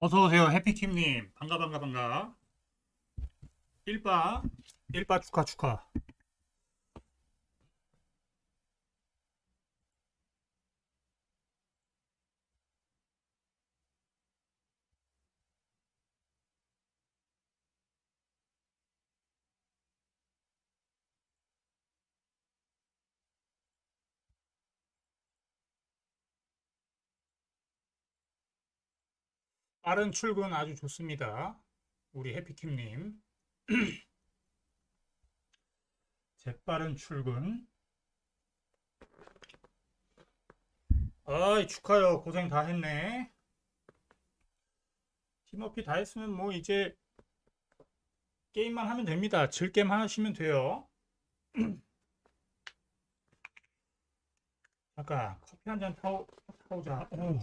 어서오세요. 해피킴님. 반가, 반가, 반가. 1바, 1바 축하, 축하. 빠른 출근 아주 좋습니다. 우리 해피킴님. 재빠른 출근. 아이, 축하요. 고생 다 했네. 팀워크 다 했으면 뭐 이제 게임만 하면 됩니다. 즐겜 하시면 돼요. 잠깐, 커피 한 잔 타오자. 오.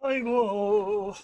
아이고.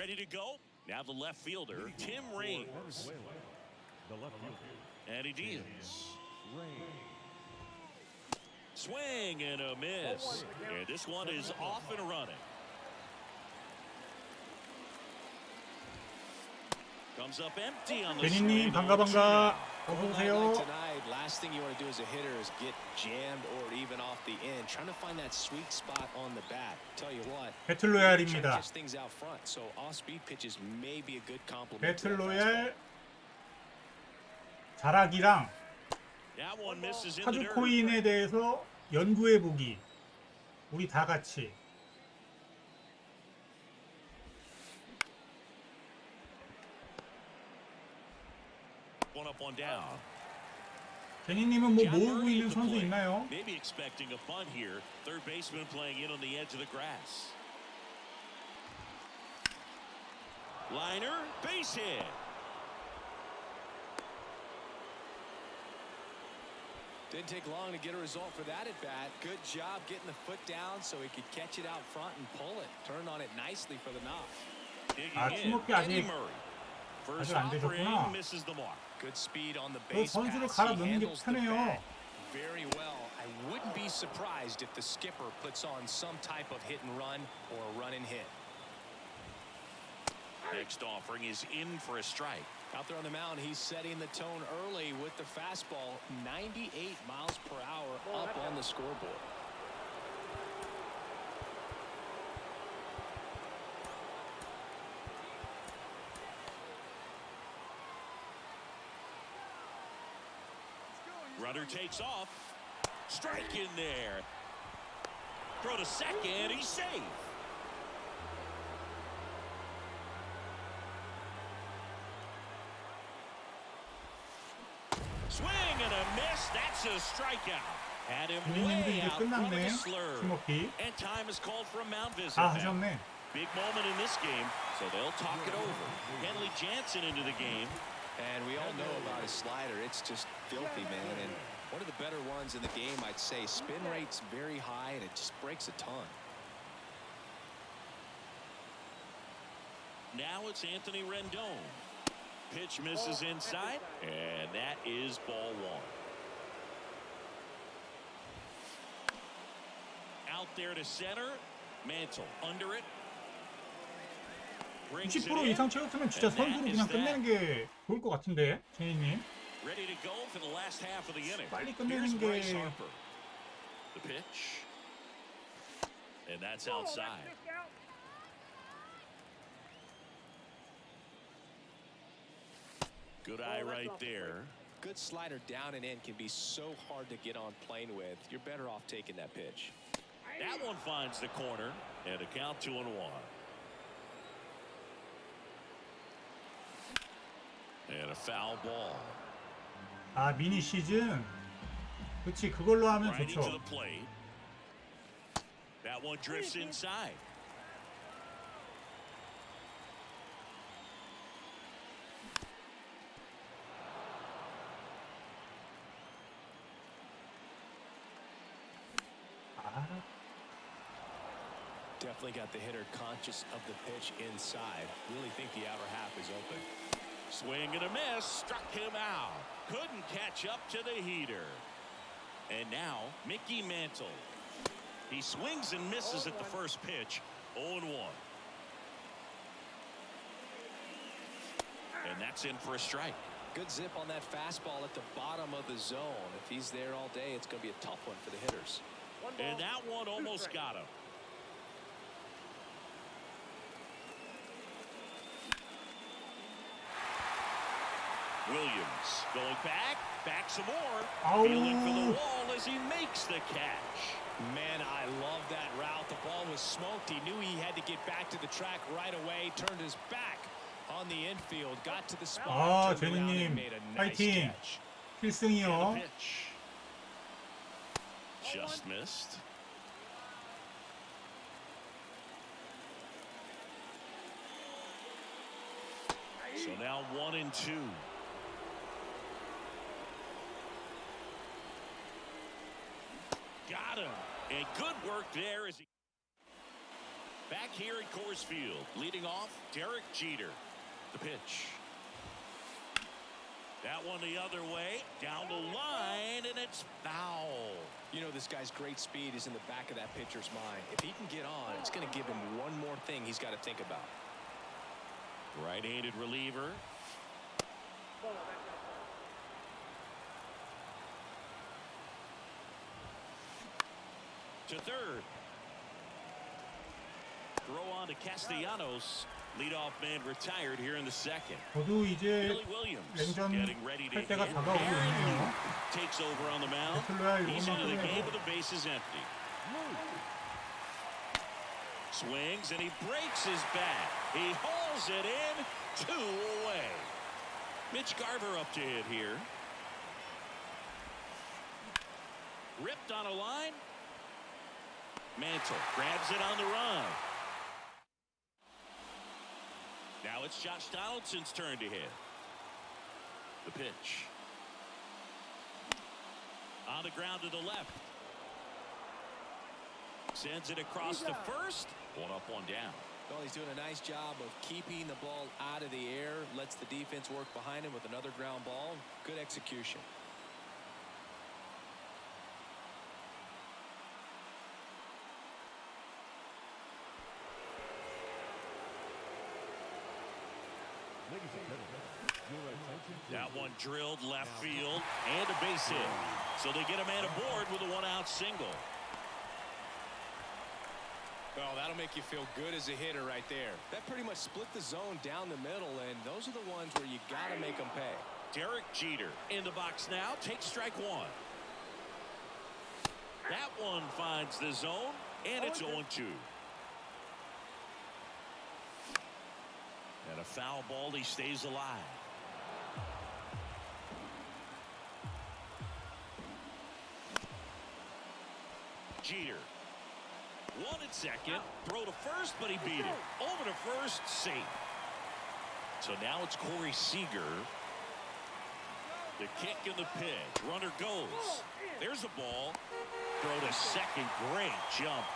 Ready to go. Now the left fielder, Tim Raines. And he deals. Swing and a miss. And this one is off and running. Comes up empty on the 제니님 반가. 어서 오세요. Tonight, last thing you want to do as a hitter is get jammed or even off the end. Trying to find that sweet spot on the bat. Tell you what. 배틀로얄입니다. things out front, so off-speed pitches may be a good complement. 배틀로얄 자락이랑 파주코인에 대해서 연구해 보기. 우리 다 같이. One up, one down. 제니님은 뭐 모으고 있는 선수 있나요? Maybe expecting a bunt here. Third baseman playing in on the edge of the grass. Liner, base hit. Didn't take long to get a result for that at bat. Good job getting the foot down so he could catch it out front and pull it. Turned on it nicely for the knock. 아, 팀워크 아직 안 되셨구나. Good speed on the 그 base 선수를 pass. 갈아 He 넣는 게 handles the 편해요. bat very well. I wouldn't be surprised if the skipper puts on some type of hit and run or a run and hit. Next offering is in for a strike. Out there on the mound, he's setting the tone early with the fastball. 98 miles per hour up on the scoreboard. Runner takes off. Strike in there. Throw to second. He's safe. Swing and a miss. That's a strikeout. Had him way out front of the slur. And time is called for a mound visit. 하셨네. Big moment in this game, so they'll talk it over. Kenley Jansen into the game. And we all know about his slider. It's just filthy, man. And one of the better ones in the game, I'd say. Spin rate's very high, and it just breaks a ton. Now it's Anthony Rendon. Pitch misses inside, and that is ball one. Out there to center. Mantle under it. 90% 이상 채웠으면 진짜 선수로 그냥 끝내는 게 좋을 것 같은데, 제니님. Ready to go for the last half of the inning. 빨리 끝내는 게. The pitch. And that's outside. Good eye right there. Good slider down and in can be so hard to get on plane with. You're better off taking that pitch. That one finds the corner, and a count 2-1. And a foul ball. 아, 미니 시즌. 그치, 그걸로 하면 Right 좋죠. into the plate. That one drifts inside. Definitely got the hitter conscious of the pitch inside. Really think the outer half is open. Swing and a miss. Struck him out. Couldn't catch up to the heater. And now, Mickey Mantle. He swings and misses at the first pitch. 0-1. And that's in for a strike. Good zip on that fastball at the bottom of the zone. If he's there all day, it's going to be a tough one for the hitters. And that one almost got him. Williams going back some more. Feeling for the wall as he makes the catch. Man, I love that route. The ball was smoked. He knew he had to get back to the track right away. Turned his back on the infield. Got to the spot. 제니님 파이팅. 필승이요. Just missed. So now 1-2. Got him. And good work there as he Back here at Coors Field, leading off, Derek Jeter. The pitch. That one the other way, down the line, and it's foul. You know, this guy's great speed is in the back of that pitcher's mind. If he can get on, it's going to give him one more thing he's got to think about. Right-handed reliever. To third. Throw on to Castellanos. Leadoff man retired here in the second. 저도 이제 Billy Williams 냉전 getting ready to 할 때가 hit. 다가오고 있네요. Takes over on the mound. 슬로야 He's into the 이것만 game 끝내고 with the bases empty. Swings and he breaks his bat. He hauls it in, 2 away. Mitch Garver up to hit here. Ripped on a line. Mantle grabs it on the run. Now it's Josh Donaldson's turn to hit. The pitch. On the ground to the left. Sends it across to first. 1 up, 1 down. Well, he's doing a nice job of keeping the ball out of the air. Lets the defense work behind him with another ground ball. Good execution. That one drilled left field and a base hit. So they get a man aboard with a 1-out single. Well, that'll make you feel good as a hitter right there. That pretty much split the zone down the middle, and those are the ones where you got to make them pay. Derek Jeter in the box now. Takes strike 1. That one finds the zone, and it's 0-2. And a foul ball, he stays alive. Jeter. 1 at second. Throw to first, but he beat it. Over to first, safe. So now it's Corey Seager. The kick and the pitch. Runner goes. There's a ball. Throw to second. Great jump.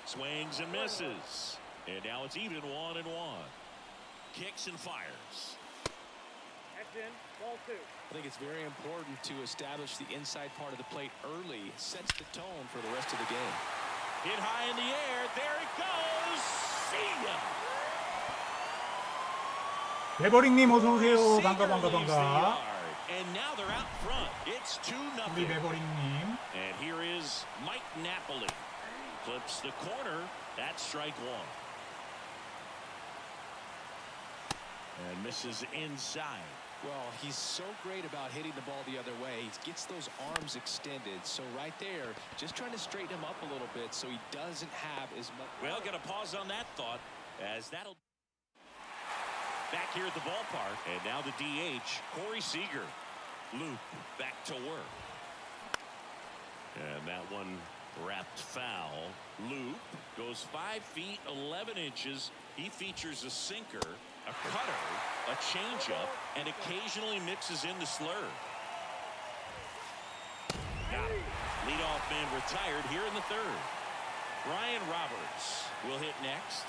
Swings and misses. And now it's even 1-1. Kicks and fires. That's in. Ball 2. I think it's very important to establish the inside part of the plate early. It sets the tone for the rest of the game. Hit high in the air. There it goes. See ya. 배버링님 어서오세요. Seager 반가 반가 leaves the 반가. yard. And now they're out front. It's 2-0. 우리 배버링님. And here is Mike Napoli. Clips the corner. That's strike 1. And misses inside. Well, he's so great about hitting the ball the other way. He gets those arms extended. So right there, just trying to straighten him up a little bit so he doesn't have as much. Well, got to pause on that thought, as that'll back here at the ballpark. And now the DH, Corey Seager. Loop back to work. And that one wrapped foul. Loop goes 5 feet 11 inches. He features a sinker, a cutter, a changeup, and occasionally mixes in the slurve. Got it. Leadoff man retired here in the third. Ryan Roberts will hit next.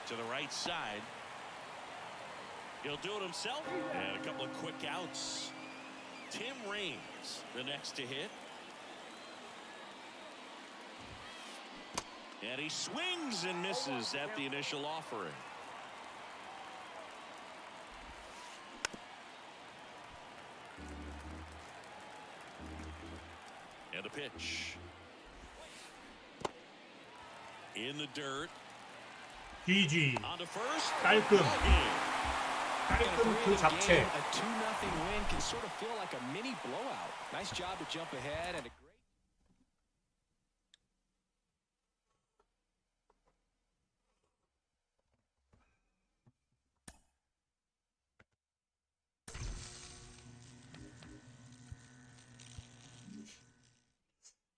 To the right side. He'll do it himself. And a couple of quick outs. Tim Raines, the next to hit. And he swings and misses at the initial offering. And a pitch. In the dirt. GG. On to first. 깔끔. And 그 자체. a 2-0 win can sort of feel like a mini blowout. Nice job to jump ahead and a great.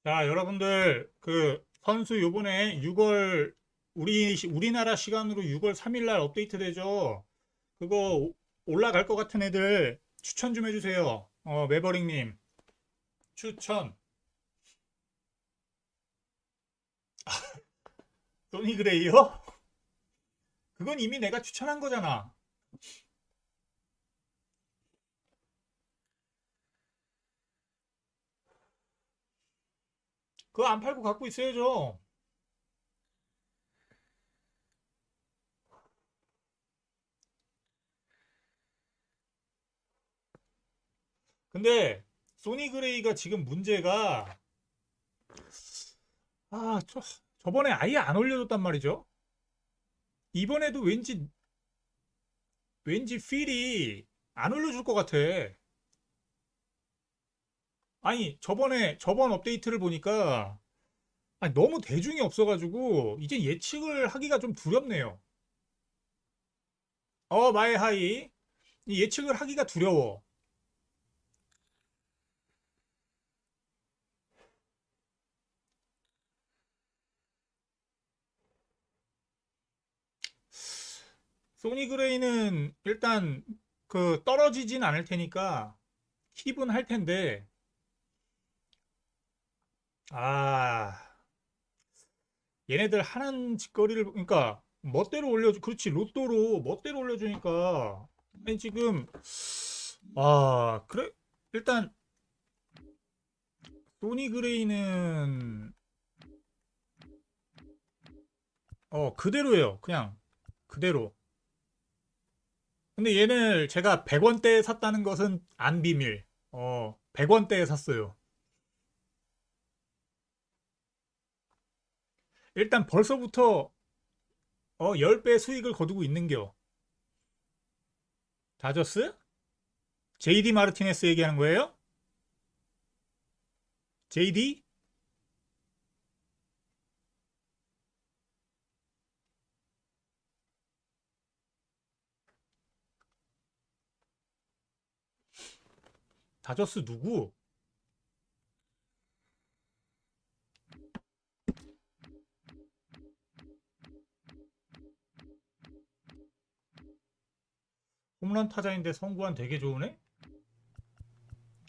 자, 여러분들 그 선수 요번에 6월 우리나라 시간으로 6월 3일 날 업데이트 되죠. 그거 올라갈 것 같은 애들 추천 좀 해주세요. 매버릭님. 추천. 소니 그레이요? 그건 이미 내가 추천한 거잖아. 그거 안 팔고 갖고 있어야죠. 근데 소니 그레이가 지금 문제가 저번에 아예 안 올려줬단 말이죠. 이번에도 왠지 필이 안 올려줄 것 같아. 아니 저번 업데이트를 보니까 아니, 너무 대중이 없어가지고 이제 예측을 하기가 좀 두렵네요. 마이 하이. 이 예측을 하기가 두려워. 소니 그레이는 일단 그 떨어지진 않을 테니까 킵은 할 텐데 아 얘네들 하는 짓거리를 그러니까 멋대로 올려주 그렇지 로또로 멋대로 올려주니까 아니 지금 그래 일단 소니 그레이는 그대로예요 그냥 그대로. 근데 얘는 제가 100원대에 샀다는 것은 안 비밀. 100원대에 샀어요. 일단 벌써부터 10배 수익을 거두고 있는겨. 다저스? JD 마르티네스 얘기하는 거예요? JD? 다저스 누구? 홈런 타자인데 성구한 되게 좋은 애?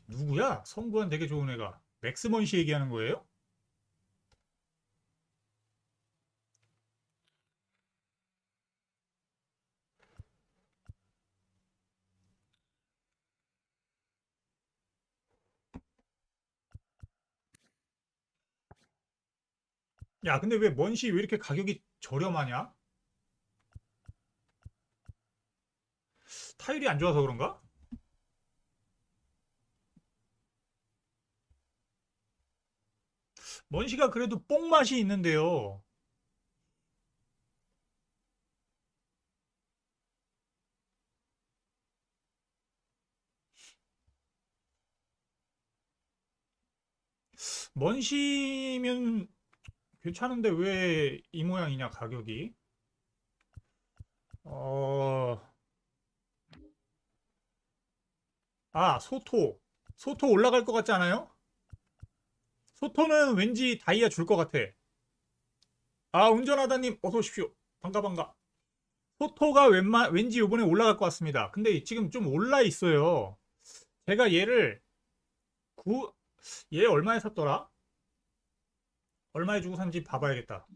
누구야? 성구한 되게 좋은 애가. 맥스먼 씨 얘기하는 거예요? 야, 근데 왜 먼시 왜 이렇게 가격이 저렴하냐? 타율이 안 좋아서 그런가? 먼시가 그래도 뽕맛이 있는데요. 먼시면 괜찮은데 왜 이 모양이냐 가격이? 어... 소토 올라갈 것 같지 않아요? 소토는 왠지 다이아 줄 것 같아. 운전하다님 어서 오십시오. 반가. 소토가 왠지 이번에 올라갈 것 같습니다. 근데 지금 좀 올라 있어요. 제가 얘 얼마에 샀더라? 얼마에 주고 산지 봐봐야겠다.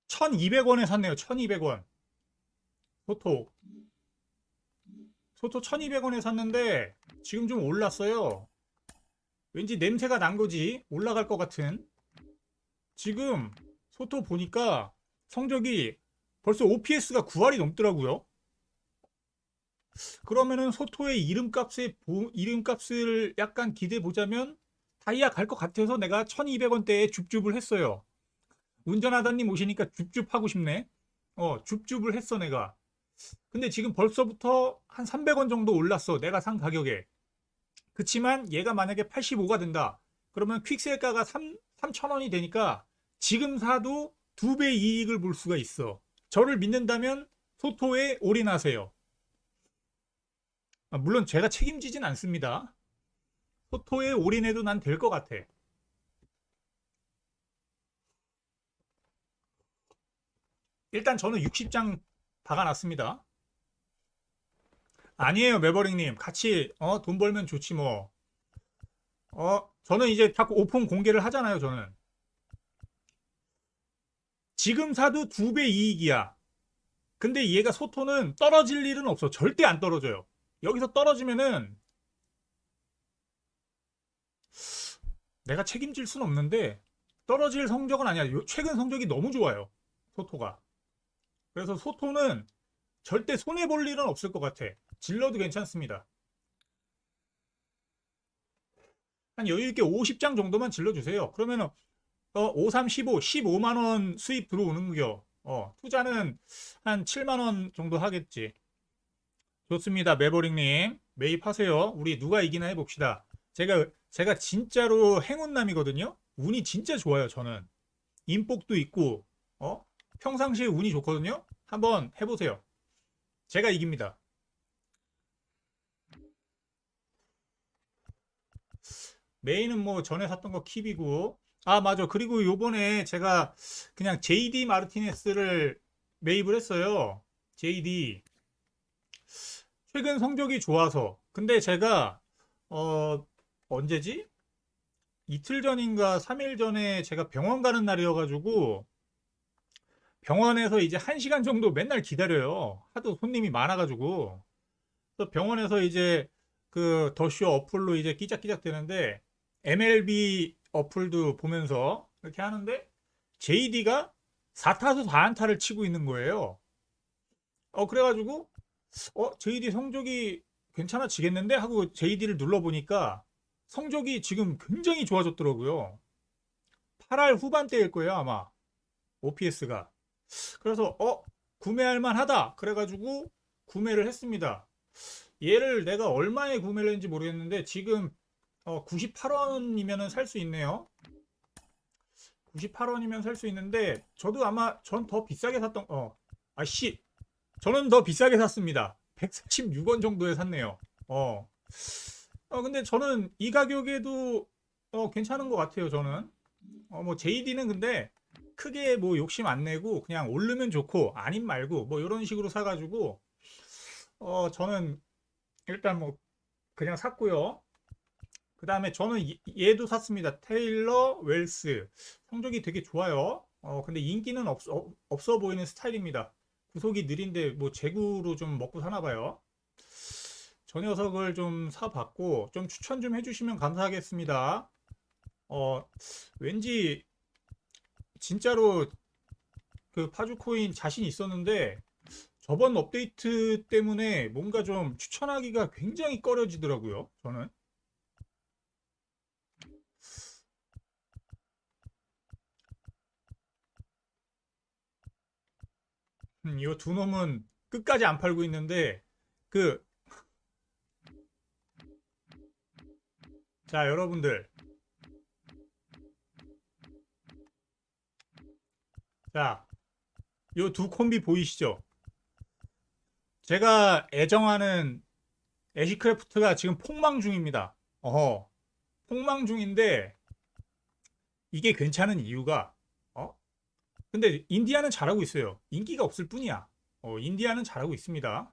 (1200원에) 샀네요. 1200원. 소토 1200원에 샀는데 지금 좀 올랐어요. 왠지 냄새가 난 거지. 올라갈 것 같은. 지금 소토 보니까 성적이 벌써 OPS가 9할이 넘더라고요. 그러면은 소토의 이름값을 약간 기대해 보자면 다이아 갈 것 같아서 내가 1200원대에 줍줍을 했어요. 운전하다님 오시니까 줍줍 하고 싶네. 줍줍을 했어 내가. 근데 지금 벌써부터 한 300원 정도 올랐어. 내가 산 가격에. 그치만 얘가 만약에 85가 된다. 그러면 퀵셀가가 3,000원이 되니까 지금 사도 2배 이익을 볼 수가 있어. 저를 믿는다면 소토에 올인하세요. 물론 제가 책임지진 않습니다. 소토에 올인해도 난 될 것 같아. 일단 저는 60장 박아놨습니다. 아니에요, 매버릭님. 같이 돈 벌면 좋지 뭐. 저는 이제 자꾸 오픈 공개를 하잖아요, 저는. 지금 사도 2배 이익이야. 근데 얘가 소토는 떨어질 일은 없어. 절대 안 떨어져요. 여기서 떨어지면은 내가 책임질 순 없는데 떨어질 성적은 아니야. 최근 성적이 너무 좋아요, 소토가. 그래서 소토는 절대 손해볼 일은 없을 것 같아. 질러도 괜찮습니다. 한 여유있게 50장 정도만 질러주세요. 그러면은 5, 3, 15, 15만원 수입 들어오는겨. 투자는 한 7만원 정도 하겠지. 좋습니다. 매버릭님 매입하세요. 우리 누가 이기나 해봅시다. 제가 진짜로 행운남이거든요. 운이 진짜 좋아요. 저는 인복도 있고 평상시에 운이 좋거든요. 한번 해보세요. 제가 이깁니다. 메인은 뭐 전에 샀던 거 킵이고, 맞아. 그리고 요번에 제가 그냥 JD 마르티네스를 매입을 했어요. JD 최근 성적이 좋아서. 근데 제가 언제지? 이틀 전인가 3일 전에 제가 병원 가는 날이어가지고 병원에서 이제 1시간 정도 맨날 기다려요. 하도 손님이 많아가지고. 그래서 병원에서 이제 그 더쇼 어플로 이제 끼작끼작 되는데 MLB 어플도 보면서 이렇게 하는데 JD가 4타수 4안타를 치고 있는 거예요. 그래가지고 JD 성적이 괜찮아지겠는데 하고 JD를 눌러보니까 성적이 지금 굉장히 좋아졌더라고요. 8할 후반대일 거예요, 아마. OPS가. 그래서 구매할 만하다. 그래가지고 구매를 했습니다. 얘를 내가 얼마에 구매를 했는지 모르겠는데 지금 98원이면 살 수 있네요. 98원이면 살 수 있는데 저도 아마 전 더 비싸게 샀던 저는 더 비싸게 샀습니다. 146원 정도에 샀네요. 근데 저는 이 가격에도 괜찮은 것 같아요. 저는 뭐 JD는 근데 크게 뭐 욕심 안 내고 그냥 오르면 좋고 아님 말고 뭐 이런 식으로 사가지고 저는 일단 뭐 그냥 샀고요. 그 다음에 저는 얘도 샀습니다. 테일러 웰스 성적이 되게 좋아요. 근데 인기는 없어 보이는 스타일입니다. 구속이 느린데 뭐 재구로 좀 먹고 사나 봐요. 저 녀석을 좀 사봤고 좀 추천 좀 해주시면 감사하겠습니다. 왠지 진짜로 그 파주코인 자신 있었는데 저번 업데이트 때문에 뭔가 좀 추천하기가 굉장히 꺼려지더라고요. 저는 이 두 놈은 끝까지 안 팔고 있는데 자, 여러분들, 자, 요 두 콤비 보이시죠? 제가 애정하는 애쉬크래프트가 지금 폭망 중입니다. 폭망 중인데 이게 괜찮은 이유가 근데 인디아는 잘하고 있어요. 인기가 없을 뿐이야. 인디아는 잘하고 있습니다.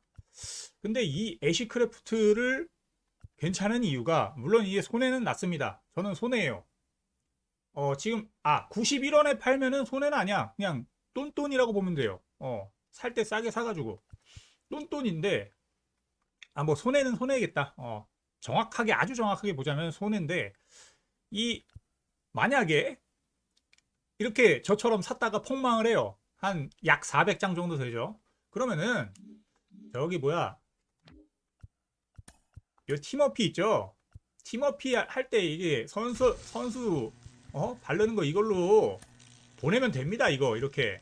근데 이 애쉬크래프트를 괜찮은 이유가 물론 이게 손해는 났습니다. 저는 손해예요. 지금 91원에 팔면은 손해는 아니야. 그냥 똔똔이라고 보면 돼요. 살 때 싸게 사가지고 똔똔인데 뭐 손해는 손해겠다. 정확하게 아주 정확하게 보자면 손해인데 만약에 이렇게 저처럼 샀다가 폭망을 해요. 한 약 400장 정도 되죠. 그러면은 저기 뭐야 요 팀워피 있죠. 팀워피 할 때 이게 선수 바르는 거 이걸로 보내면 됩니다. 이거 이렇게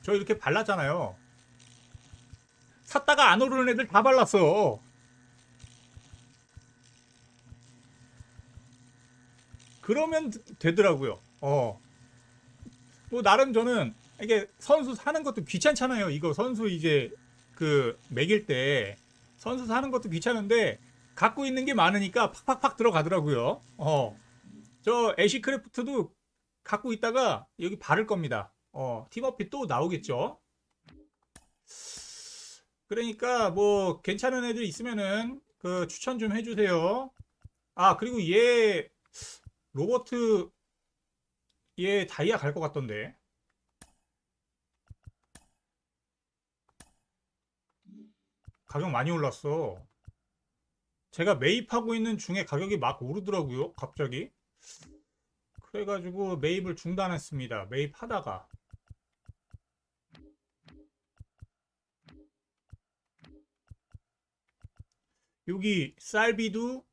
저 이렇게 발랐잖아요. 샀다가 안 오르는 애들 다 발랐어. 그러면 되더라고요. 뭐 나름 저는 이게 선수 사는 것도 귀찮잖아요. 이거 선수 이제 그 매길 때 선수 사는 것도 귀찮은데 갖고 있는 게 많으니까 팍팍팍 들어가더라고요. 저 애쉬크래프트도 갖고 있다가 여기 바를 겁니다. 팀워피 또 나오겠죠. 그러니까 뭐 괜찮은 애들 있으면은 그 추천 좀 해주세요. 아, 그리고 얘 로버트 얘 다이아 갈 것 같던데. 가격 많이 올랐어. 제가 매입하고 있는 중에 가격이 막 오르더라고요. 갑자기. 그래가지고 매입을 중단했습니다. 매입하다가. 여기 쌀비도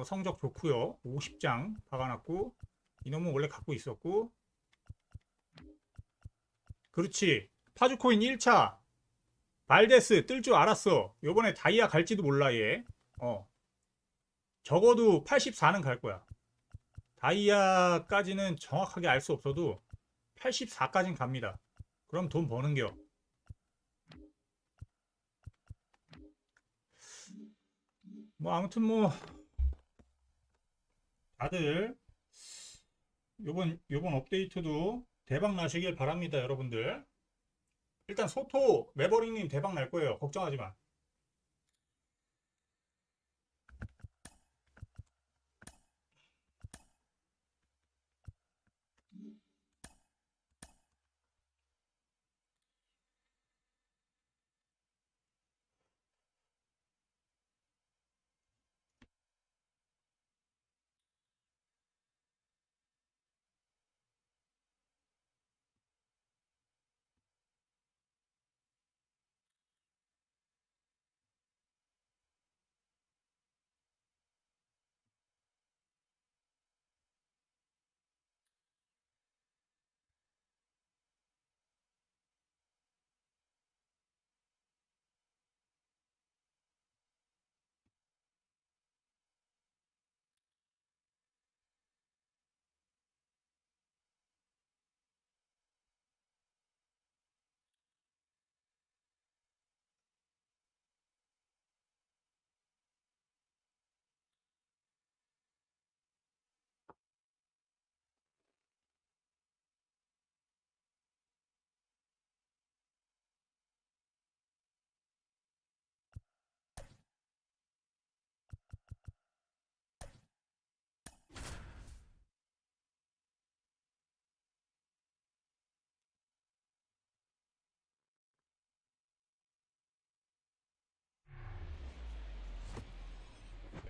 성적 좋고요. 50장 박아놨고 이놈은 원래 갖고 있었고. 그렇지. 파주코인 1차 발데스 뜰 줄 알았어. 요번에 다이아 갈지도 몰라 얘. 적어도 84는 갈 거야. 다이아까지는 정확하게 알 수 없어도 84까지는 갑니다. 그럼 돈 버는겨. 뭐 아무튼 뭐 다들 요번 업데이트도 대박 나시길 바랍니다, 여러분들. 일단 소토 매버릭님 대박 날 거예요. 걱정하지 마.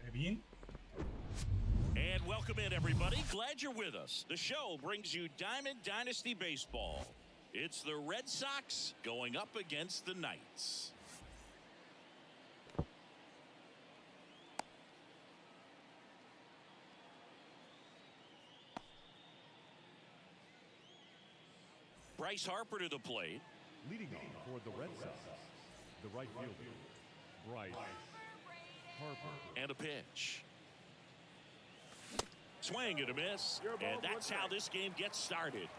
레빈 And welcome in, everybody. Glad you're with us. The show brings you Diamond Dynasty Baseball. It's the Red Sox going up against the Knights. Bryce Harper to the plate. Leading off for the Red Sox, the right fielder, Bryce Harper. And a pitch. Swing and a miss. And that's how this game gets started.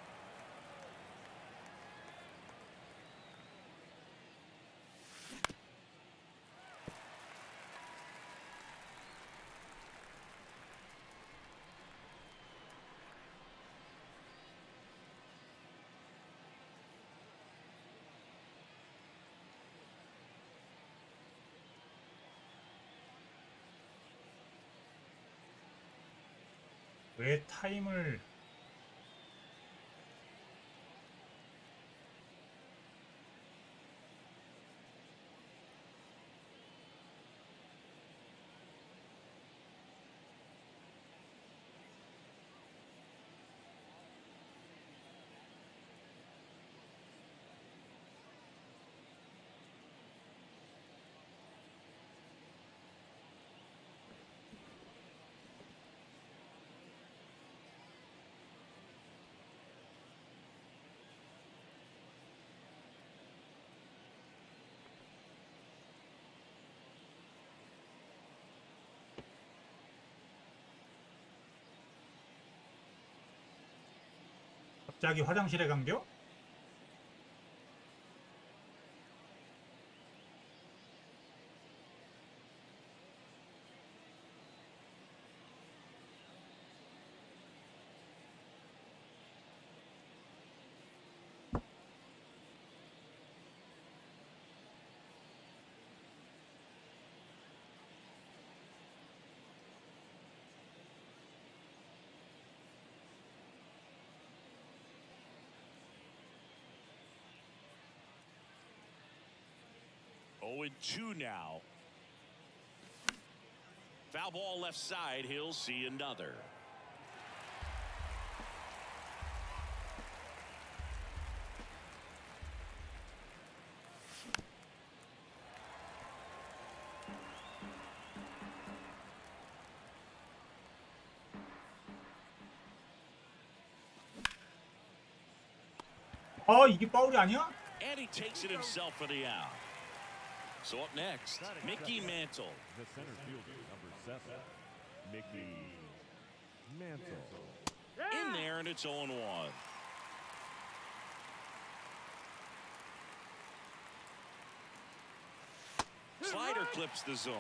왜 타임을 갑자기 화장실에 간겨? 2 now. Foul ball left side. He'll see another. 아, 이게 파울이 아니야? And he takes it himself for the out. So up next, Mickey Mantle. The center fielder, number 7, Mickey Mantle. In there, and it's 0-1. Slider clips the zone.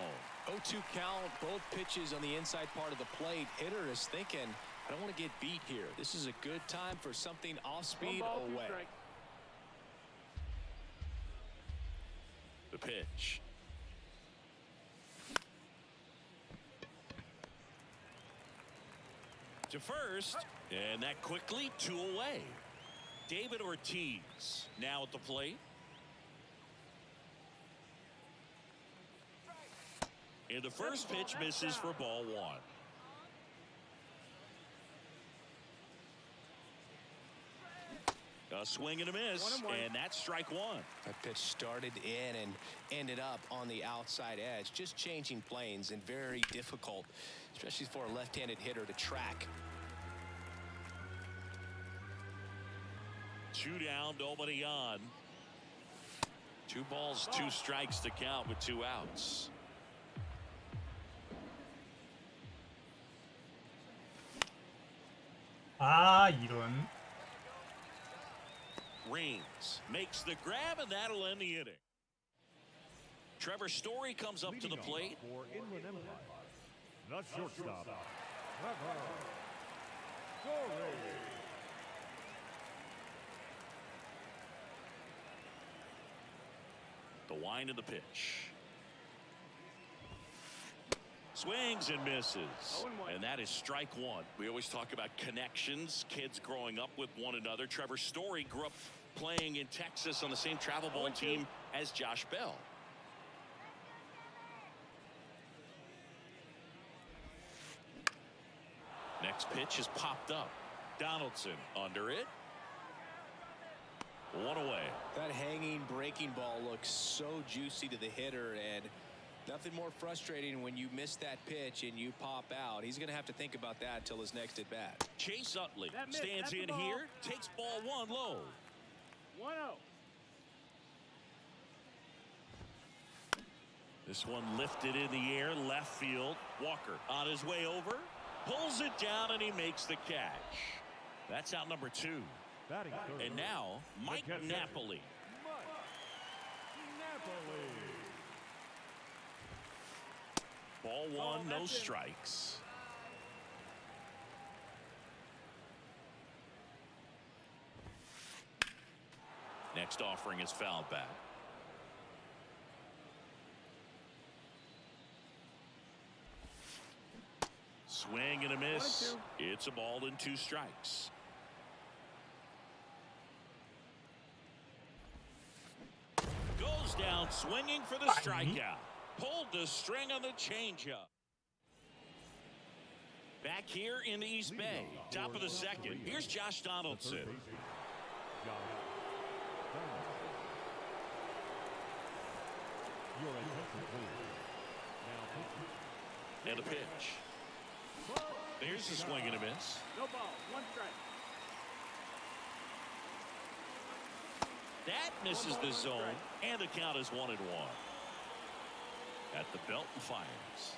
0-2 count, both pitches on the inside part of the plate. Hitter is thinking, I don't want to get beat here. This is a good time for something off speed away. The pitch. To first, and that quickly 2 away. David Ortiz now at the plate. And the first pitch misses for ball 1. A swing and a miss, and that's strike 1. That pitch started in and ended up on the outside edge, just changing planes, and very difficult, especially for a left-handed hitter to track. 2 down, nobody on. 2 balls, 2 strikes to count with 2 outs. 아, 이런. Reigns makes the grab, and that'll end the inning. Trevor Story comes up to the Leading off plate. for Inland Empire, the shortstop, Trevor Story. The wind of the pitch. Swings and misses. And that is strike 1. We always talk about connections, kids growing up with one another. Trevor Story grew up playing in Texas on the same travel ball team as Josh Bell. Next pitch is popped up. Donaldson under it. 1 away. That hanging breaking ball looks so juicy to the hitter, and nothing more frustrating when you miss that pitch and you pop out. He's going to have to think about that until his next at bat. Chase Utley That miss, stands that's the in ball. here, takes ball 1 low. 1-0. This one lifted in the air, left field. Walker on his way over, pulls it down, and he makes the catch. That's out number 2. Batting third, And now, Mike catcher. Napoli. Napoli. Ball 1, no that's it. strikes. Next offering is fouled back. Swing and a miss. 1-2. It's a ball and 2 strikes. Goes down swinging for the strikeout. Pulled the string on the changeup. Back here in the East Bay, top of the 2nd. Here's Josh Donaldson. Third baseman, Josh Donaldson. Your attention, please. Now, And a pitch. There's the swing and a miss. No ball. 1 strike. That misses the zone, and the count is 1-1. At the belt and fires.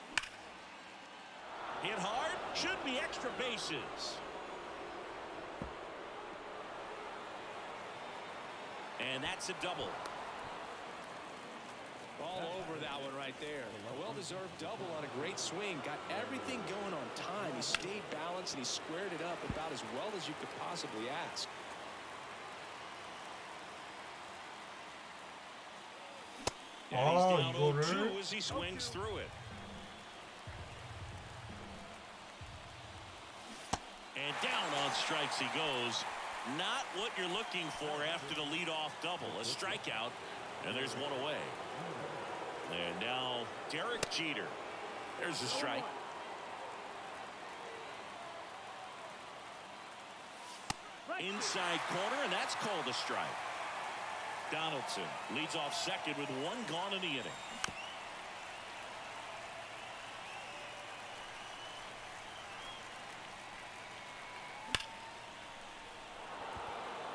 Hit hard, should be extra bases. And that's a double. All over that one right there. A well-deserved double on a great swing. Got everything going on time. He stayed balanced, and he squared it up about as well as you could possibly ask. And he's 아, down 이거를 0-2 as he swings through it. And down on strikes he goes. Not what you're looking for after the leadoff double. A strikeout, and there's 1 away. And now Derek Jeter. There's a strike. Inside corner, and that's called a strike. Donaldson leads off second with one gone in the inning.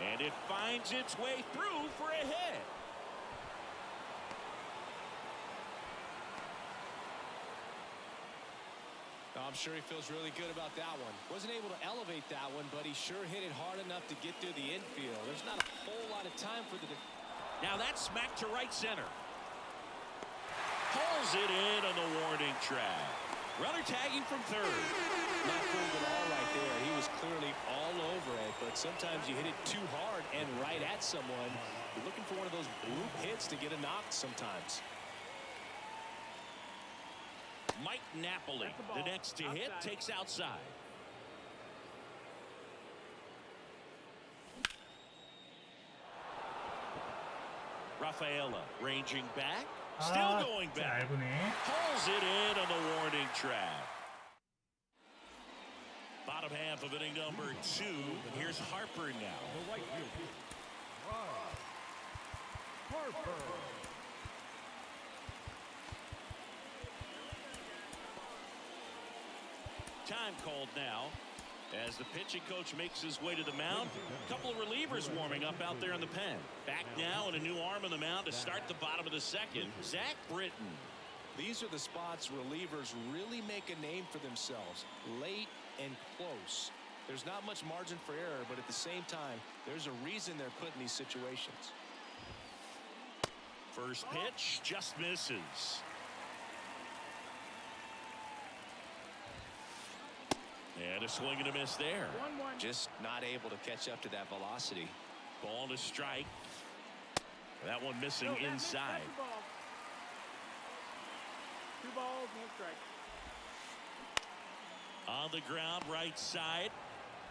And it finds its way through for a hit. I'm sure he feels really good about that one. Wasn't able to elevate that one, but he sure hit it hard enough to get through the infield. There's not a whole lot of time for the... Now that's smacked to right center. Pulls it in on the warning track. Runner tagging from third. Not fooled at all right there. He was clearly all over it, but sometimes you hit it too hard and right at someone. You're looking for one of those bloop hits to get a knock sometimes. Mike Napoli, the next to hit, takes outside. Rafaela ranging back. Still going back. Pulls it in on the warning track. Bottom half of inning number 2. Here's Harper now. The right field. Harper. Time called now as the pitching coach makes his way to the mound. A couple of relievers warming up out there in the pen. Back now and a new arm on the mound to start the bottom of the second. Zach Britton. These are the spots relievers really make a name for themselves. Late and close. There's not much margin for error, but at the same time, there's a reason they're put in these situations. First pitch just misses. And a swing and a miss there. 1-1. Just not able to catch up to that velocity. Ball to strike. That one missing No, inside. that's the ball. 2 balls, 1 strike. On the ground, right side.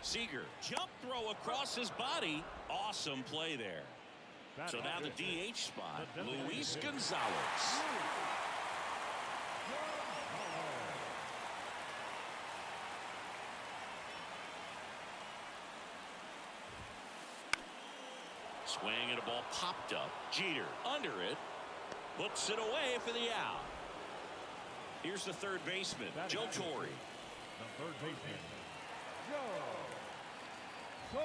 Seager, jump throw across his body. Awesome play there. So now the DH spot, Luis Gonzalez. Swing and a ball popped up. Jeter under it. Puts it away for the out. Here's the third baseman, Joe Torre. The third baseman, Joe Torre.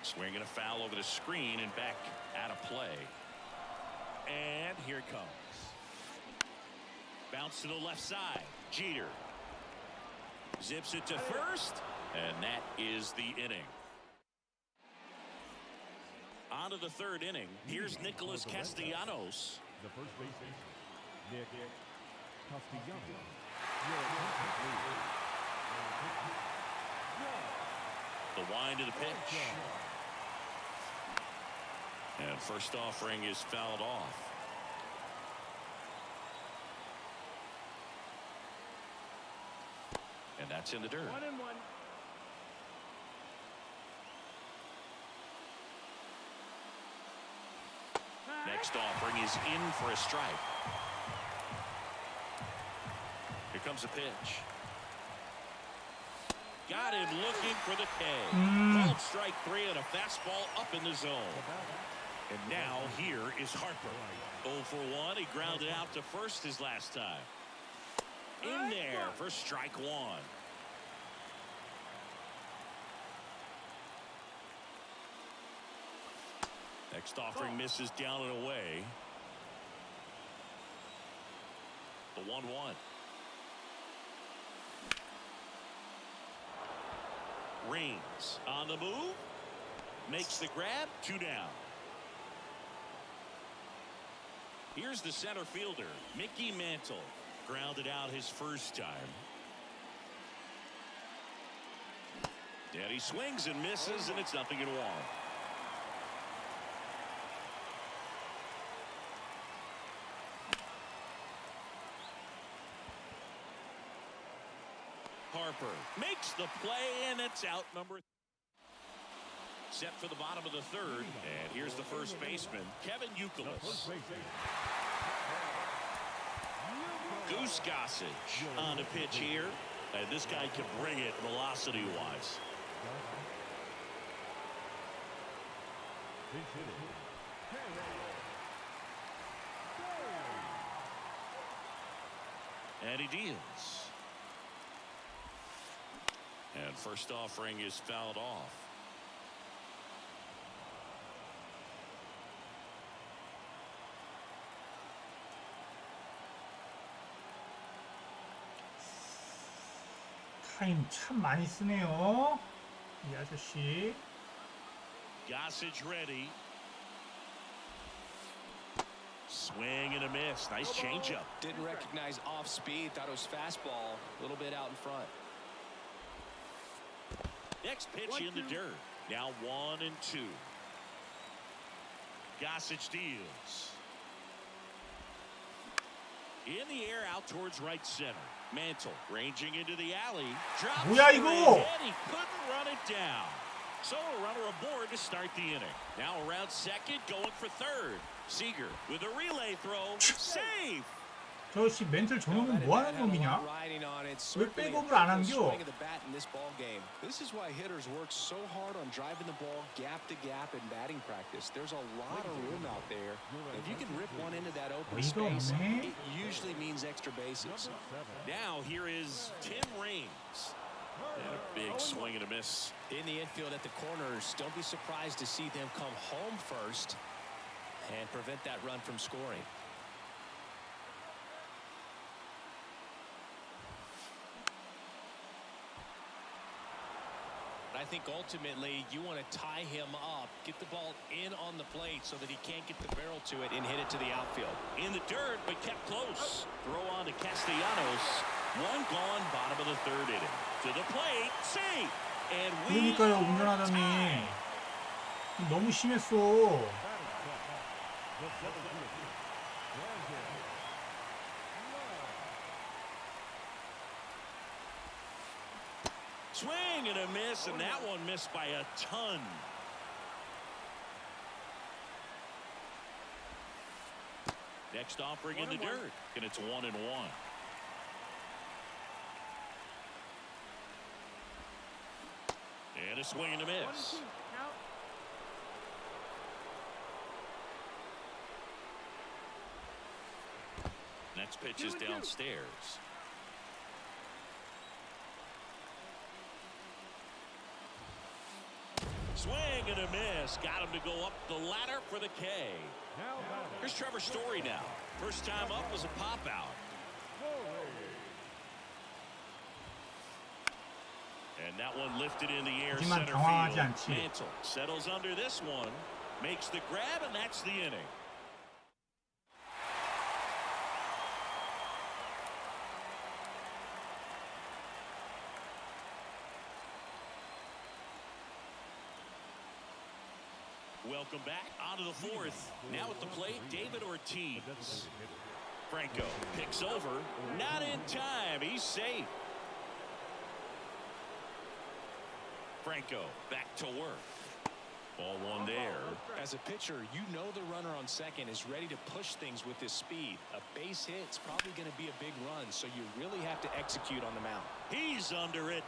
Swing and a foul over the screen and back out of play. And here it comes. Bounce to the left side. Jeter zips it to first, and that is the inning. On to the third inning. Here's Nicholas Castellanos. The first baseman, Nick Castellanos. The wind of the pitch. And first offering is fouled off. And that's in the dirt. 1-1. Next offering is in for a strike. Here comes a pitch. Got him looking for the K. Called strike 3 and a fastball up in the zone. And now here is Harper. 0 for 1. He grounded out to first his last time. In there for strike 1. Next offering misses down and away. The 1-1. Reigns on the move. Makes the grab. 2 down. Here's the center fielder, Mickey Mantle. Grounded out his first time. And he swings and misses, and it's 0-1. Harper makes the play, and it's out. Number set for the bottom of the third, and here's the first baseman, Kevin The Youkilis. first baseman, Goose Gossage on the pitch here. And this guy can bring it velocity-wise. Base hit. And he deals. And first offering is fouled off. 타임 참 많이 쓰네요. 이 아저씨. Gossage ready. Swing and a miss. Nice changeup. Didn't recognize off speed. Thought it was fastball. A little bit out in front. Next pitch in the dirt. Now 1-2. Gossage deals. In the air out towards right center. Mantle ranging into the alley. Drops 뭐야, it 이거? and he couldn't run it down. So a runner aboard to start the inning. Now around second, going for third. Seager with a relay throw. Safe. 저씨 멘틀 저놈은 뭐 하는 놈이냐? 왜 백업을 안 안겨? This is why hitters work so hard on driving the ball gap to gap in batting practice. There's a lot of room out there. If you can rip one into that open space, it usually means extra bases. Now here is Tim Raines. And a big swing and a miss. In the infield at the corners, don't be surprised to see them come home first and prevent that run from scoring. I think ultimately you want to tie him up, get the ball in on the plate so that he can't get the barrel to it and hit it to the outfield. In the dirt, but kept close. Throw on to Castellanos. One gone, bottom of the third inning. To the plate, safe. And we 그러니까요, 운전하다니. 너무 심했어. swing and a miss, and that one missed by a ton. Next offering in the dirt, and it's 1-1. And a swing and a miss. Next pitch is downstairs. Swing and a miss. Got him to go up the ladder for the K. Here's Trevor Story now. First time up was a pop out. And that one lifted in the air 하지만 center 당황하지 field. 않지. Mantle settles under this one. Makes the grab, and that's the inning. Welcome back onto the fourth. Now at the plate, David Ortiz. Franco picks over. Not in time. He's safe. Franco back to work. Ball one there. As a pitcher, you know the runner on second is ready to push things with his speed. A base hit's probably going to be a big run, so you really have to execute on the mound. He's under it.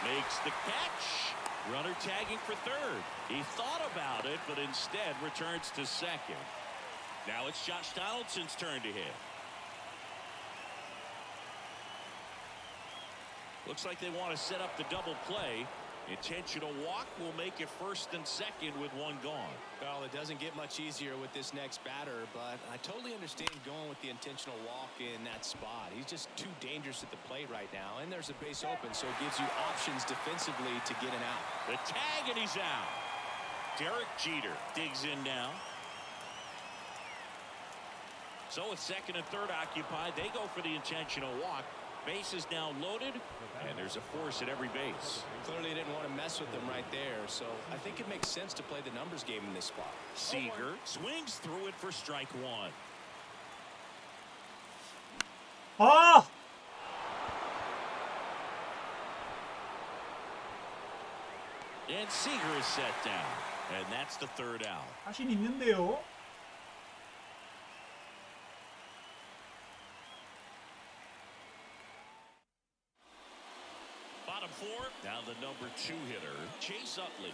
Makes the catch. Runner tagging for third. He thought about it, but instead returns to second. Now it's Josh Donaldson's turn to hit. Looks like they want to set up the double play. Intentional walk will make it first and second with one gone. Well, it doesn't get much easier with this next batter, but I totally understand going with the intentional walk in that spot. He's just too dangerous at the plate right now, and there's a base open, so it gives you options defensively to get an out. The tag, and he's out. Derek Jeter digs in now. So with second and third occupied, they go for the intentional walk. Base is now loaded, and there's a force at every base. Clearly didn't want to mess with them right there, so I think it makes sense to play the numbers game in this spot. Seager swings through it for strike one. 아! And Seager is set down, and that's the third out. 자신 있는데요. the number 2 hitter, Chase Utley.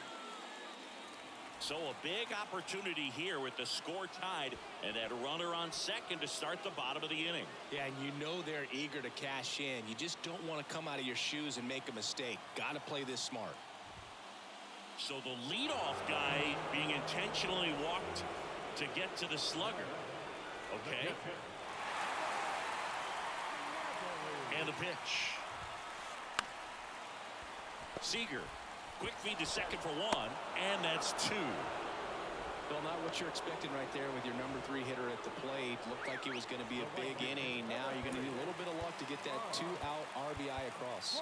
So a big opportunity here with the score tied and that runner on second to start the bottom of the inning. Yeah, and you know they're eager to cash in. You just don't want to come out of your shoes and make a mistake. Got to play this smart. So the leadoff guy being intentionally walked to get to the slugger. Okay. And the pitch. Seager. Quick feed to second for 1, and that's 2. Well, not what you're expecting right there with your number 3 hitter at the plate. Looked like it was going to be a big inning. Now you're going to need a little bit of luck to get that 2-out RBI across.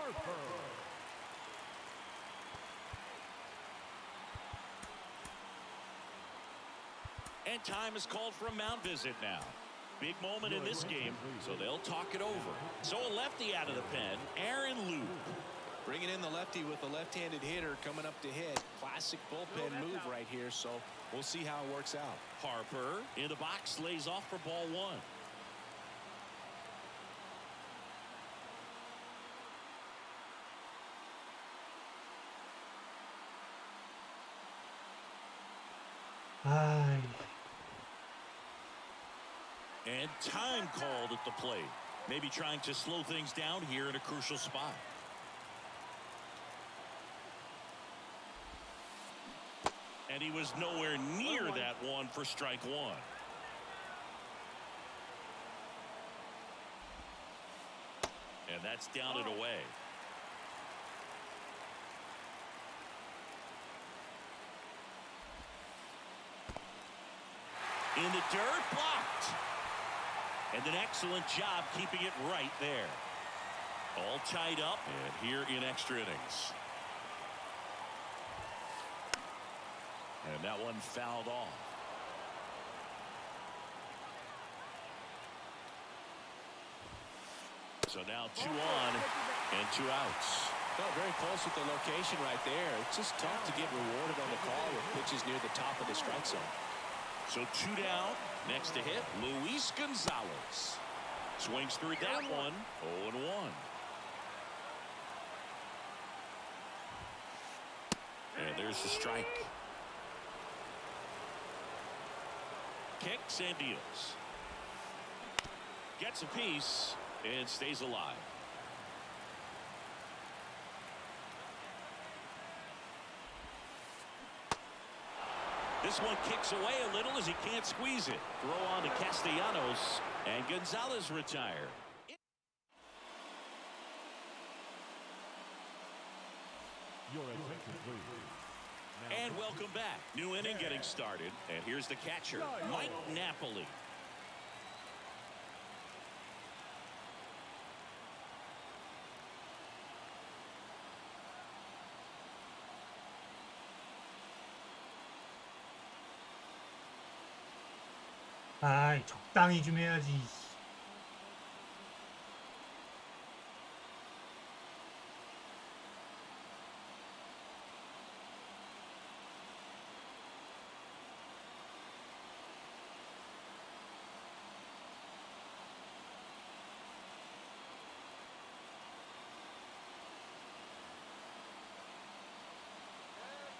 And time is called for a mound visit now. Big moment in this game, so they'll talk it over. So a lefty out of the pen, Aaron Loop. Bringing in the lefty with the left-handed hitter coming up to hit. Classic bullpen move right here, so we'll see how it works out. Harper in the box lays off for ball 1. 아이, And time called at the plate. Maybe trying to slow things down here in a crucial spot. And he was nowhere near that one for strike 1. And that's down and away. In the dirt, blocked. And an excellent job keeping it right there. All tied up and here in extra innings. And that one fouled off. So now 2 on and 2 outs. Felt very close with the location right there. It's just tough to get rewarded on the call with pitches near the top of the strike zone. So 2 down. Next to hit, Luis Gonzalez. Swings through that one. 0-1. And there's the strike. Kicks and deals. Gets a piece and stays alive. This one kicks away a little as he can't squeeze it. Throw on to Castellanos, and Gonzalez retired. Your attention, please. Now, And welcome back. New inning getting started. And here's the catcher, Mike Napoli. 아이, 적당히 좀 해야지.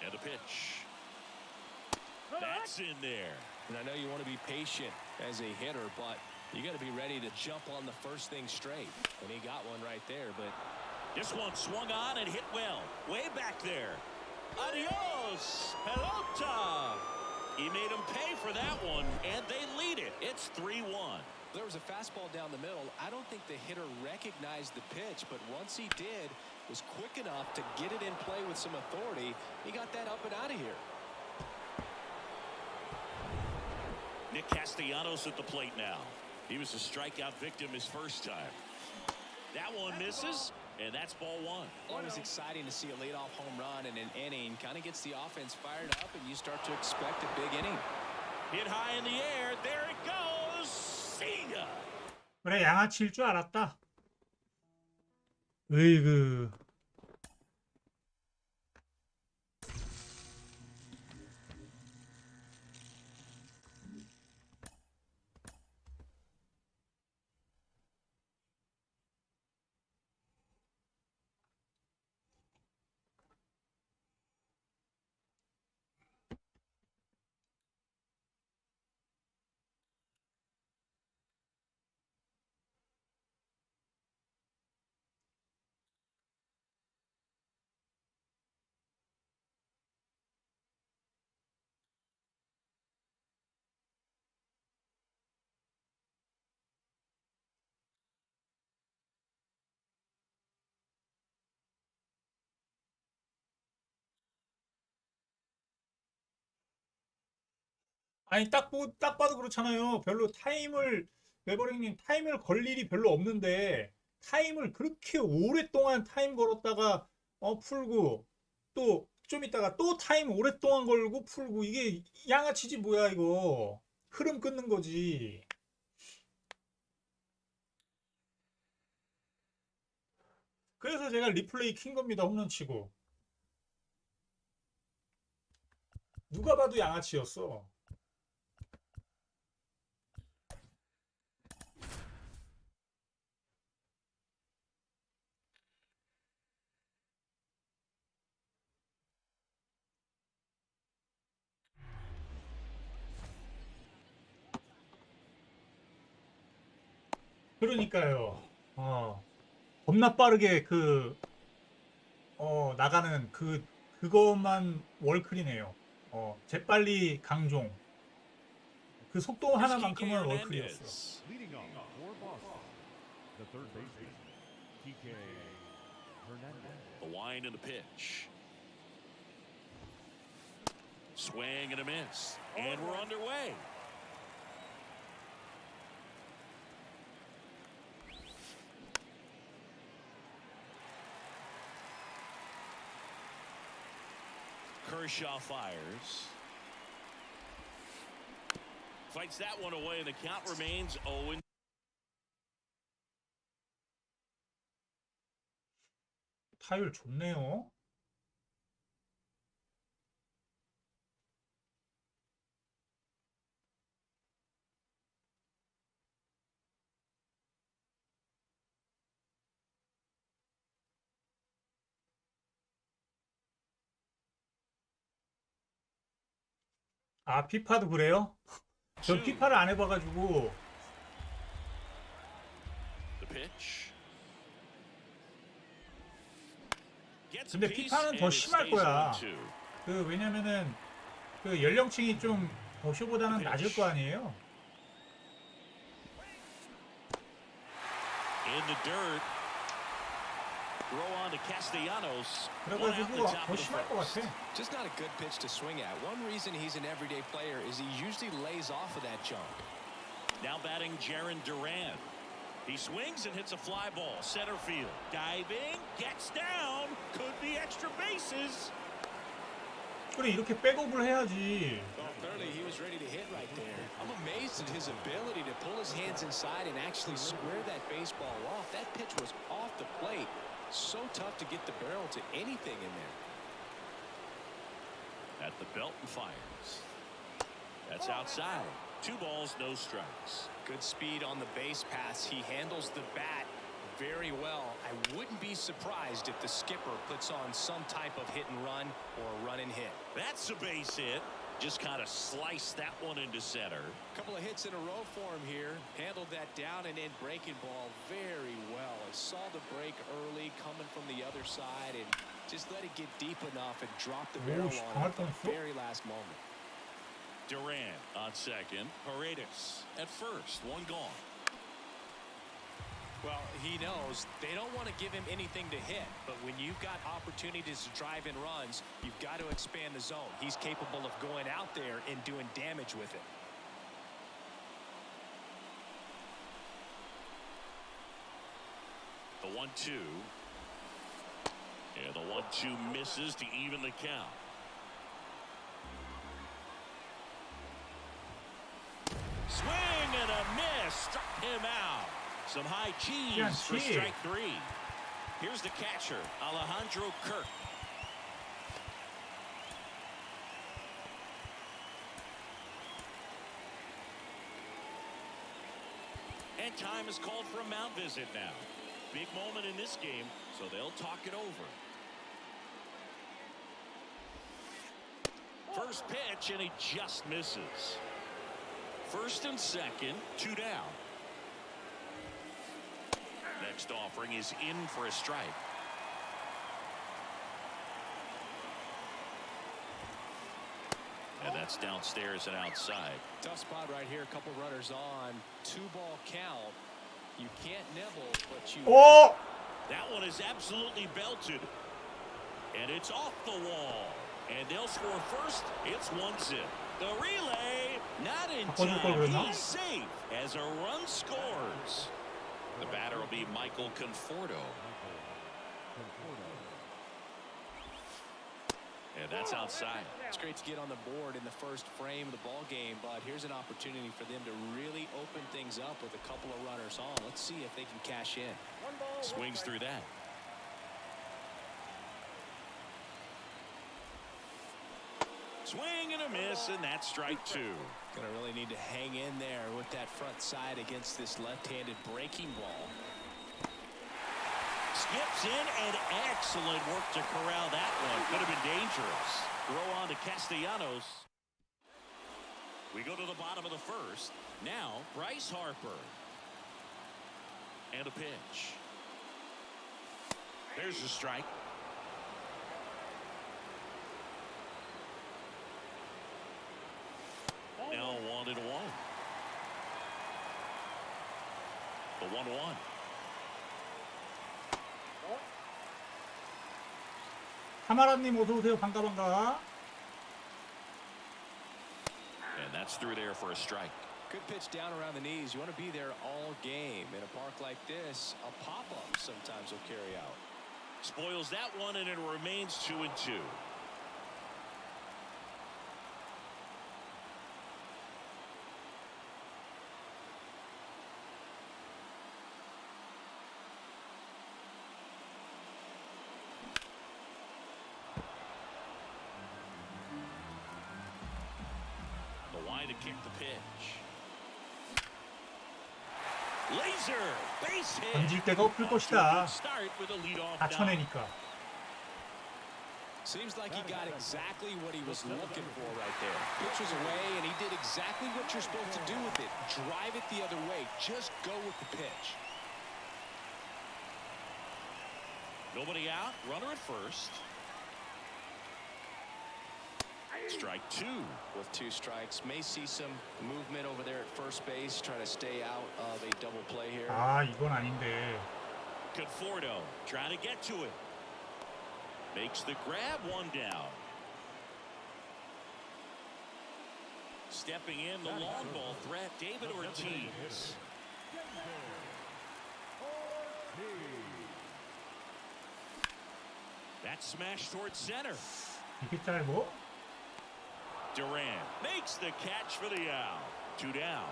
And a pitch. That's in there. And I know you want to be patient as a hitter, but you got to be ready to jump on the first thing straight. And he got one right there, but This one swung on and hit well. Way back there. Adios, pelota. He made him pay for that one, and they lead it. It's 3-1. there was a fastball down the middle. I don't think the hitter recognized the pitch, but once he did, was quick enough to get it in play with some authority. He got that up and out of here. Nick Castellanos at the plate now. He was a strikeout victim his first time. That one misses, and that's ball 1. Always exciting to see a leadoff home run in an inning. Kind of gets the offense fired up, and you start to expect a big inning. Hit high in the air. There it goes. See ya. 그래, 양아치일 줄 알았다. 으이그. 아니 딱 봐도 그렇잖아요. 별로 타임을 레버링님 타임을 걸 일이 별로 없는데 타임을 그렇게 오랫동안 타임 걸었다가 풀고 또 좀 있다가 또 타임 오랫동안 걸고 풀고 이게 양아치지 뭐야 이거. 흐름 끊는 거지. 그래서 제가 리플레이 킨 겁니다. 홈런 치고. 누가 봐도 양아치였어. 그러니까요. 겁나 빠르게 나가는 그것만 월클이네요. 재빨리 강종. 그 속도 Here's 하나만큼은 Kike 월클이었어. Hernandez. Leading off for Boston, the third baseman, Kike Hernandez. The wind and the pitch. Swing and a miss. And we're underway. Kershaw fires. Fights that one away, and the count remains 0-2. 타율 좋네요. 아, 피파도 그래요? 전 피파를 안 해봐가지고. The pitch. Gets a 근데 piece 피파는 and 더 it 심할 stays 거야. 0-2. 왜냐면은 그 연령층이 좀 더쇼보다는 낮을 거 아니에요? In the dirt. Throw on to Castellanos. One out the 그래가지고 top 더 of the 심할 것 first. 같아. Just not a good pitch to swing at. One reason he's an everyday player is he usually lays off of that jump. Now batting Jaron Duran. He swings and hits a fly ball. Center field. Diving. Gets down. Could be extra bases. 그래 이렇게 백업을 해야지. Well, clearly he was ready to hit right there. I'm amazed at his ability to pull his hands inside and actually square that baseball off. That pitch was off the plate. So tough to get the barrel to anything in there. At the belt and fires. That's outside. 2 balls, no strikes. Good speed on the base pass. He handles the bat very well. I wouldn't be surprised if the skipper puts on some type of hit and run or a run and hit. That's a base hit. Just kind of sliced that one into center. A couple of hits in a row for him here. Handled that down and in breaking ball very well. I saw the break early coming from the other side and just let it get deep enough and drop the barrel 씨, on it at 강할 the 뻔했어. very last moment. Duran on second. Paredes at first. 1 gone. Well, he knows they don't want to give him anything to hit, but when you've got opportunities to drive in runs, you've got to expand the zone. He's capable of going out there and doing damage with it. The 1-2. And the 1-2 misses to even the count. Swing and a miss. Struck him out. Some high cheese for strike 3. Here's the catcher, Alejandro Kirk. And time is called for a mound visit now. Big moment in this game, so they'll talk it over. First pitch, and he just misses. First and second, 2 down. Next offering is in for a strike. And that's downstairs and outside. Tough spot right here. A couple runners on. 2-ball count. You can't nibble, but you. 오! That one is absolutely belted. And it's off the wall. And they'll score first. It's 1-0. The relay, not in 바꿔줄 걸 time. 그랬나? He's safe as a run scores. The batter will be Michael Conforto. And that's outside. It's great to get on the board in the first frame of the ball game, but here's an opportunity for them to really open things up with a couple of runners on. Let's see if they can cash in. Swings through that. Swing and a miss, and that's strike two. Gonna really need to hang in there with that front side against this left-handed breaking ball. Skips in, and excellent work to corral that one. Could have been dangerous. Throw on to Castellanos. We go to the bottom of the first. Now, Bryce Harper. And a pitch. There's the strike. Now 1-1. The 1-1. 하마라님 어서 오세요. 반가. And that's through there for a strike. Good pitch down around the knees. You want to be there all game. In a park like this, a pop-up sometimes will carry out. Spoils that one, and it remains 2-2. To kick the pitch. Laser base hit. 던질 데가 없을 것이다. Start with a leadoff 다 knock. 쳐내니까. Seems like he got exactly what he was looking for right there. Pitch was away, and he did exactly what you're supposed to do with it. Drive it the other way. Just go with the pitch. Nobody out. Runner at first. Strike two. With two strikes, may see some movement over there at first base. Try to stay out of a double play here. 아, 이건 아닌데. Conforto trying to get to it. Makes the grab, one down. Stepping in, the long ball threat, David Ortiz. That smash towards center. 이게 짧어? Duran makes the catch for the out. Two down.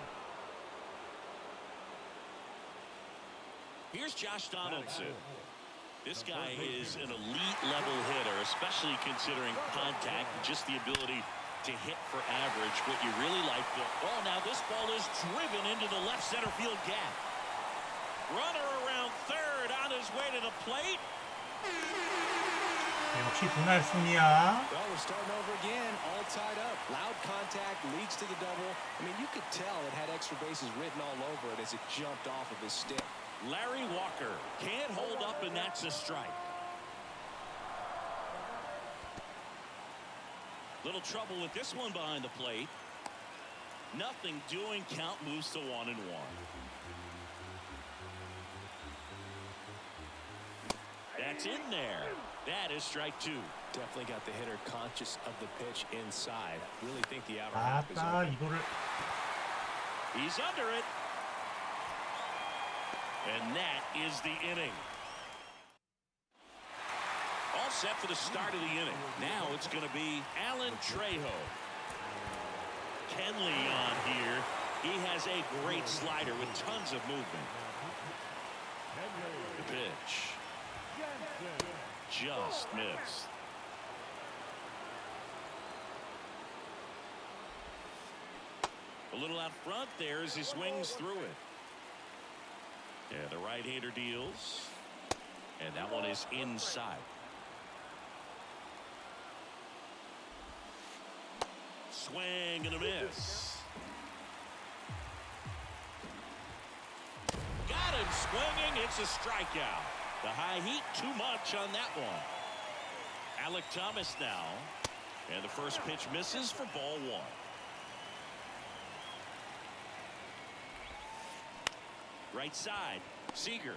Here's Josh Donaldson. This guy is an elite level hitter, especially considering contact and just the ability to hit for average. What you really like to... Oh, now this ball is driven into the left center field gap. Runner around third on his way to the plate. 역시 분할순이야. Well, we're starting over again, all tied up. Loud contact leads to the double. I mean, you could tell it had extra bases written all over it as it jumped off of his stick. Larry Walker can't hold up, and that's a strike. Little trouble with this one behind the plate. Nothing doing. Count moves to 1-1. That's in there. That is strike two. Definitely got the hitter conscious of the pitch inside. Really think the outer half is 아따, open. 이거를. He's under it. And that is the inning. All set for the start of the inning. Now it's going to be Alan Trejo. Kenley on here. He has a great slider with tons of movement. The pitch. Just missed. A little out front there as he swings through it. Yeah, the right-hander deals. And that one is inside. Swing and a miss. Got him swinging. It's a strikeout. The high heat, too much on that one. Alec Thomas now. And the first pitch misses for ball one. Right side, Seager.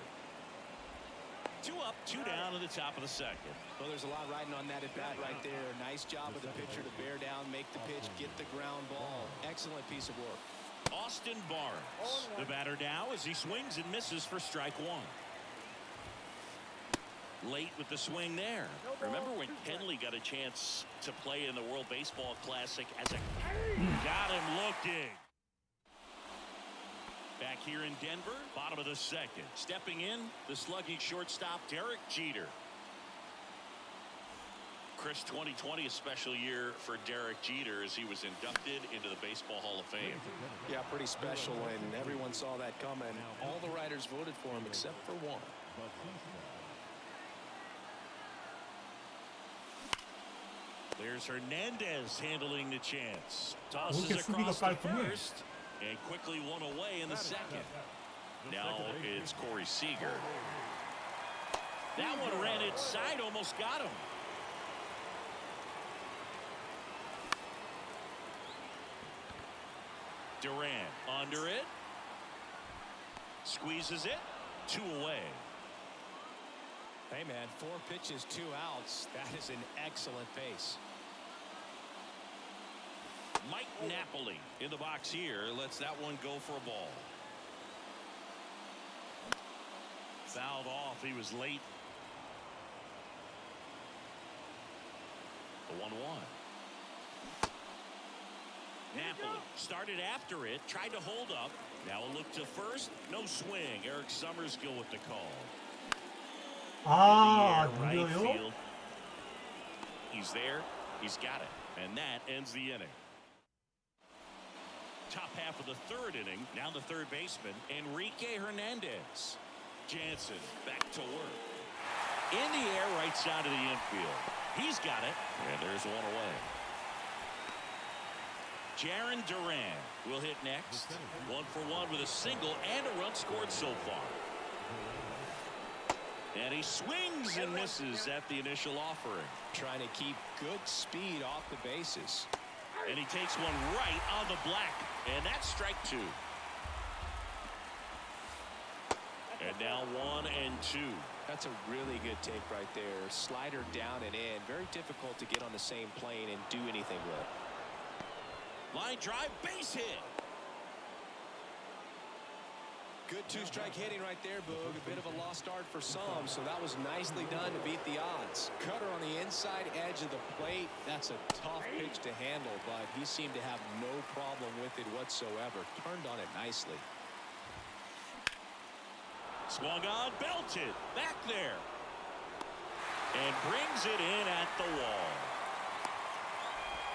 Two up, two down in the top of the second. Well, there's a lot riding on that at bat right there. Nice job of the pitcher to bear down, make the pitch, get the ground ball. Excellent piece of work. Austin Barnes, the batter now as he swings and misses for strike one. Late with the swing there. Remember when Kenley got a chance to play in the World Baseball Classic as a... Got him looking. Back here in Denver, bottom of the second. Stepping in, the slugging shortstop, Derek Jeter. Chris, 2020, a special year for Derek Jeter as he was inducted into the Baseball Hall of Fame. Yeah, pretty special, and everyone saw that coming. All the writers voted for him except for one. There's Hernandez handling the chance. Tosses Okay, across the 깔끔해. first and quickly one away in the second. Now it's Corey Seager. That one ran inside, almost got him. Durant under it. Squeezes it. Two away. Hey, man, 4 pitches, 2 outs. That is an excellent pace. Mike Napoli in the box here lets that one go for a ball. Fouled off. He was late. The 1-1. Napoli started after it, tried to hold up. Now a look to first. No swing. Eric Summerskill with the call. 아, Right 눌려요? field. He's there. He's got it. And that ends the inning. Top half of the third inning. Now the third baseman, Enrique Hernandez. Jansen back to work. In the air, right side of the infield. He's got it. And there's one away. Jarren Duran will hit next. 1 for 1 with a single and a run scored so far. And he swings and misses at the initial offering. Trying to keep good speed off the bases. And he takes one right on the black. And that's strike 2. And now 1-2. That's a really good take right there. Slider down and in. Very difficult to get on the same plane and do anything with. Line drive, base hit. Good 2-strike hitting right there, Boog. A bit of a lost start for some, so that was nicely done to beat the odds. Cutter on the inside edge of the plate. That's a tough pitch to handle, but he seemed to have no problem with it whatsoever. Turned on it nicely. Swung on, belted. Back there. And brings it in at the wall.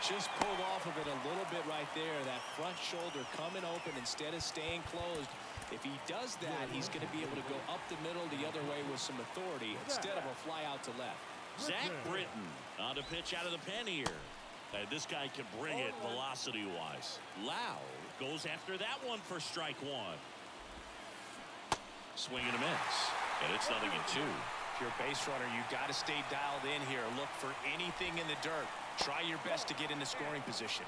Just pulled off of it a little bit right there. That front shoulder coming open instead of staying closed. If he does that, he's going to be able to go up the middle the other way with some authority instead of a fly out to left. Zach Britton on the pitch out of the pen here. And this guy can bring it velocity-wise. Lau goes after that one for strike 1. Swing and a miss. And it's 0-2. If you're a base runner, you got to stay dialed in here. Look for anything in the dirt. Try your best to get into scoring position.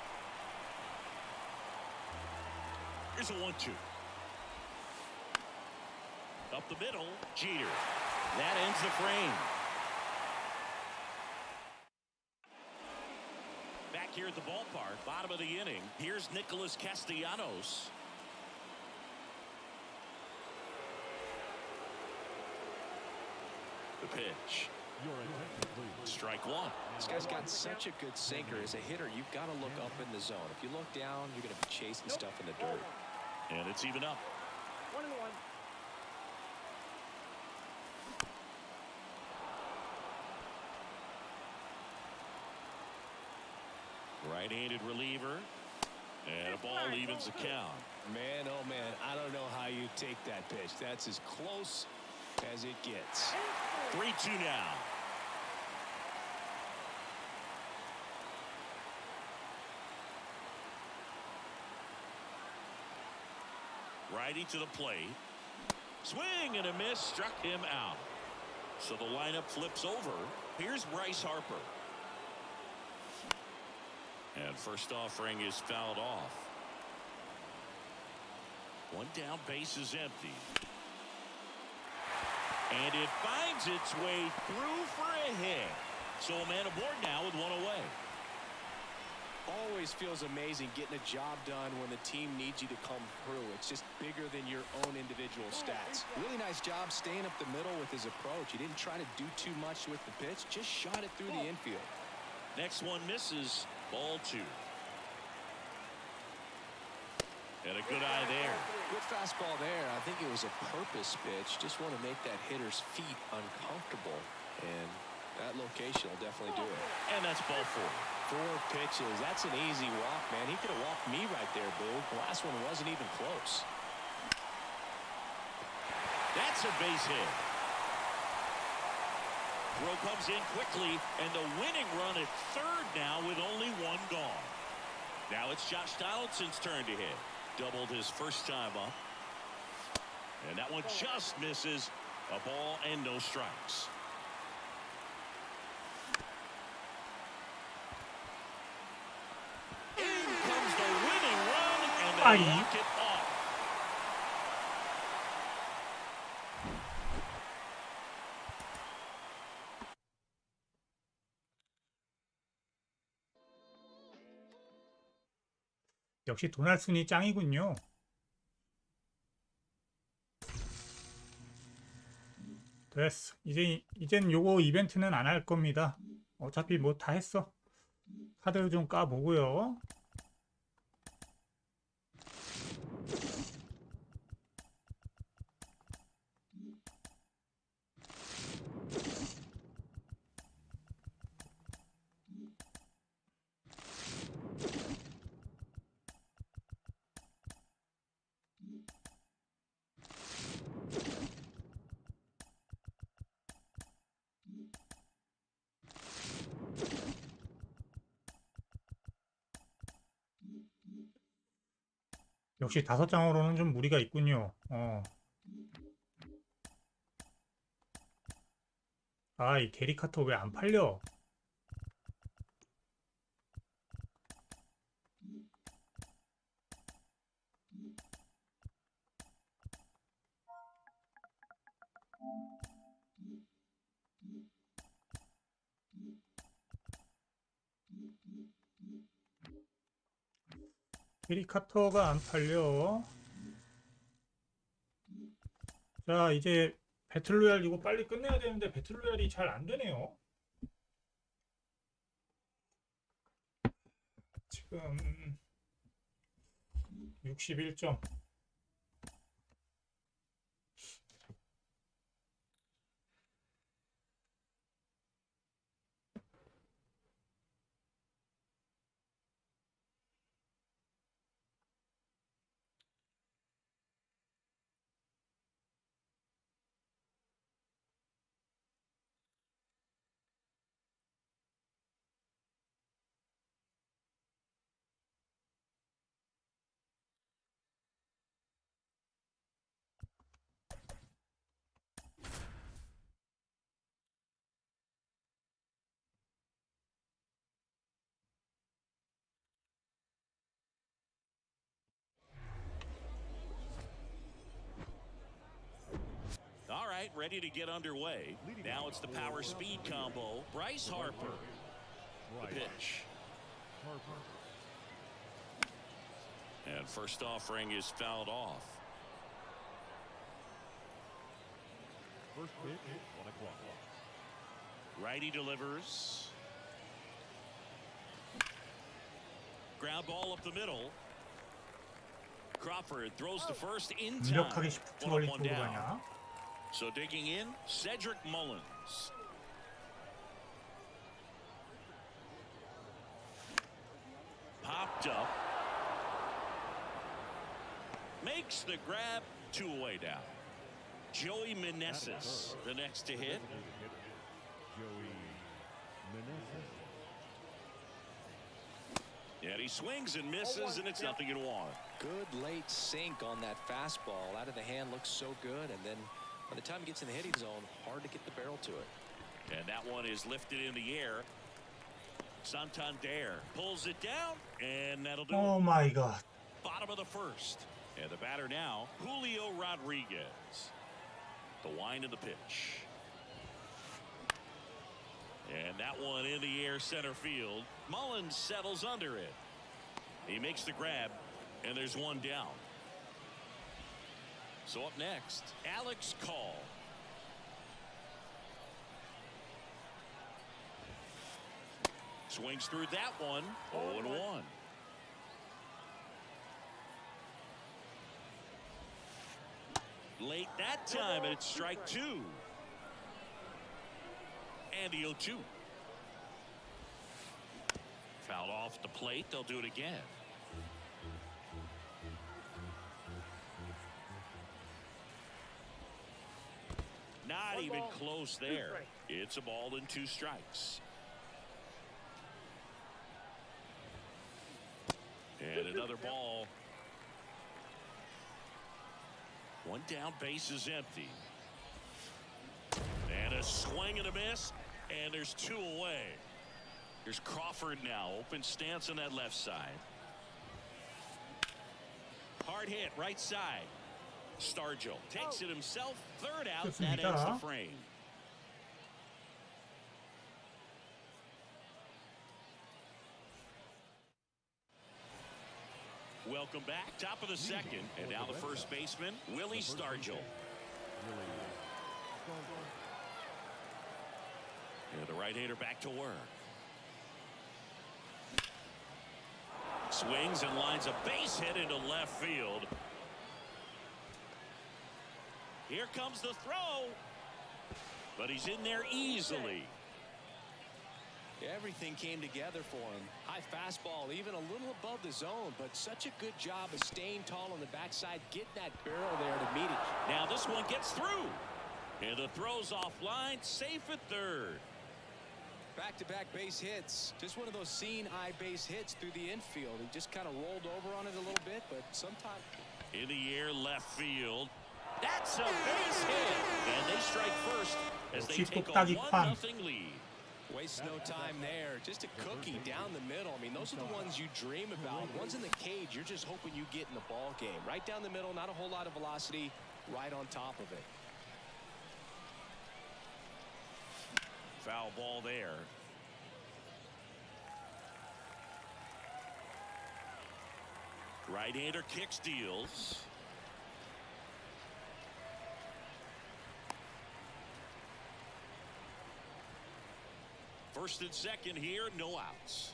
Here's a 1-2. Up the middle, Jeter. That ends the frame. Back here at the ballpark, bottom of the inning, here's Nicholas Castellanos. The pitch. Strike 1. This guy's got such a good sinker. As a hitter, you've got to look up in the zone. If you look down, you're going to be chasing stuff in the dirt. And it's even up. 1-1. Right-handed reliever. And a ball evens the count. Man, oh man, I don't know how you take that pitch. That's as close as it gets. 3-2 now. Righty to the plate. Swing and a miss, struck him out. So the lineup flips over. Here's Bryce Harper. And first offering is fouled off. One down, base is empty. And it finds its way through for a hit. So a man aboard now with one away. Always feels amazing getting a job done when the team needs you to come through. It's just bigger than your own individual stats. Really nice job staying up the middle with his approach. He didn't try to do too much with the pitch, just shot it through the infield. Next one misses. Ball 2. And a good eye there. Good fastball there. I think it was a purpose pitch. Just want to make that hitter's feet uncomfortable. And that location will definitely do it. And that's ball 4. 4 pitches. That's an easy walk, man. He could have walked me right there, Boo. The last one wasn't even close. That's a base hit. Throw comes in quickly, and the winning run at third now with only one gone. Now it's Josh Donaldson's turn to hit. Doubled his first time up. And that one just misses. A ball and no strikes. In comes the winning run, and they walk it off. 역시 도날슨이 짱이군요. 됐어. 이젠 요거 이벤트는 안 할 겁니다. 어차피 뭐 다 했어. 카드 좀 까보고요. 역시 5장으로는 좀 무리가 있군요. 아, 이 게리카터 왜 안 팔려? 게리카터가 안 팔려. 자, 이제 배틀로얄 이거 빨리 끝내야 되는데 배틀로얄이 잘 안 되네요. 지금 61점. All right, ready to get underway. Now it's the power speed combo. Bryce Harper. The pitch. And first offering is fouled off. First pitch, 1 o'clock. Righty delivers. Ground ball up the middle. Crawford throws to first in time. 완벽하게 시프트 걸린 쪽으로 가냐? So digging in, Cedric Mullins. Popped up. Makes the grab, 2 away now. Joey Meneses, the next to hit. Joey Meneses. And he swings and misses, and it's 0-1. Good late sink on that fastball. Out of the hand looks so good, and then by the time it gets in the hitting zone, hard to get the barrel to it. And that one is lifted in the air. Santander pulls it down, and that'll do 오 it. 마이 갓. Bottom of the first. And the batter now, Julio Rodriguez. The wind of the pitch. And that one in the air center field. Mullins settles under it. He makes the grab, and there's one down. So up next, Alex Call. Swings through that one. 0-1. Late that time, and it's strike two. And the 0-2. Fouled off the plate. They'll do it again. Not even close there. It's a ball and 2 strikes. And another ball. One down, base is empty. And a swing and a miss. And there's 2 away. Here's Crawford now. Open stance on that left side. Hard hit, right side. Stargell takes it himself. Third out. That ends the frame. Welcome back. Top of the second. And now the first baseman, Willie Stargell. And the right-hander back to work. Swings and lines a base hit into left field. Here comes the throw. But he's in there easily. Everything came together for him. High fastball, even a little above the zone, but such a good job of staying tall on the backside, getting that barrel there to meet it. Now this one gets through. And the throw's offline, safe at third. Back-to-back base hits. Just one of those seeing eye base hits through the infield. He just kind of rolled over on it a little bit, but sometimes. In the air, left field. That's a base hit. And they strike first as they take a 1-0 lead. Wastes no time there. Just a cookie down the middle. I mean, those are the ones you dream about. Ones in the cage, you're just hoping you get in the ball game. Right down the middle, not a whole lot of velocity, right on top of it. Foul ball there. Right-hander kicks, deals. First and second here, no outs.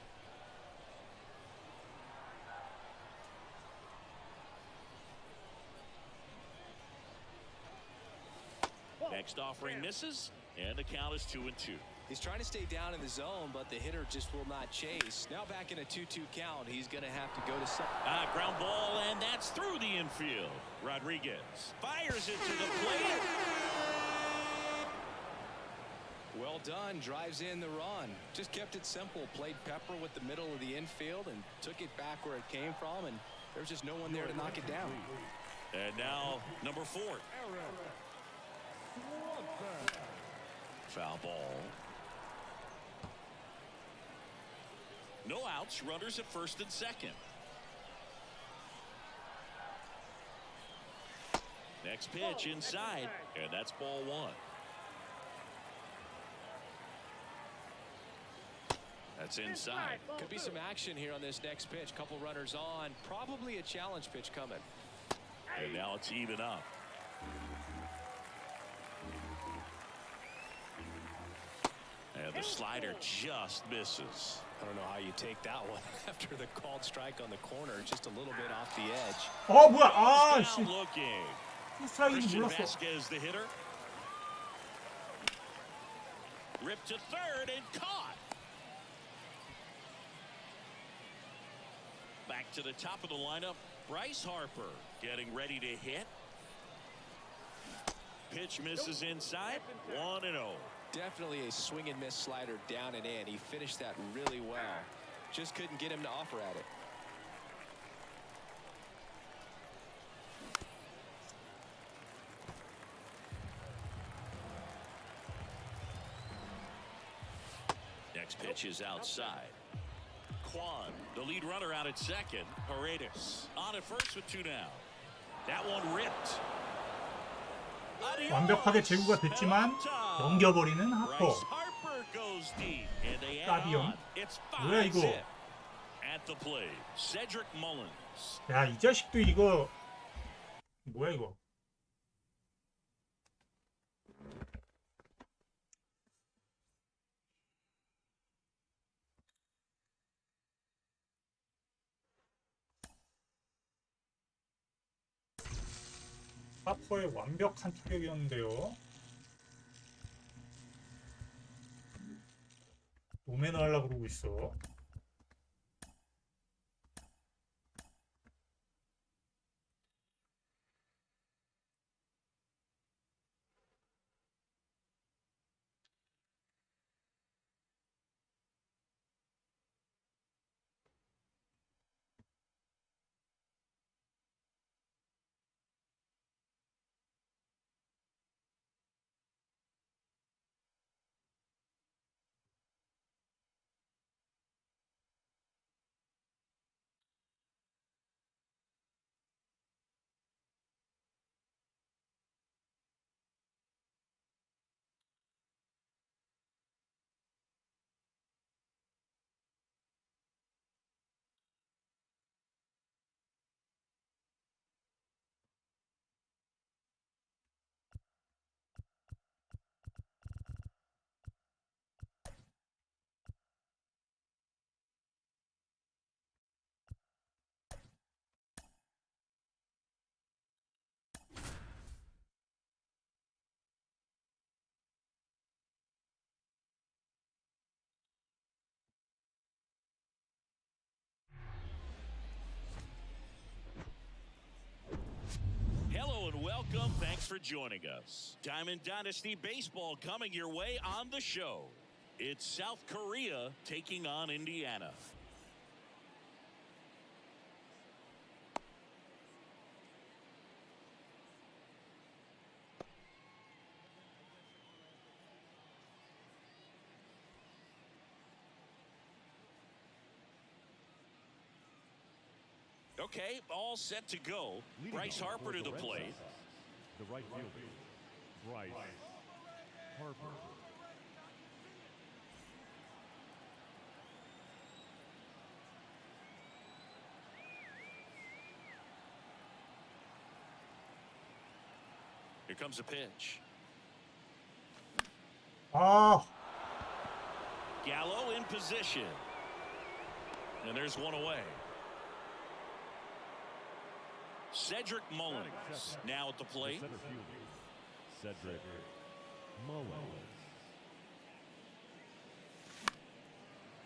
Next offering misses, and the count is 2-2. He's trying to stay down in the zone, but the hitter just will not chase. Now back in a 2-2 count, he's going to have to go to second. Ground ball, and that's through the infield. Rodriguez fires it to the plate. Well done, drives in the run. Just kept it simple, played pepper with the middle of the infield and took it back where it came from, and there's just no one there to knock it down. And now number 4. Foul ball. No outs, runners at first and second. Next pitch inside, and that's ball 1. That's inside. Could be some action here on this next pitch. Couple runners on. Probably a challenge pitch coming. And now it's even up. And the slider just misses. I don't know how you take that one after the called strike on the corner. Just a little bit off the edge. 뭐야? 아, 씨. Looking. 스트라이크인지 Christian 몰랐어. Vasquez, the hitter. Ripped to third and caught. Back to the top of the lineup, Bryce Harper getting ready to hit. Pitch misses inside, 1-0. Definitely a swing and miss slider down and in. He finished that really well. Just couldn't get him to offer at it. Next pitch is outside. Kwan, the lead runner, out at second. Paredes on at first with 2 down. That one ripped. 완벽하게 제구가 됐지만 넘겨버리는 하퍼. Bryce Harper goes deep, and they add 까비용. on. It's 뭐야 이거? 5-zip. At the plate, Cedric Mullins. 야, 이 자식도 이거 뭐야 이거? 하퍼의 완벽한 타격이었는데요. 노매너 하려고 그러고 있어. Hello and welcome. Thanks for joining us. Diamond Dynasty Baseball coming your way on the show. It's South Korea taking on Indiana. Okay, all set to go. Leading Bryce off Harper for to the Red plate. Sox, the right fielder, Bryce Harper. Here comes a pitch. 아, Gallo in position. And there's one away. Cedric Mullins now at the The plate. center fielder, Cedric Mullins.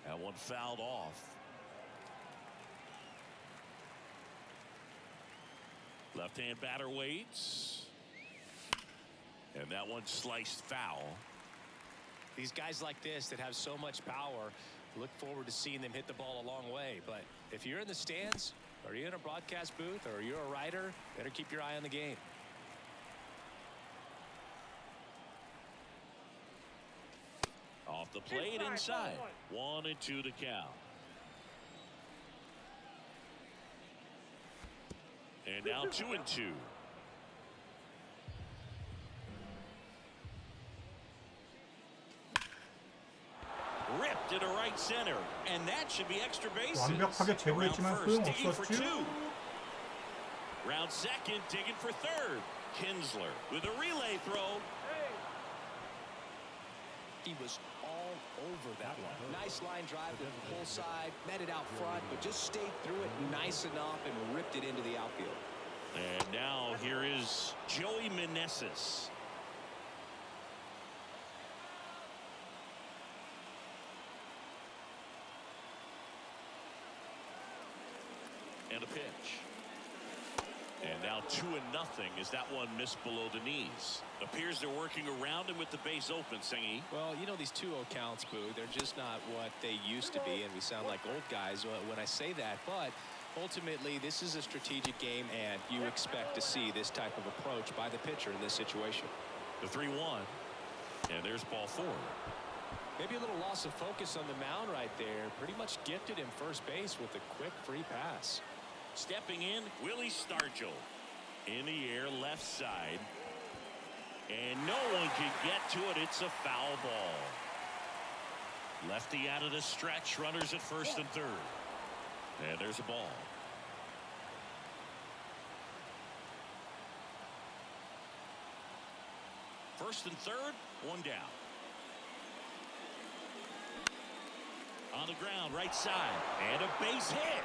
That one fouled off. Left-hand batter waits. And that one sliced foul. These guys like this that have so much power, look forward to seeing them hit the ball a long way. But if you're in the stands, or you're in a broadcast booth, or you're a writer, better keep your eye on the game. Off the plate inside. 1-2 to count. And now 2-2. Ripped into right center, and that should be extra bases. 완벽하게 제구했지만 Around first, digging for 소용없었죠. two. Round second, digging for third. Kinsler with a relay throw. He was all over that one. Nice line drive to the pull side, met it out front, but just stayed through it nice enough and ripped it into the outfield. And now here is Joey Meneses. And a pitch. And now 2-0 as that one missed below the knees. Appears they're working around him with the base open, Singy. Well, you know, these 2-0 counts, Boo, they're just not what they used to be, and we sound like old guys when I say that. But ultimately, this is a strategic game, and you expect to see this type of approach by the pitcher in this situation. The 3-1. And there's ball four. Maybe a little loss of focus on the mound right there. Pretty much gifted him first base with a quick free pass. Stepping in, Willie Stargell. In the air, left side. And no one can get to it. It's a foul ball. Lefty out of the stretch. Runners at first and third. And there's a ball. First and third, one down. On the ground, right side. And a base hit.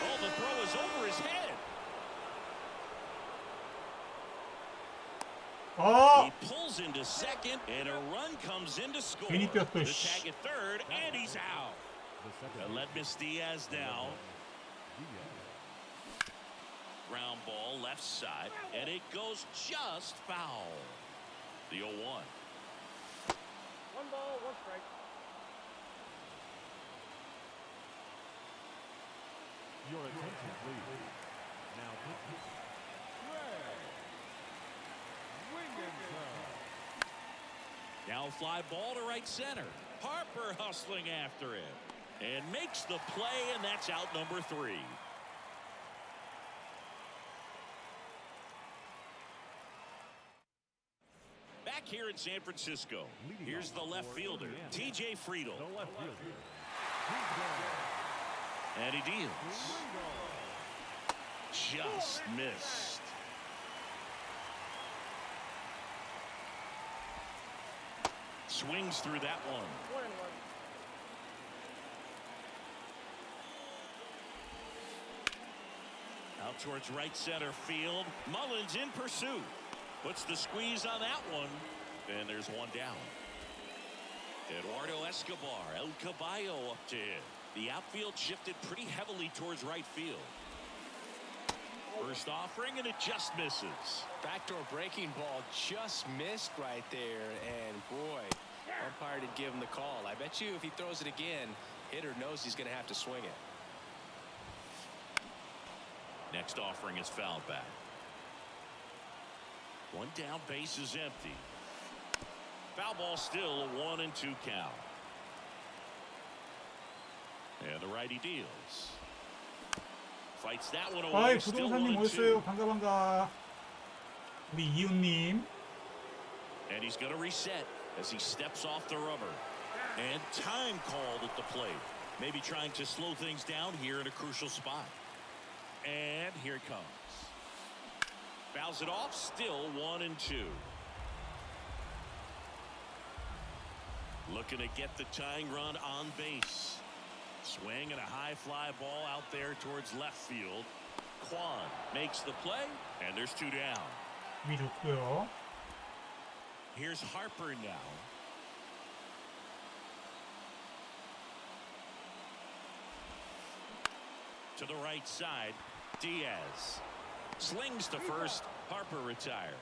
Oh, the throw is over his head. 아! He pulls into second, and a run comes in to score. 괜히 뛰었어, The 씨. tag at third, and he's out. The second. And let Miss Diaz down. Ground ball left side, and it goes just foul. The 0-1. One ball, one strike. Your attention, please. Now, pitch. Swing and curve. Now fly ball to right center. Harper hustling after it. And makes the play, and that's out number 3. Back here in San Francisco, here's the left fielder, T.J. Friedel. The left fielder. And he deals. Just missed. Swings through that one. 1-1. Out towards right center field. Mullins in pursuit. Puts the squeeze on that one. And there's one down. Eduardo Escobar, El Caballo up to hit. The outfield shifted pretty heavily towards right field. First offering, and it just misses. Backdoor breaking ball just missed right there, and boy, umpire did give him the call. I bet you if he throws it again, hitter knows he's going to have to swing it. Next offering is fouled back. One down, base is empty. Foul ball still, a 1-2 count. And the righty deals. Fights that one away. 아이, Still 부동산님 1-2. 오셨어요. 반가. 우리 이웃님. And he's going to reset as he steps off the rubber. And time called at the plate. Maybe trying to slow things down here in a crucial spot. And here it comes. Fouls it off, still 1-2. Looking to get the tying run on base. Swing and a high fly ball out there towards left field. Kwan makes the play, and there's 2 down. 위 좋고요. Here's Harper now. To the right side, Diaz slings to first. Harper retired.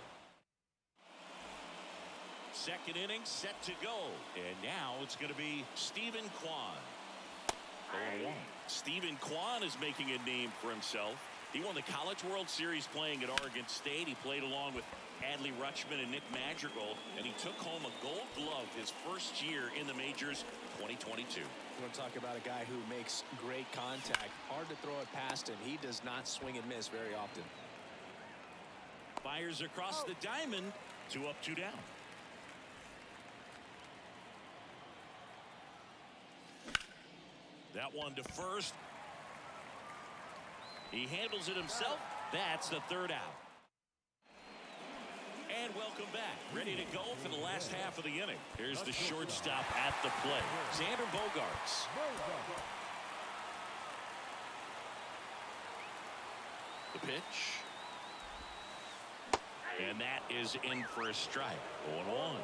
Second inning set to go, and now it's going to be Stephen Kwan. 0-1. Stephen Kwan is making a name for himself. He won the College World Series playing at Oregon State. He played along with Adley Rutschman and Nick Madrigal, and he took home a Gold Glove his first year in the majors, 2022. You want to talk about a guy who makes great contact. Hard to throw it past him. He does not swing and miss very often. Fires across the diamond. 2 up, 2 down. That one to first. He handles it himself. That's the 3rd out. And welcome back. Ready to go for the last half of the inning. Here's the shortstop at the plate, Xander Bogaerts. The pitch. And that is in for a strike. 0-1.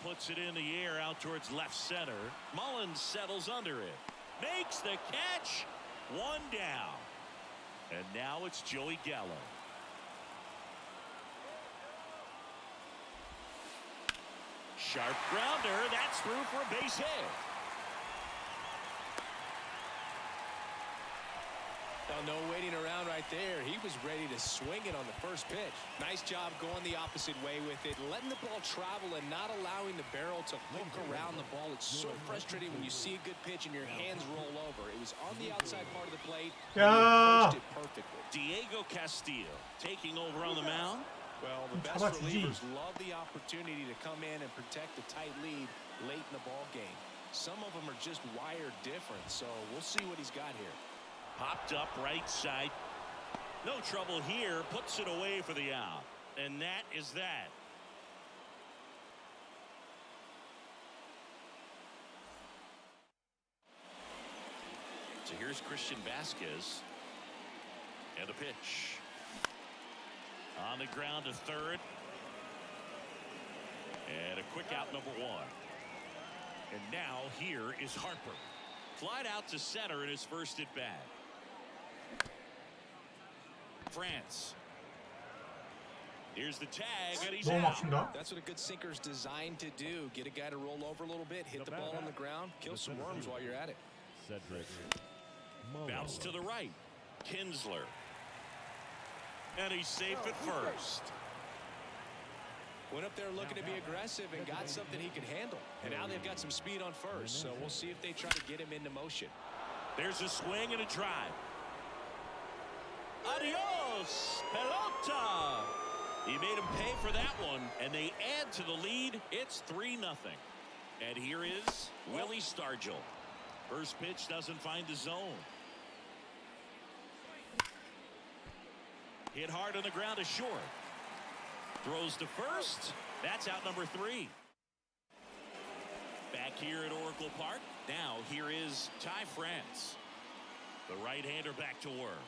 Puts it in the air out towards left center. Mullins settles under it. Makes the catch. 1 down. And now it's Joey Gallo. Sharp grounder. That's through for a base hit. Oh, no waiting around right there. He was ready to swing it on the first pitch. Nice job going the opposite way with it, letting the ball travel and not allowing the barrel to hook around the ball. It's so frustrating when you see a good pitch and your hands roll over. It was on the outside part of the plate, and he approached it perfectly. Diego Castillo taking over on the mound. Well, the best relievers love the opportunity to come in and protect the tight lead late in the ball game. Some of them are just wired different, so we'll see what he's got here. Popped up right side. No trouble here. Puts it away for the out. And that is that. So here's Christian Vasquez. And the pitch. On the ground to third. And a quick out, number one. And now here is Harper. Flied out to center in his first at bat. France. Here's the tag, and he's 너무 out. 막힌다. That's what a good sinker's designed to do. Get a guy to roll over a little bit, hit the ball on the ground, kill some worms while you're at it. Cedric. Bounce to the right. Kinsler. And he's safe at first. Went up there looking to be aggressive and got something he could handle. And now they've got some speed on first, so we'll see if they try to get him into motion. There's a swing and a drive. Adios, pelota. He made him pay for that one, and they add to the lead. It's 3-0. And here is Willie Stargell. First pitch doesn't find the zone. Hit hard on the ground to short. Throws to first. That's out number 3. Back here at Oracle Park. Now here is Ty France. The right-hander back to work.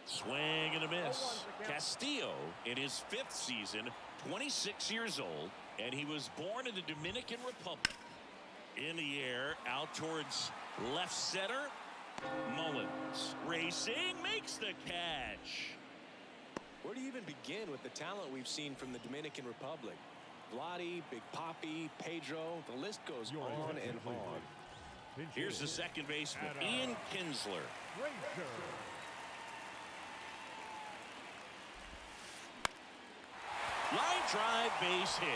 Swing and a miss. Castillo in his 5th season, 26 years old, and he was born in the Dominican Republic. In the air, out towards left center. Mullins racing, makes the catch. Where do you even begin with the talent we've seen from the Dominican Republic? Vladdy, Big Papi, Pedro, the list goes on and on. Here's the second baseman, Ian Kinsler. Line drive, base hit.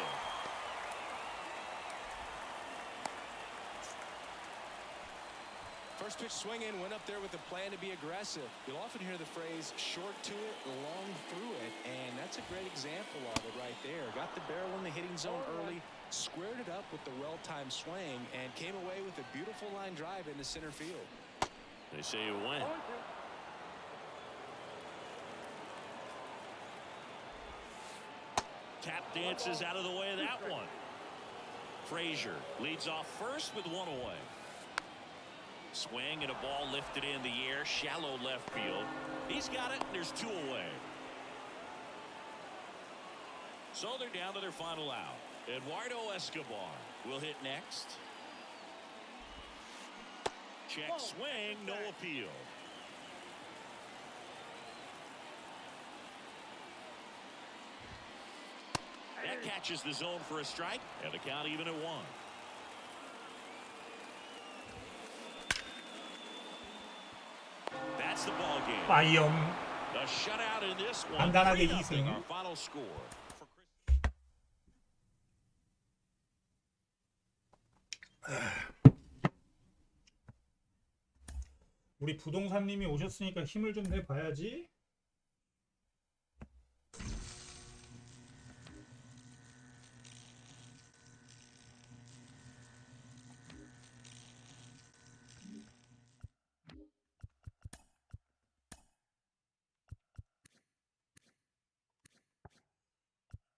First pitch swinging, went up there with a plan to be aggressive. You'll often hear the phrase short to it, long through it, and that's a great example of it right there. Got the barrel in the hitting zone early, squared it up with the well-timed swing, and came away with a beautiful line drive into center field. They say it went. Tap dances out of the way of that one. Frazier leads off first with one away. Swing and a ball lifted in the air, shallow left field. He's got it, and there's 2 away. So they're down to their final out. Eduardo Escobar will hit next. Check swing, no appeal. That catches the zone for a strike, and the count even at 1. That's the ball game. 빠이엄. The shutout in this one. 간단하게 3-0 2승. our final score. 우리 부동산님이 오셨으니까 힘을 좀 내봐야지.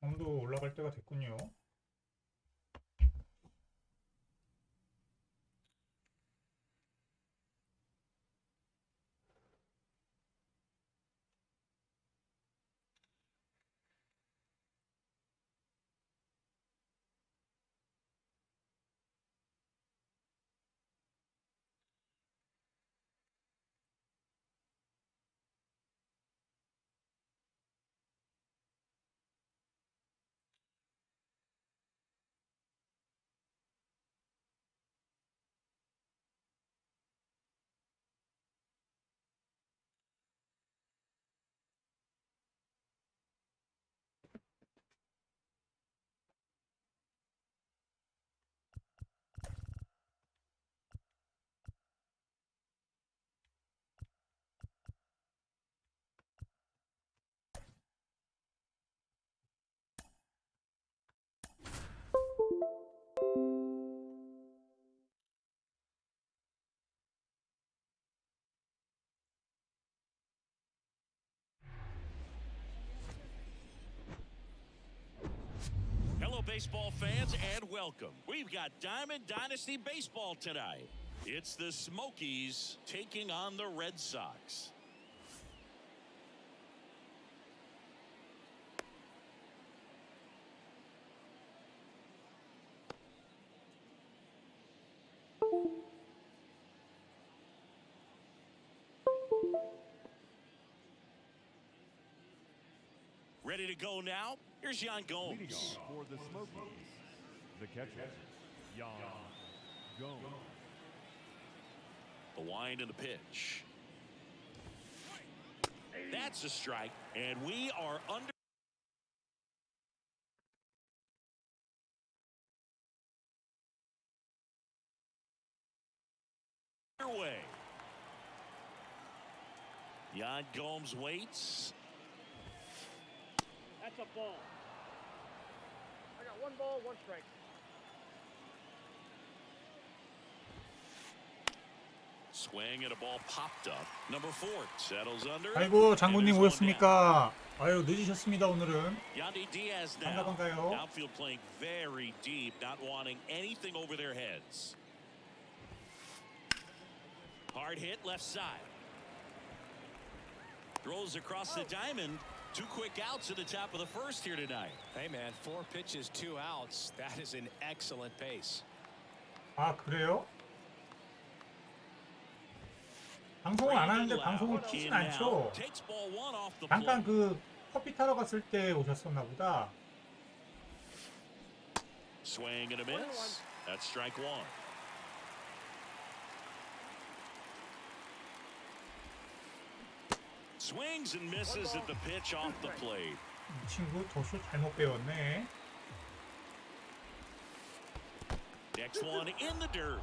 온도 올라갈 때가 됐군요. baseball fans, and welcome. We've got Diamond Dynasty Baseball tonight. It's the Smokies taking on the Red Sox. Ready to go now? Here's Yan Leading Gomes. off for the Smokies, the catcher, Yan Gomes. The wind and the pitch. That's a strike, and we are underway. Yan Gomes waits. That's a ball. I got 1 ball, 1 strike. Swing and a ball popped up. Number 4 settles under. 아이고 장군님 오셨습니까? 아유 늦으셨습니다 오늘은. Yandy Diaz now. 반가반가요. Outfield playing very deep, not wanting anything over their heads. Hard hit left side. Throws across the diamond. 2 quick outs at the top of the first here tonight. Hey man, 4 pitches, 2 outs. That is an excellent pace. 아 그래요? 방송을 안 하는데 방송을 키진 않죠? Takes ball 1 off the 잠깐 plate. 그 커피 타러 갔을 때 오셨었나 보다. Swing and a miss. That's strike 1. Swings and misses at the pitch off the plate. 이 친구 더쇼 잘못 배웠네. Next one in the dirt.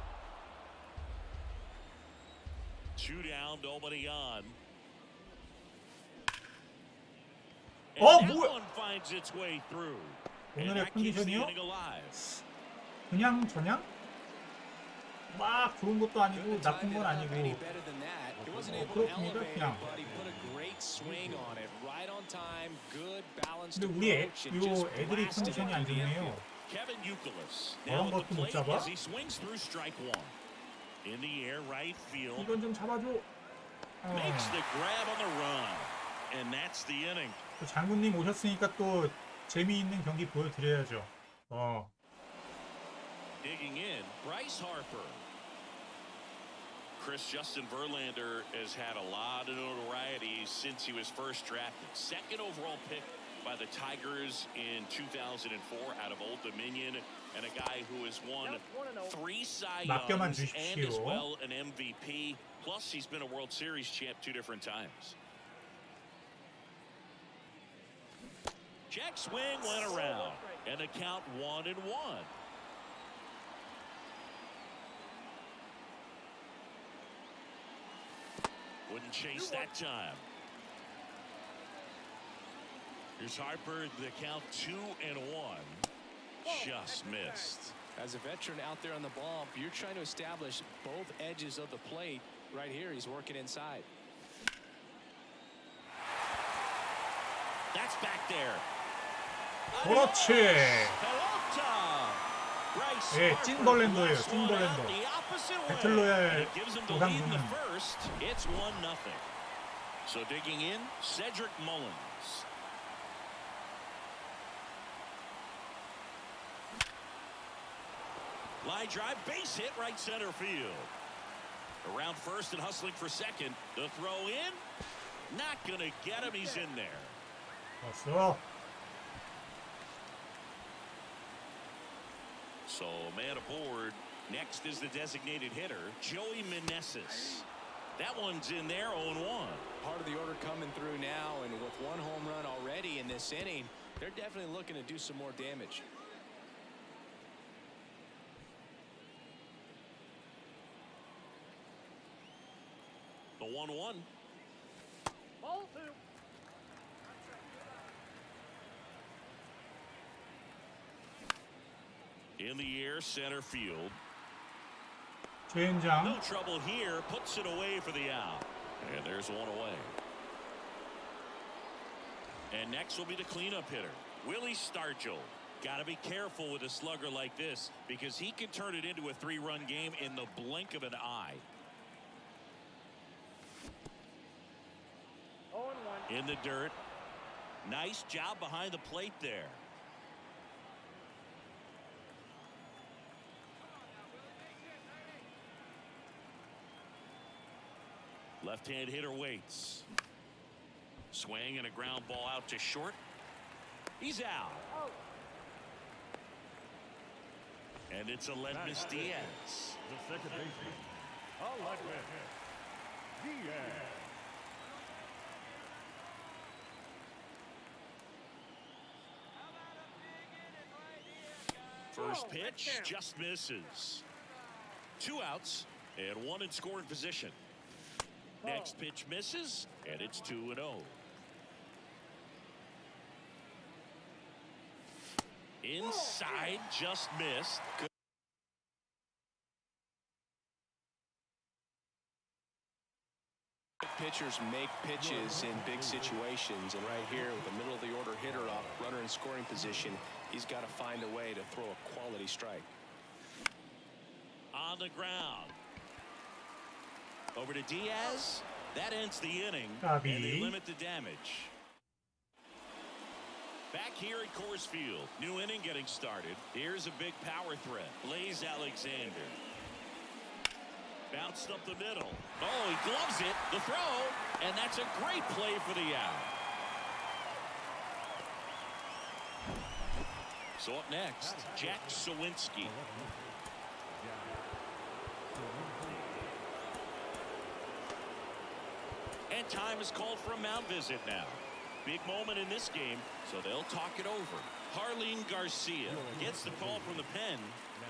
2 down, nobody on. And Oh, that boy. one finds its way through. And 오늘의 that keeps the 컨디션이요? inning alive. 그냥 저냥? 막 좋은 것도 아니고 나쁜 건 아니고 Any better than that. He wasn't able to 그렇습니다, elevate it, 그냥. but he put a great swing on it. Right on time, good balanced 근데 우리 approach. and 요 just 애들이 blasted 컨디션이 it 안 to the 좋네요. infield. Kevin Youkilis 저런 now at 것도 the 못 plate 잡아? as he swings through strike 1. In the air, right field. 이건 좀 잡아줘. Makes the grab on the run. And that's the inning. 또 장군님 오셨으니까 또 재미있는 경기 보여드려야죠. Digging in, Bryce Harper. Chris Justin Verlander has had a lot of notoriety since he was first drafted. 2nd overall pick by the Tigers in 2004 out of Old Dominion, and a guy who has won 3 Cy 맡겨만 Youngs and as 주십시오. well an MVP. Plus, he's been a World Series champ 2 different times. Check swing went around, and the count 1-1. Wouldn't chase that time. Here's Harper, the count 2-1. Just missed. As a veteran out there on the ball, you're trying to establish both edges of the plate. Right here, he's working inside. That's back there. 그렇지. Pelota. Bryce 예, Harper 찐벌랜더예요, puts one 찐벌랜더. out the opposite way. 배틀로얄 And it gives him the lead in the 조상주는. first. It's 1-0. So digging in, Cedric Mullins. Line drive, base hit, right center field. Around first and hustling for second. The throw in, not gonna get him. He's in there. 왔어. So man aboard. Next is the designated hitter, Joey Meneses. That one's in there, 0-1. Part of the order coming through now, and with 1 home run already in this inning, they're definitely looking to do some more damage. The 1-1. Ball 2. In the air, center field. 최현장. No trouble here. Puts it away for the out. And there's one away. And next will be the cleanup hitter, Willie Stargell. Got to be careful with a slugger like this because he can turn it into a 3-run game in the blink of an eye. 0-1. In the dirt. Nice job behind the plate there. Left-hand hitter waits. Swing and a ground ball out to short. He's out. And it's Aledmys Diaz. The second baseman, Aledmys Diaz. First pitch just misses. 2 outs and 1 in scoring position. Next pitch misses and it's 2-0. Inside, just missed. Pitchers make pitches in big situations, and right here with the middle of the order hitter up, runner in scoring position, he's got to find a way to throw a quality strike. On the ground. Over to Diaz. That ends the inning. Gabi. And they limit the damage. Back here at Coors Field. New inning getting started. Here's a big power threat. Blaze Alexander. Bounced up the middle. Oh, he gloves it. The throw. And that's a great play for the out. So up next, Jack Sawinski. And time is called for a mound visit now. Big moment in this game, so they'll talk it over. Harleen Garcia gets the call from the pen.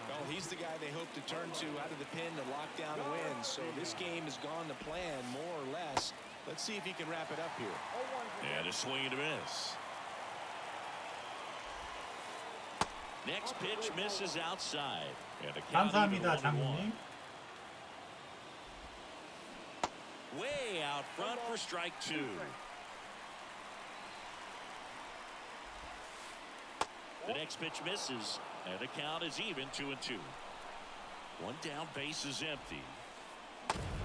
Well, he's the guy they hope to turn to out of the pen to lock down a win. So this game has gone to plan, more or less. Let's see if he can wrap it up here. And a swing and a miss. Next pitch misses outside. And a count even 감사합니다, 1-1. 장군님. Way out front for strike 2. The next pitch misses, and the count is even 2-2. 1 down, base is empty.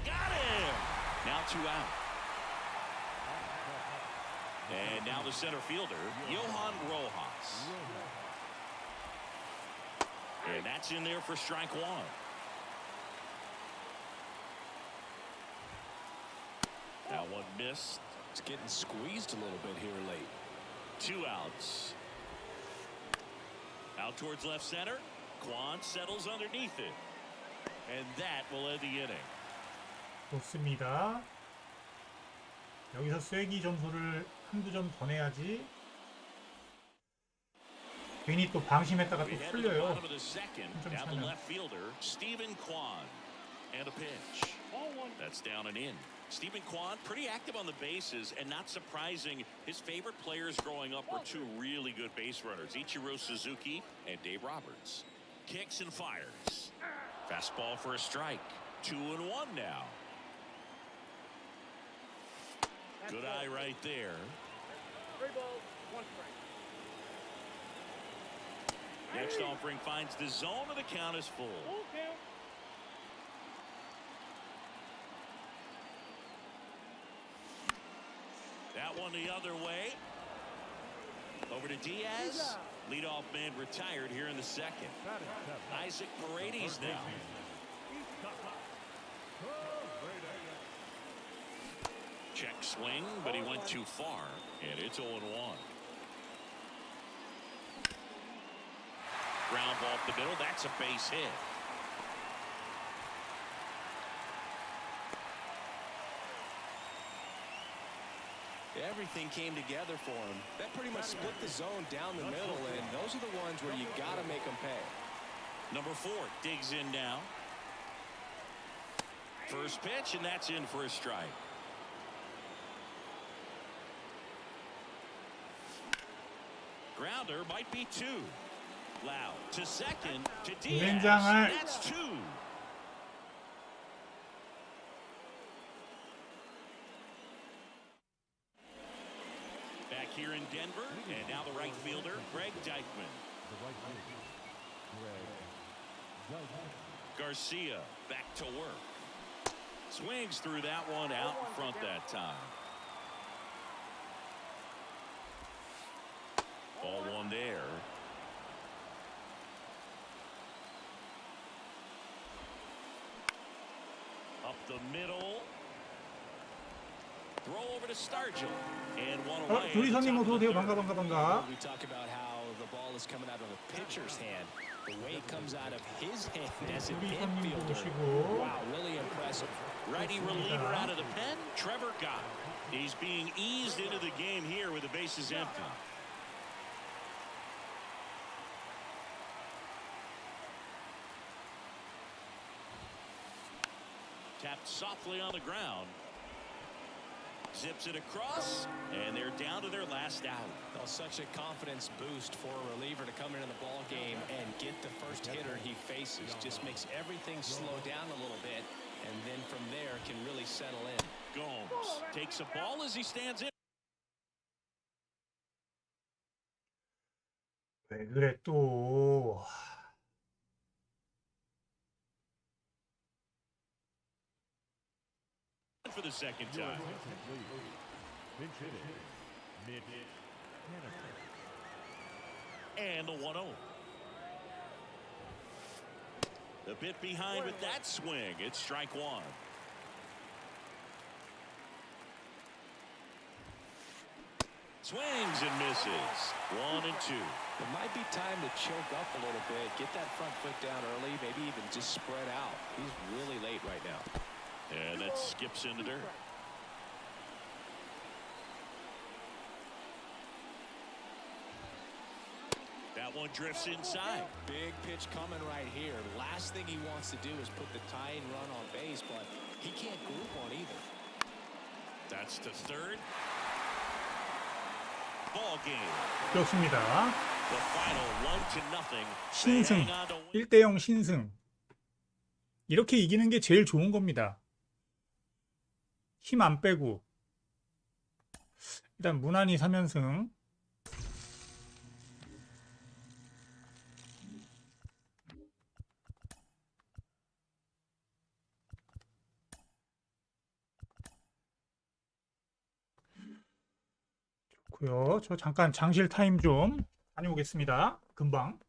Got him! Now 2 out. And now the center fielder, Johan Rojas. And that's in there for strike 1. That one missed. It's getting squeezed a little bit here late. 2 outs. Out towards left center. Kwan settles underneath it. And that will end the inning. 좋습니다. 여기서 쐐기 점수를 한두 점 더 내야지. 괜히 또 방심했다가 또 We head to the 풀려요. bottom of the second. 좀 Now the 차면. left fielder, Stephen Kwan. And a pitch. 0-1. That's down and in. Stephen Kwan, pretty active on the bases, and not surprising, his favorite players growing up were 2 really good base runners, Ichiro Suzuki and Dave Roberts. Kicks and fires. Fastball for a strike. 2-1 now. Good eye right there. 3 balls, 1 strike. Next offering finds the zone, and the count is full. Full count. That one the other way. Over to Diaz. Leadoff man retired here in the second. Isaac Paredes now. Check swing, but he went too far, and it's 0-1. Ground ball up the middle. That's a base hit. Everything came together for him. That pretty much split the zone down the middle, and those are the ones where you got to make them pay. Number 4 digs in now. First pitch, and that's in for a strike. Grounder might be 2. Loud to second to Diaz. 왼장을. That's 2. Back here in Denver, and now the right fielder, Greg Deichmann. The right fielder, Greg Garcia back to work. Swings through that one out in front that time. Ball one there. Up the middle. Throw over to Stargell. And one away. 조리사님 어서 오세요. 반가. We talk about how the ball is coming out of a pitcher's hand. The way it comes out of his hand as an 조리사님 infielder. 보시고 Wow, really impressive. Righty reliever out of the pen, Trevor Gott. He's being eased into the game here with the bases empty. Tapped softly on the ground. Zips it across, and they're down to their last out. Well, such a confidence boost for a reliever to come into the ball game and get the first hitter he faces. Just makes everything slow down a little bit, and then from there can really settle in. Gomes takes a ball as he stands in. 왜 그래 또. For the second time. Pinch hitting, Mitch Haniger. And the 1-0. A bit behind with that swing. It's strike one. Swings and misses. 1 and 2. It might be time to choke up a little bit, get that front foot down early, maybe even just spread out. He's really late right now. And that skips in the dirt. That one drifts inside. Big pitch coming right here. Last thing he wants to do is put the tying run on base, but he can't group one either. That's to third. Ball game. 좋습니다. The final 1-0. 신승. They hang on to win. 1대0 신승. 이렇게 이기는 게 제일 좋은 겁니다. 힘 안 빼고. 일단 무난히 3연승. 좋고요. 저 잠깐 장실 타임 좀 다녀오겠습니다. 금방.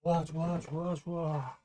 와, 좋아.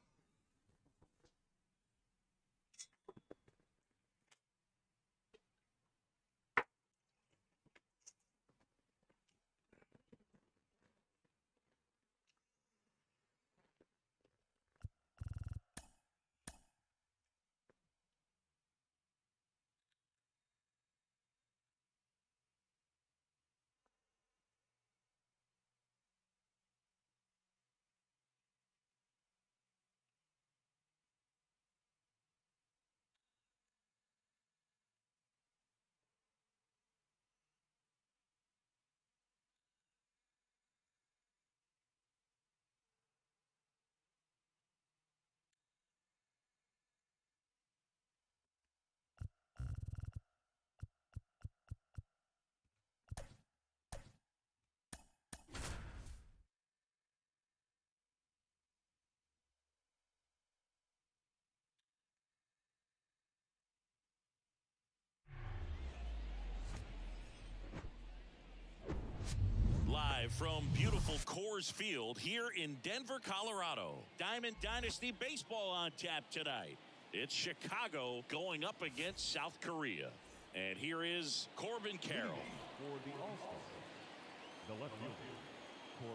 Live from beautiful Coors Field here in Denver, Colorado. Diamond Dynasty Baseball on tap tonight. It's Chicago going up against South Korea. And here is Corbin Carroll. For the All-Star, the left fielder,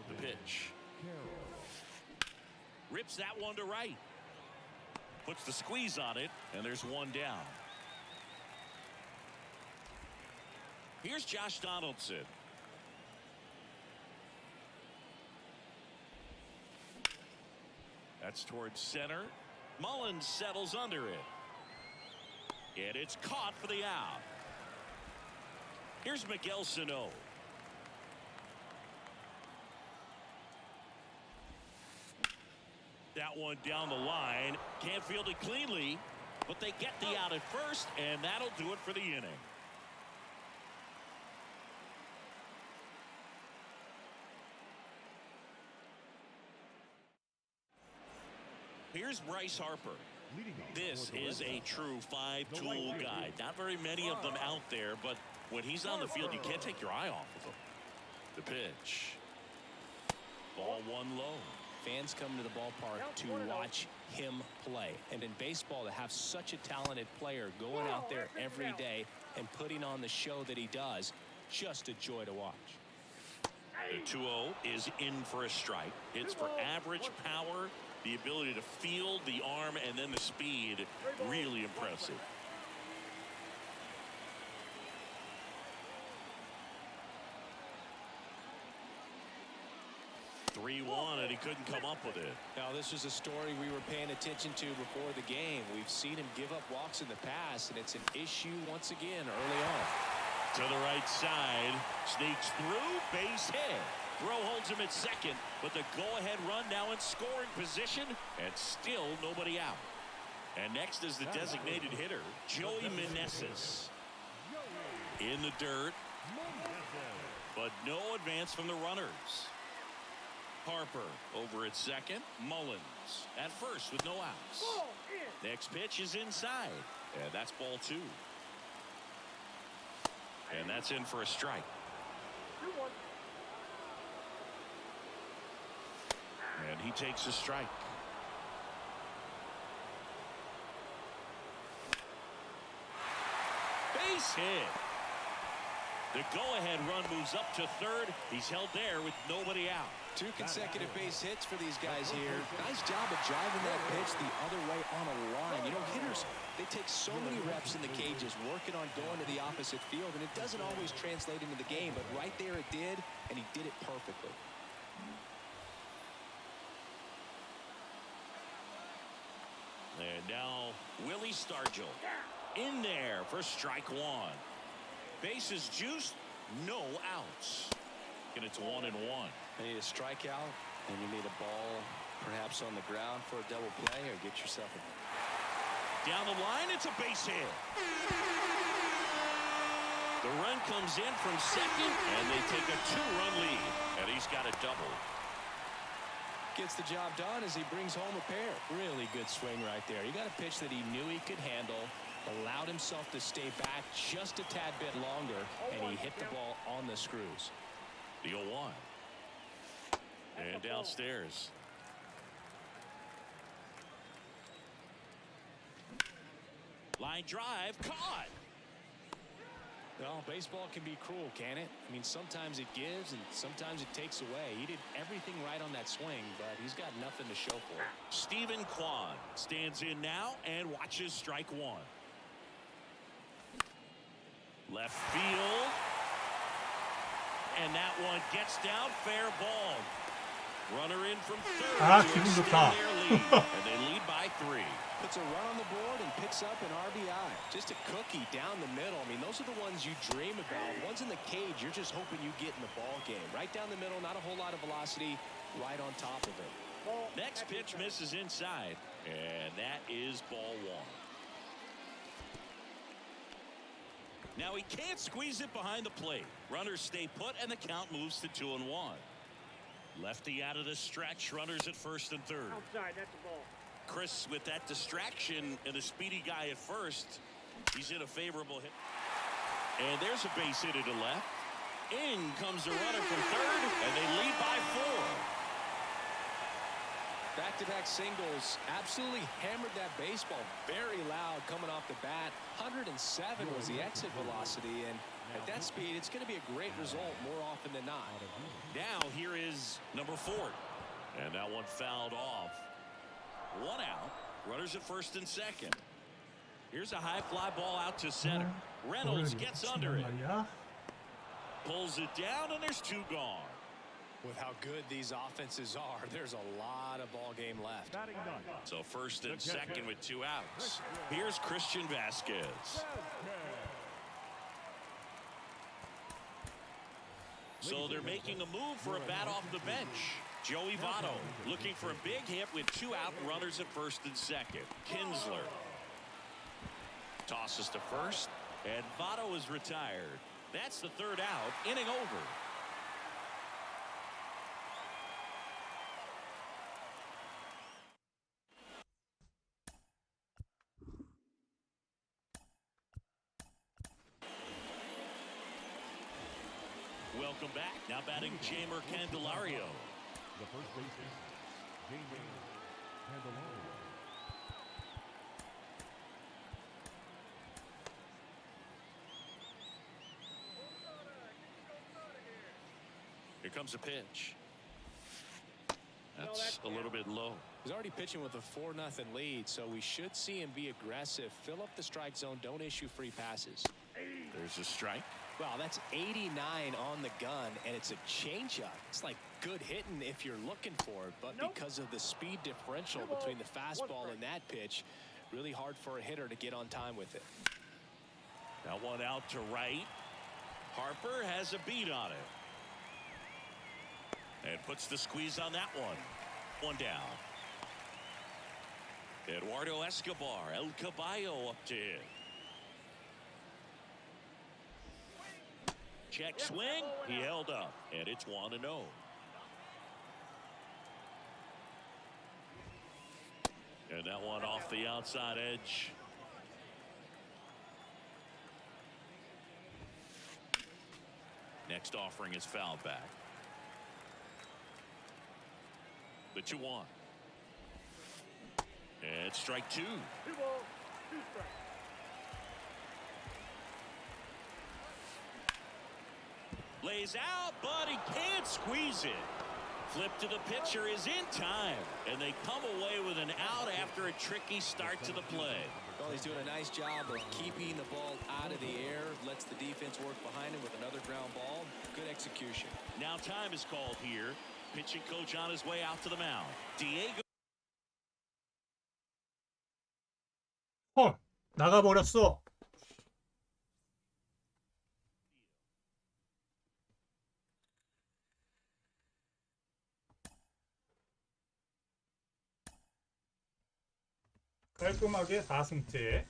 The Corbin pitch. Carroll. Rips that one to right. Puts the squeeze on it, and there's one down. Here's Josh Donaldson. That's towards center. Mullins settles under it. And it's caught for the out. Here's Miguel Sano. That one down the line. Can't field it cleanly, but they get the out at first, and that'll do it for the inning. Here's Bryce Harper. Leading off This for the is Red a Sox, true 5-tool guy. Not very many of them out there, but when he's on the field, you can't take your eye off of him. The pitch. Ball one low. Fans come to the ballpark to watch him play. And in baseball, to have such a talented player going out there every day and putting on the show that he does, just a joy to watch. The 2-0 is in for a strike. It's for average power, the ability to field, the arm, and then the speed. Really impressive. And he couldn't come up with it. Now, this was a story we were paying attention to before the game. We've seen him give up walks in the past, and it's an issue once again early on. To the right side, sneaks through, base hit. Throw holds him at second, but the go-ahead run now in scoring position, and still nobody out. And next is the designated hitter, Joey Meneses. In the dirt, but no advance from the runners. Harper over at second, Mullins at first with no outs. Next pitch is inside, and that's ball two. And that's in for a strike. And he takes a strike. Base hit. The go-ahead run moves up to third. He's held there with nobody out. 2 consecutive base hits for these guys here. Nice job of driving that pitch the other way on a line. You know, hitters, they take so many reps in the cages working on going to the opposite field, and it doesn't always translate into the game, but right there it did, and he did it perfectly. And now Willie Stargell in there for strike one. Bases juiced, no outs. And it's 1-1. You need a strikeout, and you need a ball perhaps on the ground for a double play, or get yourself a... Down the line, it's a base hit. The run comes in from second, and they take a 2-run lead. And he's got a double. Gets the job done as he brings home a pair. Really good swing right there. He got a pitch that he knew he could handle, allowed himself to stay back just a tad bit longer, and he hit the ball on the screws. The 0-1. And downstairs. Line drive, caught. Well, baseball can be cruel, can it? I mean, sometimes it gives and sometimes it takes away. He did everything right on that swing, but he's got nothing to show for it. Stephen Kwan stands in now and watches strike one. Left field. And that one gets down, fair ball. Runner in from third Ah, to 기분 extend 좋다. their lead, and they lead by 3. Puts a run on the board and picks up an RBI. Just a cookie down the middle. I mean, those are the ones you dream about. Ones in the cage, you're just hoping you get in the ball game. Right down the middle, not a whole lot of velocity, right on top of it. Next pitch misses inside, and that is ball one. Now he can't squeeze it behind the plate. Runners stay put, and the count moves to 2-1. Lefty out of the stretch. Runners at first and third. Outside, that's the ball. Chris, with that distraction and a speedy guy at first, he's in a favorable hit. And there's a base hit to left. In comes the runner from third, and they lead by 4. Back-to-back singles absolutely hammered that baseball very loud coming off the bat. 107 was the exit velocity, and at that speed, it's going to be a great result more often than not. Now here is number 4. And that one fouled off. 1 out. Runners at first and second. Here's a high fly ball out to center. Reynolds gets under it. Pulls it down, and there's 2 gone. With how good these offenses are, there's a lot of ball game left. Batting ninth. So first and second with 2 outs. Here's Christian Vasquez. So they're making a move for a bat off the bench. Joey Votto looking for a big hit with 2 out runners at first and second. Kinsler tosses to first, and Votto is retired. That's the 3rd out, inning over. Welcome back. Now batting Jamer Candelario. The first baseman, Jamie Candelario. Here comes a pitch. That's a little bit low. He's already pitching with a 4-0 lead, so we should see him be aggressive. Fill up the strike zone. Don't issue free passes. There's a strike. Wow, that's 89 on the gun, and it's a changeup. It's like good hitting if you're looking for it, but because of the speed differential between the fastball and that pitch, really hard for a hitter to get on time with it. That one out to right. Harper has a beat on it. And puts the squeeze on that one. 1 down. Eduardo Escobar, El Caballo up to hit. Check swing. He held up, and it's 1-0. And that one off the outside edge. Next offering is fouled back. The 2-1. And strike 2. 2 balls, 2 strikes. Lays out, but he can't squeeze it. Flip to the pitcher is in time, and they come away with an out after a tricky start to the play. Well, he's doing a nice job of keeping the ball out of the air, lets the defense work behind him with another ground ball. Good execution. Now time is called here. Pitching coach on his way out to the mound. Diego. 헐, 나가버렸어. 깔끔하게 4승째.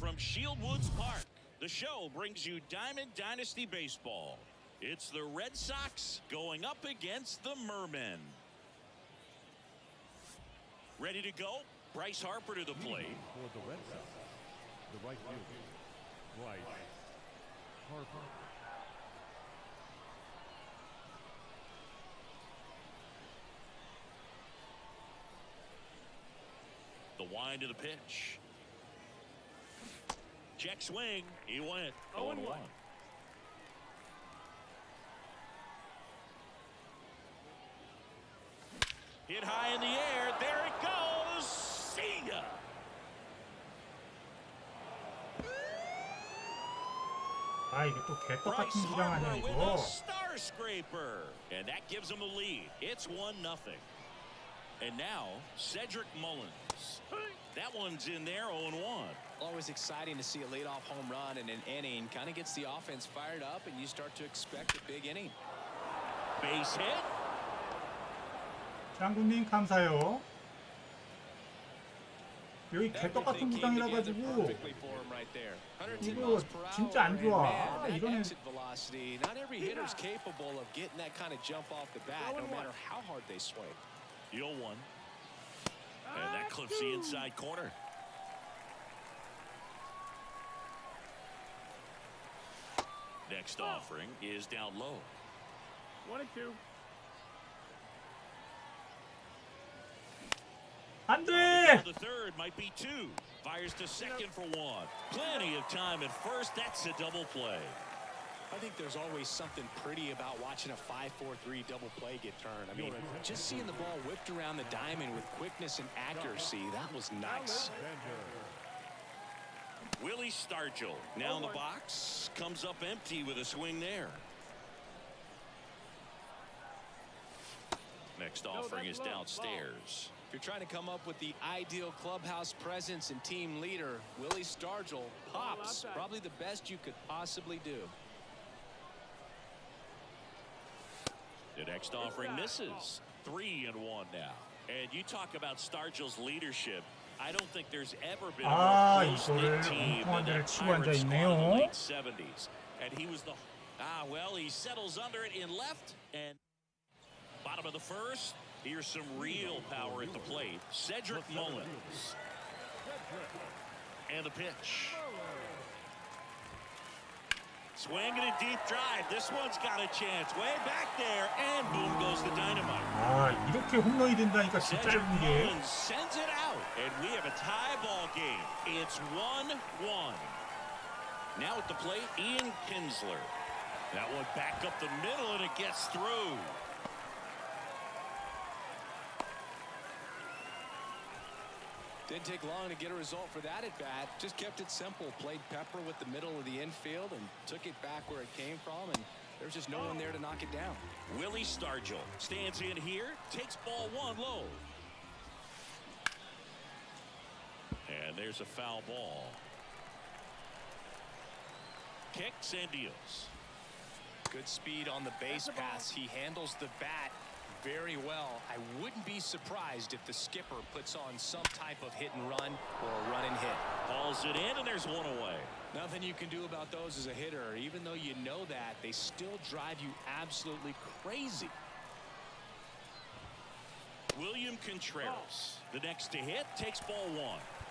from Shieldwoods Park, the show brings you Diamond Dynasty Baseball. It's the Red Sox going up against the Mermen. Ready to go? Bryce Harper to the plate. For the Red Sox, the right fielder, Bryce Harper. The wind of the pitch. Check swing. He went 0-1. Hit high in the air. There it goes. See ya. 아, 이게 또 개떡 Bryce 같은 주장 아니야 Harper with 이거. a star scraper. And that gives them a lead. It's 1-0. And now, Cedric Mullins. That one's in there, 0-1. Always exciting to see a leadoff home run in an inning. Kind of gets the offense fired up, and you start to expect a big inning. Base hit. 장군님 감사해요. 여기 개떡 같은 구장이라 가지고 이거 진짜 안 좋아. 이거는 Not every hitter's capable of getting that kind of jump off the bat, no matter how hard they swing. 0-1. And that clips the inside corner. Next offering is down low. 1-2. 안 돼. The third might be 2. Fires to second for 1. Plenty of time at first. That's a double play. I think there's always something pretty about watching a 5-4-3 double play get turned. I mean, just seeing the ball whipped around the diamond with quickness and accuracy, that was nice. Willie Stargell now in the box. Comes up empty with a swing there. Next offering is downstairs. If you're trying to come up with the ideal clubhouse presence and team leader, Willie Stargell pops. Probably the best you could possibly do. The next offering misses. 3-1 now. And you talk about Stargell's leadership. I don't think there's ever been a more close-knit team than the Pirates squad in the late 70s. And he was the... well, he settles under it in left. And bottom of the first, here's some real power at the plate. Cedric Mullins. And the pitch. Swinging a deep drive. This one's got a chance. Way back there. And boom goes the dynamite. 아, 이렇게 홈런이 된다니까 진짜 Cedric 짧은 게. Mullins sends it out. And we have a tie ball game. It's 1-1. Now at the plate, Ian Kinsler. That one back up the middle, and it gets through. Didn't take long to get a result for that at bat. Just kept it simple. Played pepper with the middle of the infield and took it back where it came from. And there's just no one there to knock it down. Willie Stargell stands in here, takes ball 1 low. And there's a foul ball. Kicks and deals. Good speed on the base pass. He handles the bat very well. I wouldn't be surprised if the skipper puts on some type of hit and run or a run and hit. Hauls it in, and there's one away. Nothing you can do about those as a hitter. Even though you know that, they still drive you absolutely crazy. William Contreras, the next to hit, takes ball 1.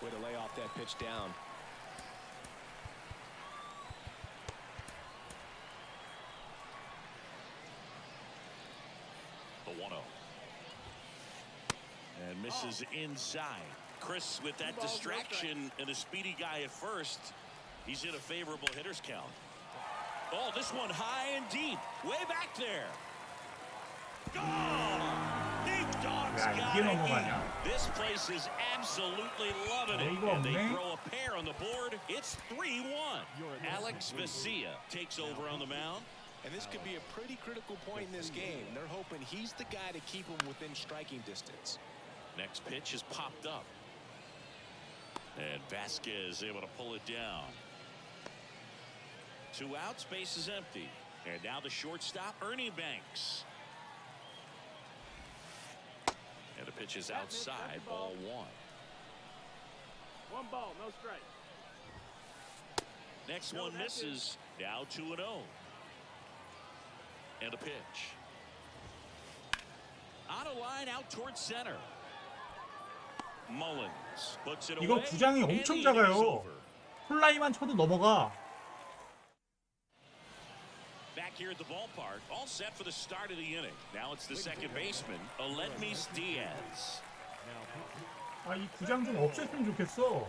Way to lay off that pitch down. The 1-0. And misses inside. Chris with that distraction and a speedy guy at first. He's in a favorable hitter's count. Oh, this one high and deep. Way back there. Gone! Big Dog's got it. This place is absolutely loving it. And they throw a pair on the board. It's 3-1. Alex Vesia takes over on the mound. And this could be a pretty critical point in this game. They're hoping he's the guy to keep them within striking distance. Next pitch is popped up. And Vasquez able to pull it down. 2 outs, base is empty. And now the shortstop, Ernie Banks. And the pitch is outside, ball 1. 1 ball, no strike. Next one misses. Now 2-0. And a pitch. On a line out towards center. Mullins puts it 이거 away. 구장이 And 엄청 the inning's 작아요. over. 폴라이만 쳐도 넘어가. Back here at the ballpark, all set for the start of the inning. Now it's the second baseman, Aledmys Diaz. 아, 이 구장 좀 없앴으면 좋겠어.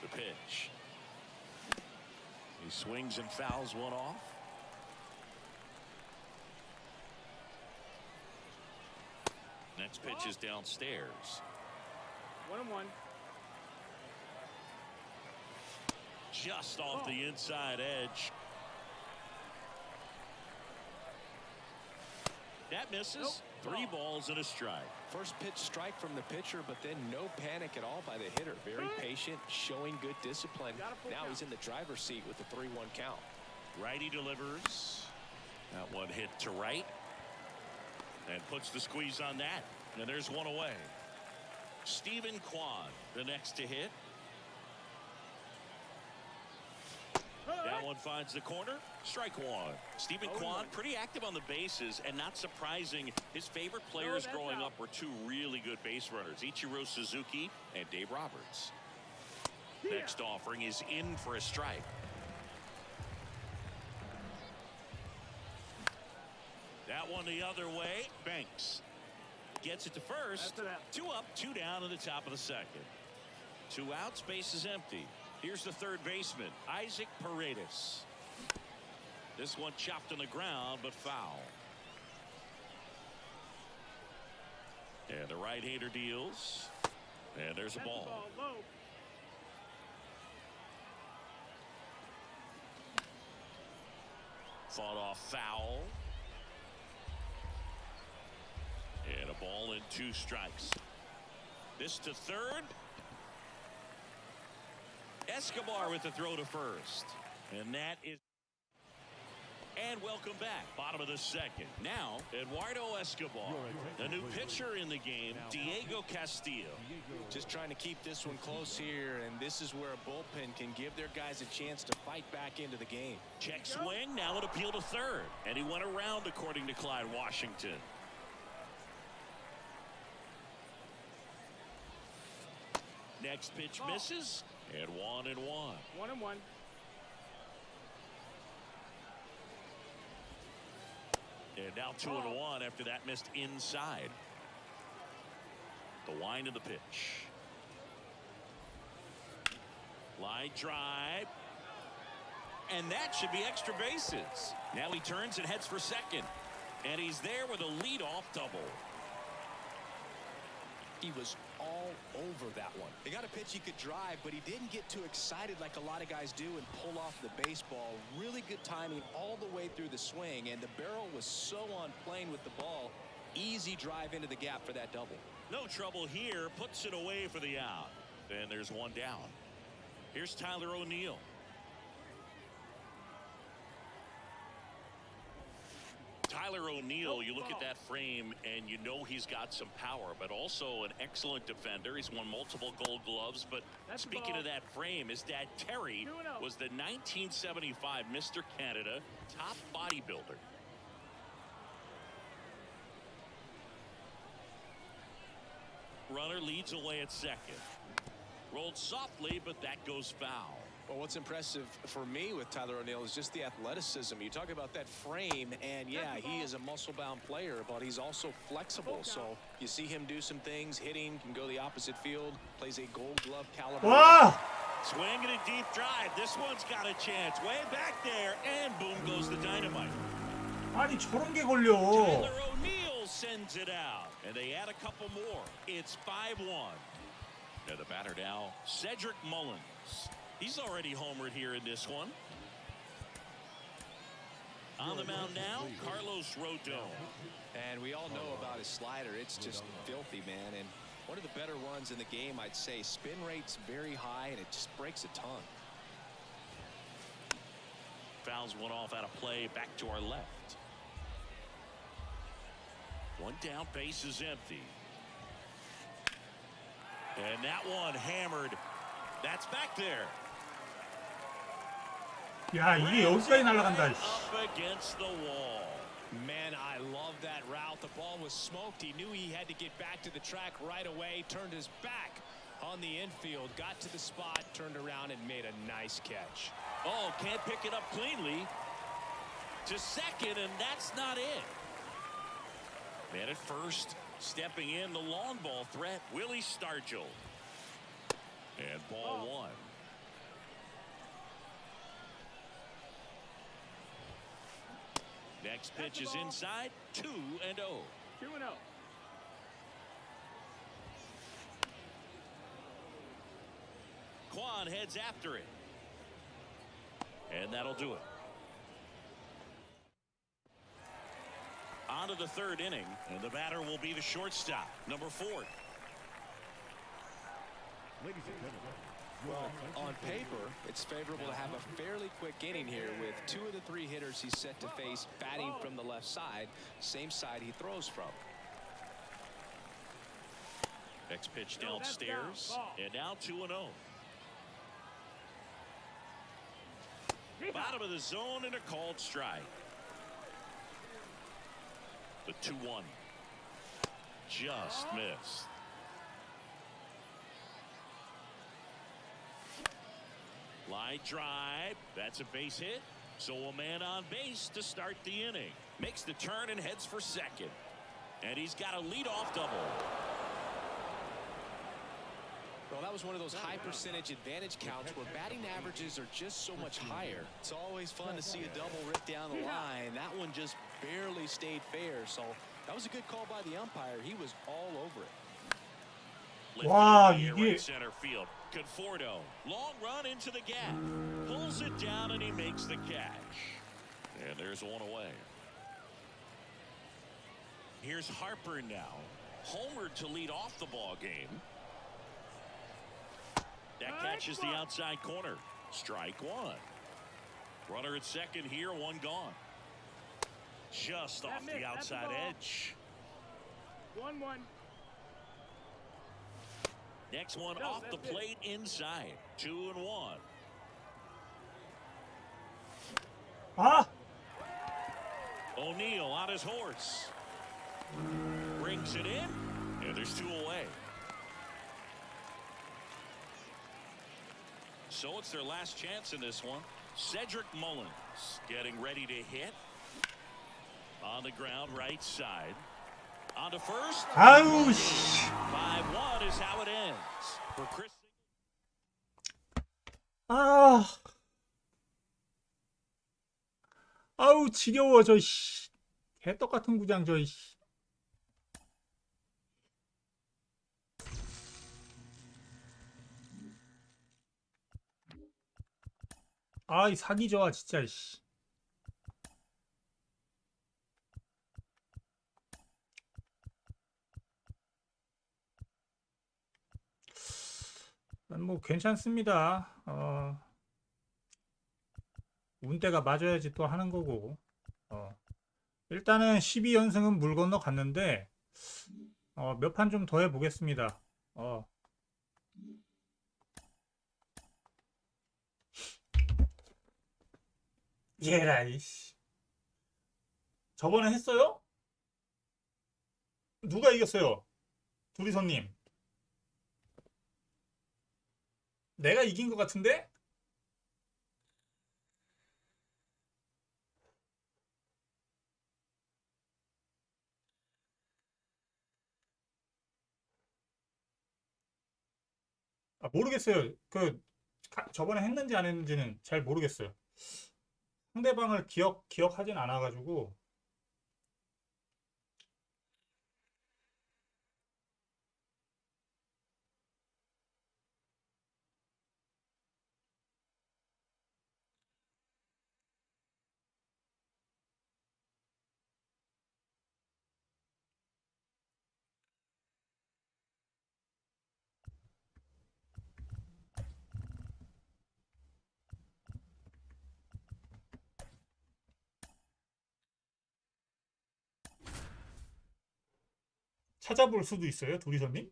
The pitch. He swings and fouls one off. Next pitch is downstairs. 1-1. Just off the inside edge. That misses. 3 balls and a strike. First pitch strike from the pitcher, but then no panic at all by the hitter. Very patient, showing good discipline. Now he's in the driver's seat with the 3-1 count. Righty delivers. That one hit to right. And puts the squeeze on that. And there's one away. Stephen Kwan, the next to hit. That one finds the corner. Strike one. Stephen Kwan, pretty active on the bases, and not surprising, his favorite players growing up were 2 really good base runners, Ichiro Suzuki and Dave Roberts. Next offering is in for a strike. That one the other way. Banks gets it to first. 2 up, 2 down in the top of the second. 2 outs, base is empty. Here's the third baseman, Isaac Paredes. This one chopped on the ground, but foul. And the right-hander deals. And there's a ball. Fought off foul. And a ball and 2 strikes. This to third. Escobar with the throw to first. And that is. And welcome back. Bottom of the second. Now, Eduardo Escobar. The new pitcher in the game, Diego Castillo. Just trying to keep this one close here, and this is where a bullpen can give their guys a chance to fight back into the game. Check swing. Now an appeal to third. And he went around, according to Clyde Washington. Next pitch misses. And 1-1. 1-1. And now 2-1 after that missed inside. The wind of the pitch. Line drive. And that should be extra bases. Now he turns and heads for second. And he's there with a leadoff double. He was all over that one. They got a pitch he could drive, but he didn't get too excited like a lot of guys do and pull off the baseball. Really good timing all the way through the swing, and the barrel was so on plane with the ball. Easy drive into the gap for that double. No trouble here. Puts it away for the out. And there's one down. Here's Tyler O'Neill. Tyler O'Neill, you look at that frame and you know he's got some power, but also an excellent defender. He's won multiple Gold Gloves. But speaking of that frame, his dad Terry was the 1975 Mr. Canada top bodybuilder. Runner leads away at second. Rolled softly, but that goes foul. Well, what's impressive for me with Tyler O'Neill is just the athleticism. You talk about that frame, and yeah, he is a muscle-bound player, but he's also flexible. So you see him do some things, hitting, can go the opposite field, plays a Gold Glove caliber. 와! Swinging a deep drive. This one's got a chance. Way back there, and boom goes the dynamite. 아니 저런 게 걸려. Tyler O'Neill sends it out, and they add a couple more. It's 5-1. And the batter now, Cedric Mullins. He's already homered here in this one. On the mound now, Carlos Rodon. And we all know about his slider. It's just filthy, man. And one of the better ones in the game, I'd say. Spin rate's very high, and it just breaks a ton. Fouls one off out of play, back to our left. One down, base is empty. And that one hammered. That's back there. 야, 이게 여기까지 날아간다. 씨. Up against the wall. Man, I love that route. The ball was smoked. He knew he had to get back to the track right away. Turned his back on the infield. Got to the spot. Turned around and made a nice catch. Oh, can't pick it up cleanly. To second, and that's not it. Man at first, stepping in the long ball threat, Willie Stargell. And ball one. Next pitch is inside, 2-0. 2-0. Kwan heads after it. And that'll do it. On to the third inning, and the batter will be the shortstop, number 4. Ladies and gentlemen, your Well, attention on please. paper, it's favorable to have a fairly quick inning here with 2 of the 3 hitters he's set to face batting from the left side, same side he throws from. Next pitch No, that's down. downstairs, Ball. and now 2-0. Bottom of the zone and a called strike. The 2-1. Just missed. Line drive. That's a base hit. So a man on base to start the inning. Makes the turn and heads for second. And he's got a leadoff double. Well, that was one of those high percentage advantage counts where batting averages are just so much higher. It's always fun to see a double rip down the line. That one just barely stayed fair. So that was a good call by the umpire. He was all over it. Lifted 와, in the air 이게- right center field. Conforto, long run into the gap, pulls it down and he makes the catch. And there's one away. Here's Harper now, homered to lead off the ball game. That catches the outside corner. Strike one. Runner at second here, one gone. Just off missed. the That's the outside ball. edge. 1-1. Next one No, off the that's it. plate inside. 2-1. 아, O'Neal on his horse. Brings it in. And there's 2 away. So it's their last chance in this one. Cedric Mullins getting ready to hit. On the ground, right side. On to first. 아우 씨. 5-1 is how it ends. For Chris. 아. 아우 지겨워 저 씨. 개떡 같은 구장 저 씨. 아, 이 사기 좋아 진짜 씨. 뭐 괜찮습니다. 운대가 맞아야지 또 하는 거고. 일단은 12연승은 물 건너 갔는데 몇 판 좀 더 해보겠습니다. 얘라 이씨. 저번에 했어요? 누가 이겼어요? 두리선님. 내가 이긴 것 같은데? 모르겠어요. 저번에 했는지 안 했는지는 잘 모르겠어요. 상대방을 기억하진 않아가지고. 찾아볼 수도 있어요, 도리선님?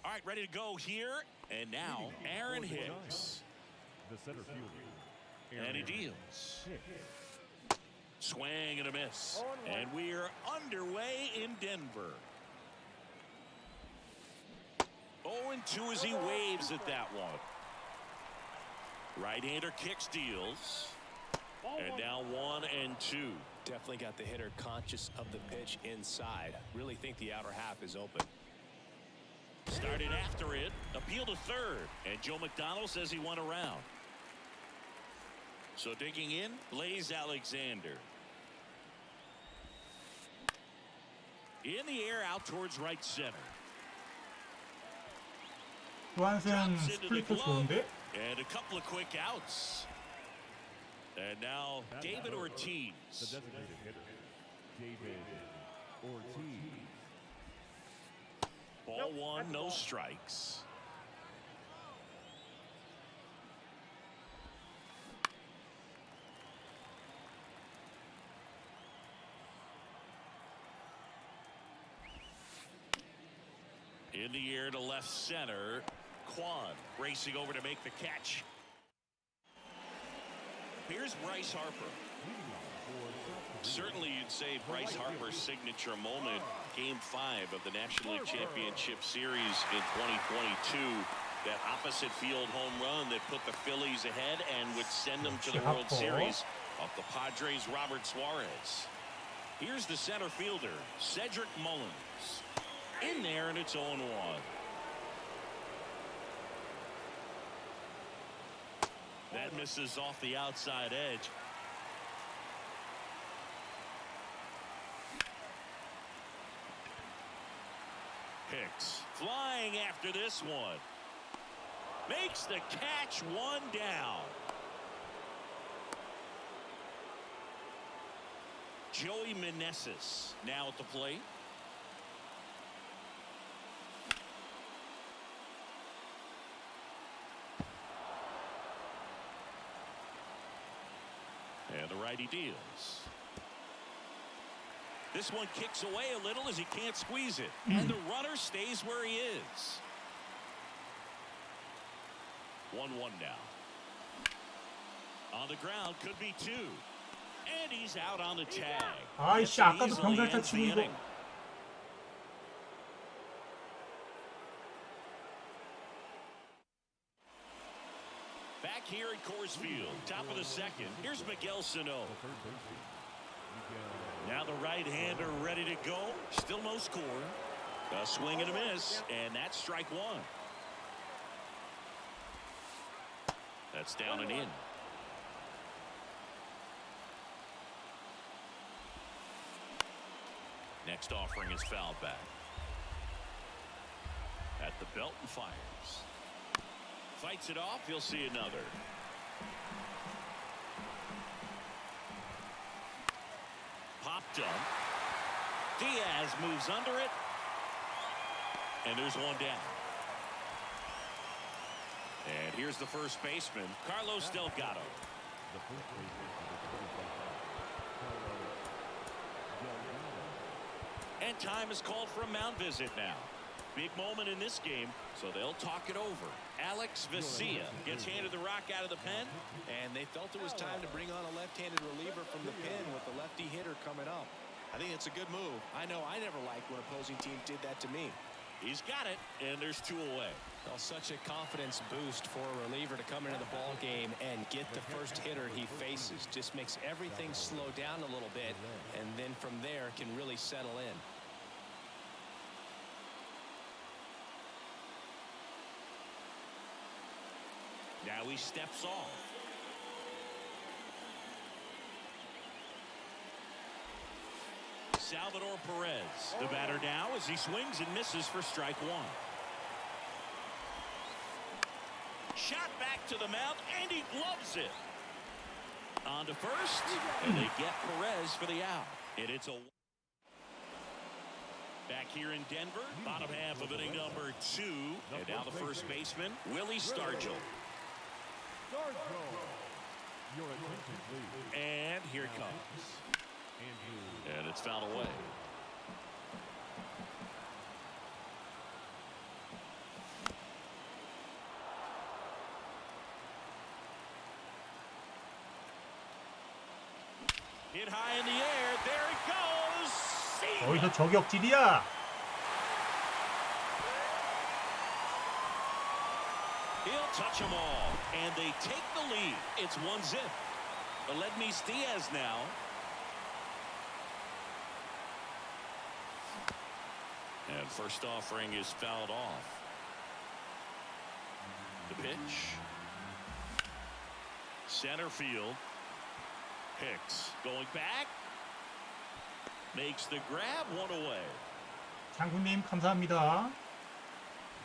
All right, ready to go here. And now, Aaron Hicks. The center fielder. And he deals. Swing and a miss. And we're underway in Denver. 0-2 as he waves at that one. Right-hander kicks, deals. And now 1-2. Definitely got the hitter conscious of the pitch inside. Really think the outer half is open. Started after it, appeal to third, and Joe McDonald says he went around. So digging in, Blaze Alexander. In the air, out towards right center. 조한슨 Drops into the 스플리터 glove, 좋은데? and a couple of quick outs. And now David The Ortiz. designated hitter. David Ortiz. Ball one, no strikes. In the air to left center. Quan racing over to make the catch. Here's Bryce Harper. Certainly you'd say Bryce Harper's signature moment, Game 5 of the National League Championship Series in 2022. That opposite field home run that put the Phillies ahead and would send them to the World Series off the Padres' Robert Suarez. Here's the center fielder, Cedric Mullins. In there, and it's 0-1. That misses off the outside edge. Hicks flying after this one. Makes the catch, one down. Joey Meneses now at the plate. And the righty deals. This one kicks away a little as he can't squeeze it. And the runner stays where he is. 1-1 now. On the ground, could be two. And he's out on the tag. 아이씨, That's 아까도 easily 병살타 ends the 치고 이거. inning. Back here at Coors Field, top of the second. Here's Miguel Sano. Now the right-hander ready to go. Still no score. A swing and a miss, and that's strike one. That's down and in. Next offering is fouled back. At the belt and fires. Fights it off. He'll see another. Popped up. Diaz moves under it. And there's one down. And here's the first baseman, Carlos Delgado. The first baseman for the 25. And time is called for a mound visit now. Big moment in this game, so they'll talk it over. Alex Vesia gets handed the rock out of the pen. And they felt it was time to bring on a left-handed reliever from the pen with the lefty hitter coming up. I think it's a good move. I know I never liked when opposing teams did that to me. He's got it, and there's two away. Well, such a confidence boost for a reliever to come into the ball game and get the first hitter he faces. Just makes everything slow down a little bit, and then from there can really settle in. Now he steps off. Salvador Perez, the batter now as he swings and misses for strike one. Shot back to the mound, and he gloves it. On to first, and they get Perez for the out. And it's a... Back here in Denver, bottom half of inning number 2. And now the first baseman, Willie Stargell. Your attention, please. And here it comes. And it's fouled away. Hit high in the air. There it goes. See 어디서 저격질이야? He'll touch them all, and they take the lead. It's 1-0. Aledmys Diaz now. And first offering is fouled off. The pitch. Center field. Hicks going back. Makes the grab, one away. 장군님 감사합니다.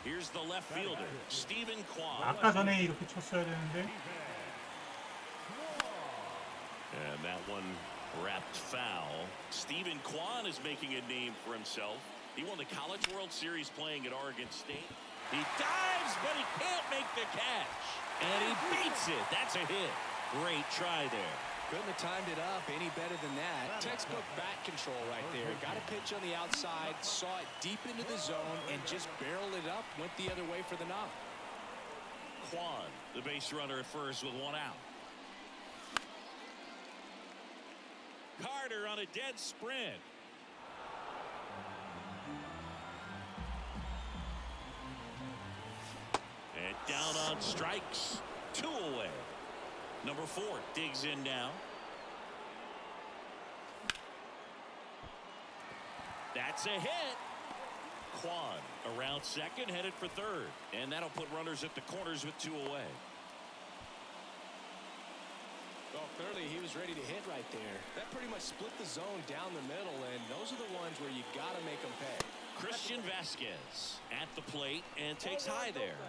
Here's the left fielder, Stephen Kwan. 아까 전에 이렇게 쳤어야 되는데. And that one wrapped foul. Stephen Kwan is making a name for himself. He won the College World Series playing at Oregon State. He dives, but he can't make the catch. And he beats it. That's a hit. Great try there. Couldn't have timed it up any better than that. Textbook bat control right there. Got a pitch on the outside, saw it deep into the zone, and just barreled it up, went the other way for the knock. Kwan, the base runner at first with one out. Carter on a dead sprint. And down on strikes. 2 away. Number 4 digs in now. That's a hit. Kwan around second, headed for third. And that'll put runners at the corners with 2 away. Well, clearly he was ready to hit right there. That pretty much split the zone down the middle, and those are the ones where you got to make them pay. Christian Vasquez at the plate and takes high there.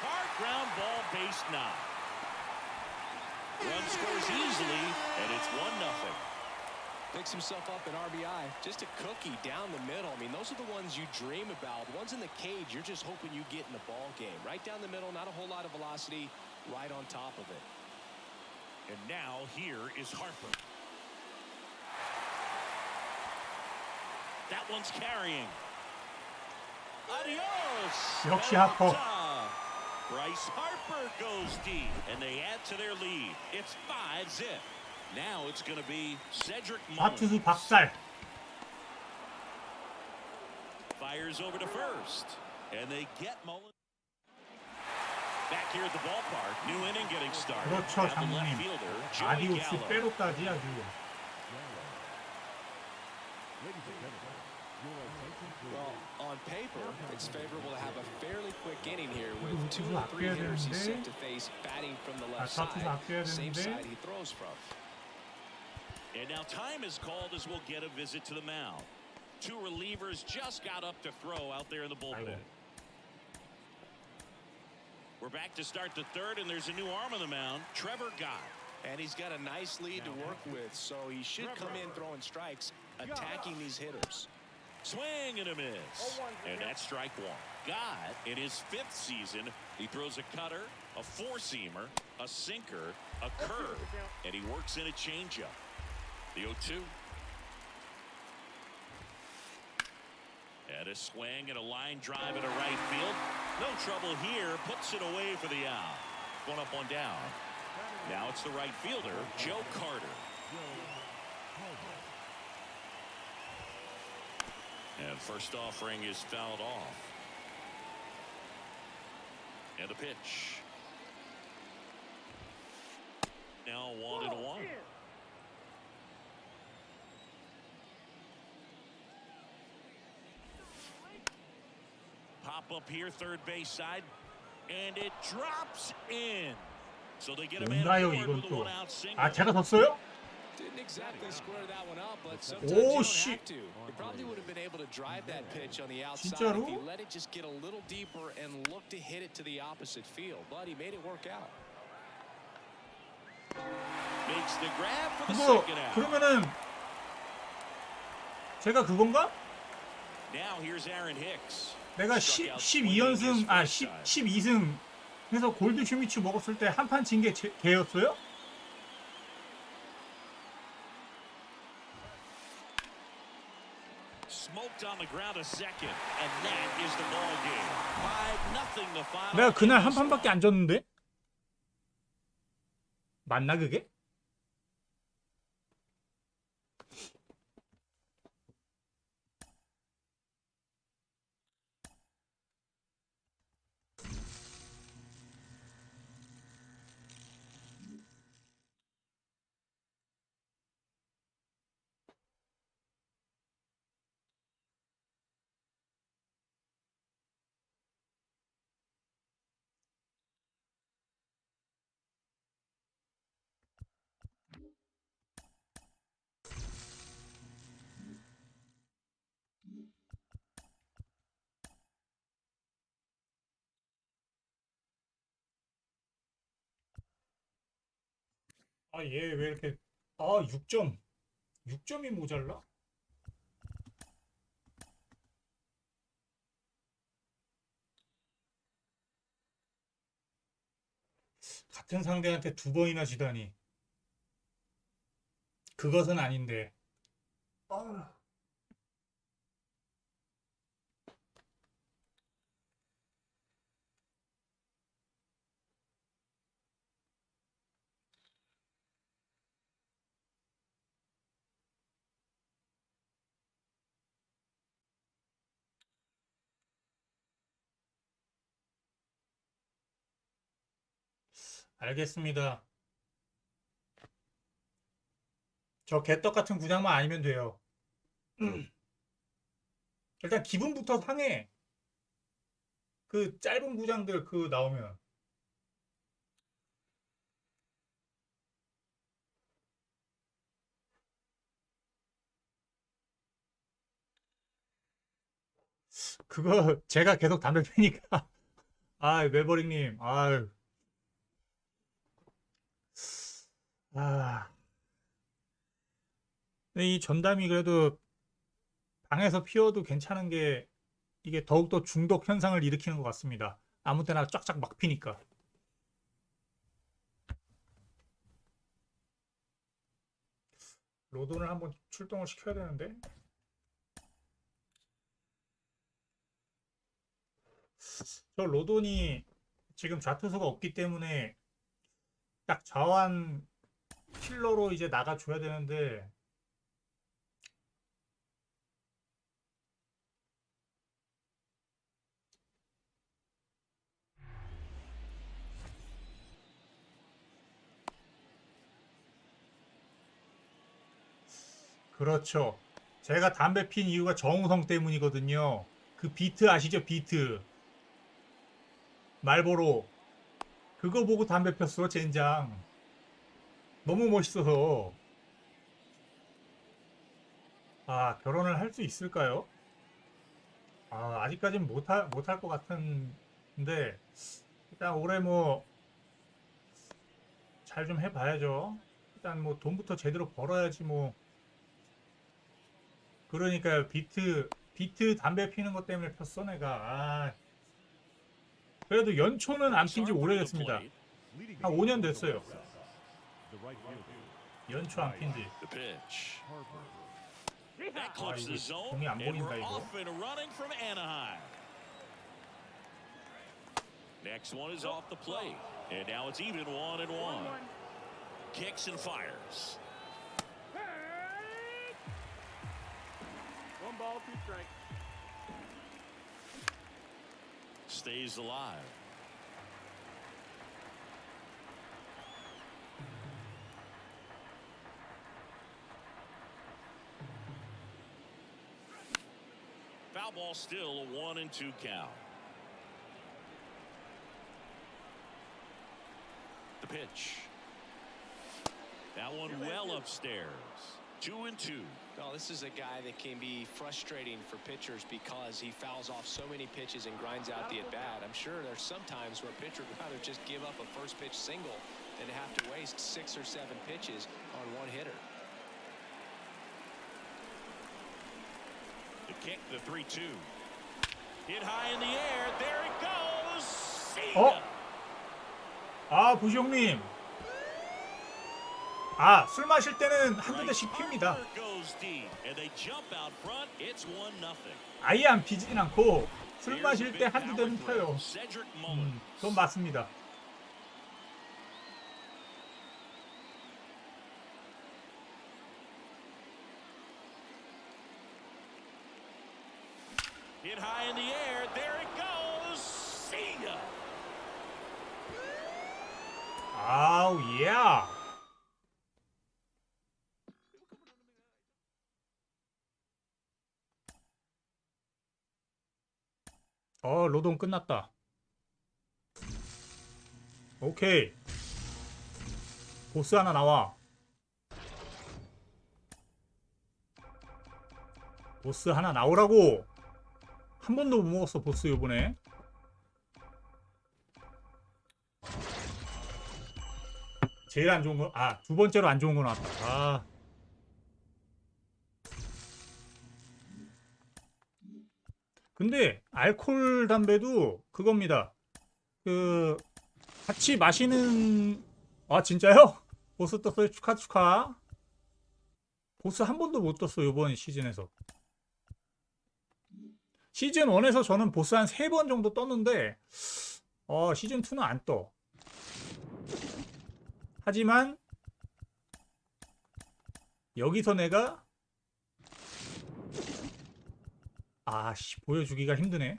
Hard ground ball, base knock. Run scores easily, and it's 1-0. Picks himself up an RBI. Just a cookie down the middle. I mean, those are the ones you dream about. Ones in the cage, you're just hoping you get in the ball game. Right down the middle, not a whole lot of velocity, right on top of it. And now here is Harper. That one's carrying. Adios. 역시 하퍼. Bryce Harper goes deep, and they add to their lead. It's 5-0. Now it's going to be Cedric Mullins. 좌투수 박살. Fires over to first, and they get Mullins. Back here at the ballpark, new inning getting started. 그렇죠, Now the left 장군님. fielder, Joey 아디오스 Gallo. 빼로까지 아주. Ladies and gentlemen, your attention, please. Well, on paper, it's favorable to have a fairly quick inning here with 우투수 2 of the 3 아껴야 hitters he's set 되는데. to face batting from the left 좌투수 side, 아껴야 same 되는데. side he throws from. And now time is called as we'll get a visit to the mound. 2 relievers just got up to throw out there in the bullpen. 아이고. We're back to start the 3rd, and there's a new arm on the mound, Trevor Gott. And he's got a nice lead to work with, so he should come in throwing strikes, attacking these hitters. Swing and a miss. And that's strike 1. Gott, in his 5th season, he throws a cutter, a 4-seamer, a sinker, a curve, and he works in a changeup. The 0-2. And a swing and a line drive into right field. No trouble here. Puts it away for the out. One up, one down. Now it's the right fielder, Joe Carter. And first offering is fouled off. And a pitch. Now 1-1. Pop up here, third base side, and it drops in. So they get a man 뭔가요 aboard 이건 with a 또. one-out single. 아 제가 졌어요? Didn't exactly square that one up, but sometimes you 오, don't 씨. have to. He probably would have been able to drive that pitch on the outside 진짜로? if he let it just get a little deeper and look to hit it to the opposite field. But he made it work out. Makes the grab for the 그거 second out. 그러면은 제가 그건가? Now here's Aaron Hicks. 내가 12연승 12승 해서 골드 슈미츠 먹었을 때 한 판 진 게 걔였어요? Smoked on the ground a second, and that is the ball game. 5-0 the final. 내가 그날 in 한 this 판밖에 안 졌는데? 맞나 그게? 아, 얘 왜 이렇게 6점이 모자라? 같은 상대한테 2번이나 지다니. 그것은 아닌데. 아유. 알겠습니다. 저 개떡 같은 구장만 아니면 돼요. 일단 기분부터 상해. 그 짧은 구장들 그 나오면. 그거 제가 계속 담배 피니까. 아, 메버릭님. 아유. 아. 근데 이 전담이 그래도 방에서 피워도 괜찮은 게 이게 더욱더 중독 현상을 일으키는 것 같습니다. 아무 때나 쫙쫙 막 피니까. 로돈을 한번 출동을 시켜야 되는데. 저 로돈이 지금 좌투수가 없기 때문에 딱 좌완 킬러로 이제 나가줘야 되는데 그렇죠. 제가 담배 핀 이유가 정우성 때문이거든요. 그 비트 아시죠? 비트. 말보로. 그거 보고 담배 폈어, 젠장. 너무 멋있어서. 아, 결혼을 할 수 있을까요? 아, 아직까지는 못할 것 같은데, 일단 올해 뭐, 잘 좀 해봐야죠. 일단 뭐, 돈부터 제대로 벌어야지 뭐. 그러니까요, 비트 담배 피는 것 때문에 폈어, 내가. 아, 그래도 연초는 안 핀 지 오래됐습니다. 한 5년 됐어요. The right fielder, 연초 안 핀 지. The pitch. Harper. That clips the zone, 공이 안 and 보인다, we're 이거. off and running from Anaheim. Next one is off the plate, and now it's even 1-1. Kicks and fires. One ball, 2 strikes. Stays alive. Foul ball, still a 1-2 count. The pitch. That one well upstairs. 2-2. No, this is a guy that can be frustrating for pitchers because he fouls off so many pitches and grinds out the at-bat. I'm sure there's some times where a pitcher would rather just give up a first pitch single than to have to waste 6 or 7 pitches on one hitter. The kick, the 3-2. Hit high in the air. There it goes. See 어? ya. 아, 부시 형님. 아, 술 마실 때는 한두 대씩 핍니다. Harper goes deep, and they jump out front. It's 1-0. 아예 안 피진 않고 술 마실 때 한두 대는 펴요. Cedric Mullins. 그건 맞습니다. Hit high in the air. There it goes. See ya. 아우, 예. 로동 끝났다. 오케이. 보스 하나 나와. 보스 하나 나오라고. 한 번도 못 먹었어, 보스 요번에. 제일 안 좋은 거, 두 번째로 안 좋은 거 나왔다. 근데 알코올 담배도 그겁니다. 같이 마시는. 진짜요? 보스 떴어요. 축하. 보스 한 번도 못 떴어, 이번 시즌에서. 시즌 1에서 저는 보스 한 3번 정도 떴는데 시즌 2는 안 떠. 하지만 여기서 내가 보여주기가 힘드네.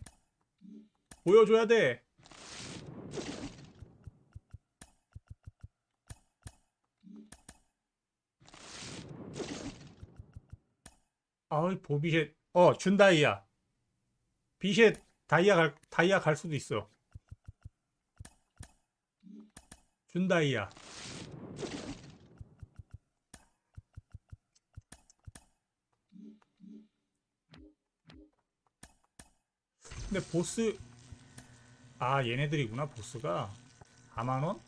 보여줘야 돼. 보비셋. 준다이아. 비셋 다이아 갈 수도 있어. 준다이아. 근데 보스 얘네들이구나. 보스가 4만원?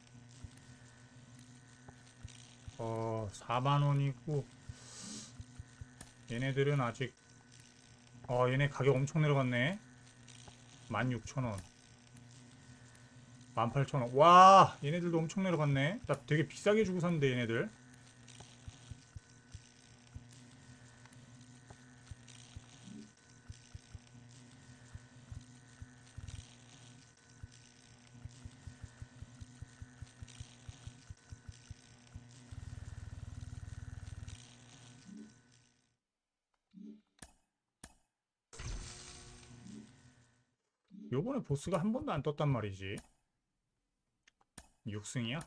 4만원이고 얘네들은 아직 얘네 가격 엄청 내려갔네. 16,000원 18,000원. 와, 얘네들도 엄청 내려갔네. 나 되게 비싸게 주고 샀는데 얘네들. 요번에 보스가 한 번도 안 떴단 말이지. 6승이야?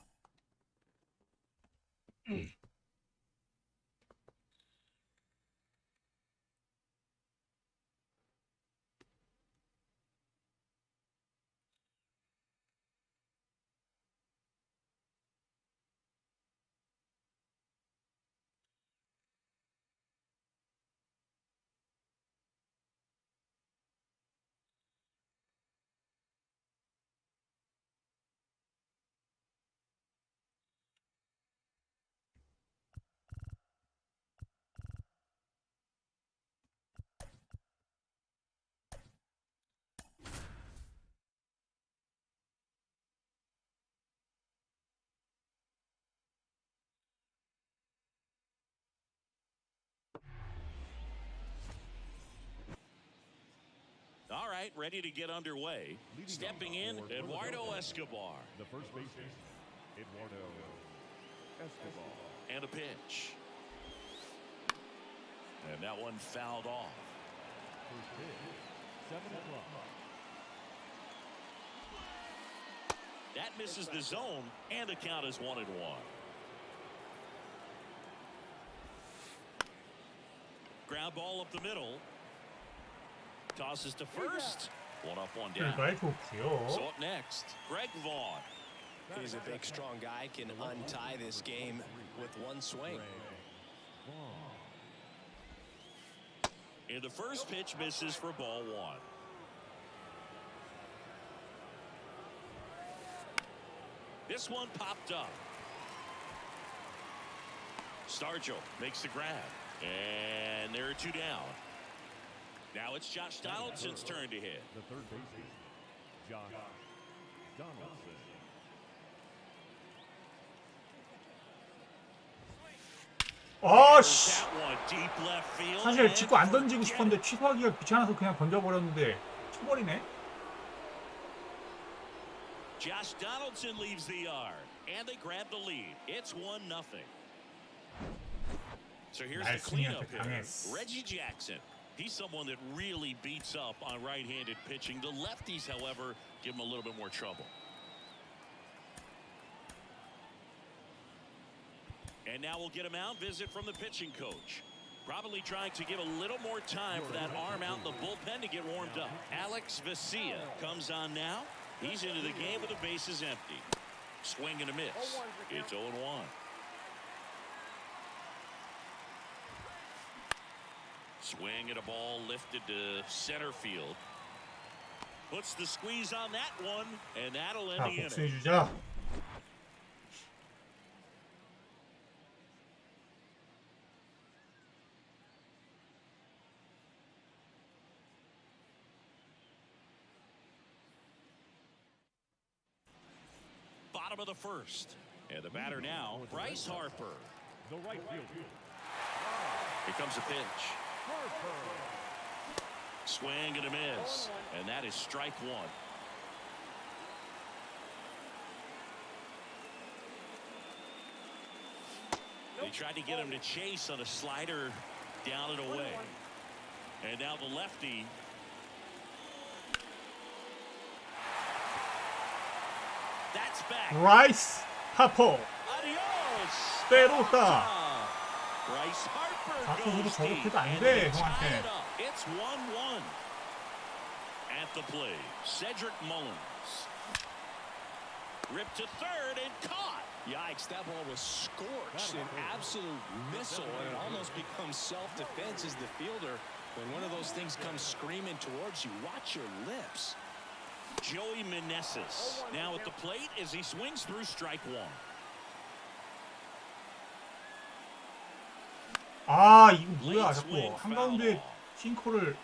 All right, ready to get underway. Stepping in, Eduardo Escobar. The first baseman, Eduardo Escobar. And a pitch. And that one fouled off. First pitch, 7 o'clock. That misses the zone, and the count is 1-1. Ground ball up the middle. Tosses to first. One up, one down. 말 좋고요. So up next, Greg Vaughn. He's a big, strong guy, can untie this game with one swing. And the first pitch misses for ball one. This one popped up. Stargell makes the grab. And there are two down. Now it's Josh Donaldson's turn to hit. The third baseman, Josh Donaldson. 아씨, That one deep left field. 사실 직구 안 던지고 싶었는데 취소하기가 귀찮아서 그냥 던져버렸는데 쳐버리네. Josh Donaldson leaves the yard, and they grab the lead. It's 1-0. So here's the cleanup hitter, Reggie Jackson. He's someone that really beats up on right-handed pitching. The lefties, however, give him a little bit more trouble. And now we'll get a mound visit from the pitching coach. Probably trying to give a little more time for that arm out in the bullpen to get warmed up. Alex Vesia comes on now. He's into the game with the bases empty. Swing and a miss. It's 0-1. Swing at a ball lifted to center field. Puts the squeeze on that one, and that'll end 자, the inning. 복수해주자. Bottom of the first. And the batter now, Bryce Harper. The right fielder, Here comes a pitch. Swing and a miss. And that is strike one. They tried to get him to chase on a slider down and away. And now the lefty. That's back. 라이스 하퍼 Adios. 때렸다. Bryce Harper 자꾸 goes 저렇게 deep, 해도 안 and 돼, they tie 형한테. it up. It's 1-1. At the plate, Cedric Mullins. Ripped to third and caught. Yikes, that ball was scorched, an absolute missile, and it almost becomes self-defense as the fielder. When one of those things comes screaming towards you, watch your lips. Joey Meneses now at the plate as he swings through strike one. 아, 이거 뭐야, 자꾸 한가운데 싱크를.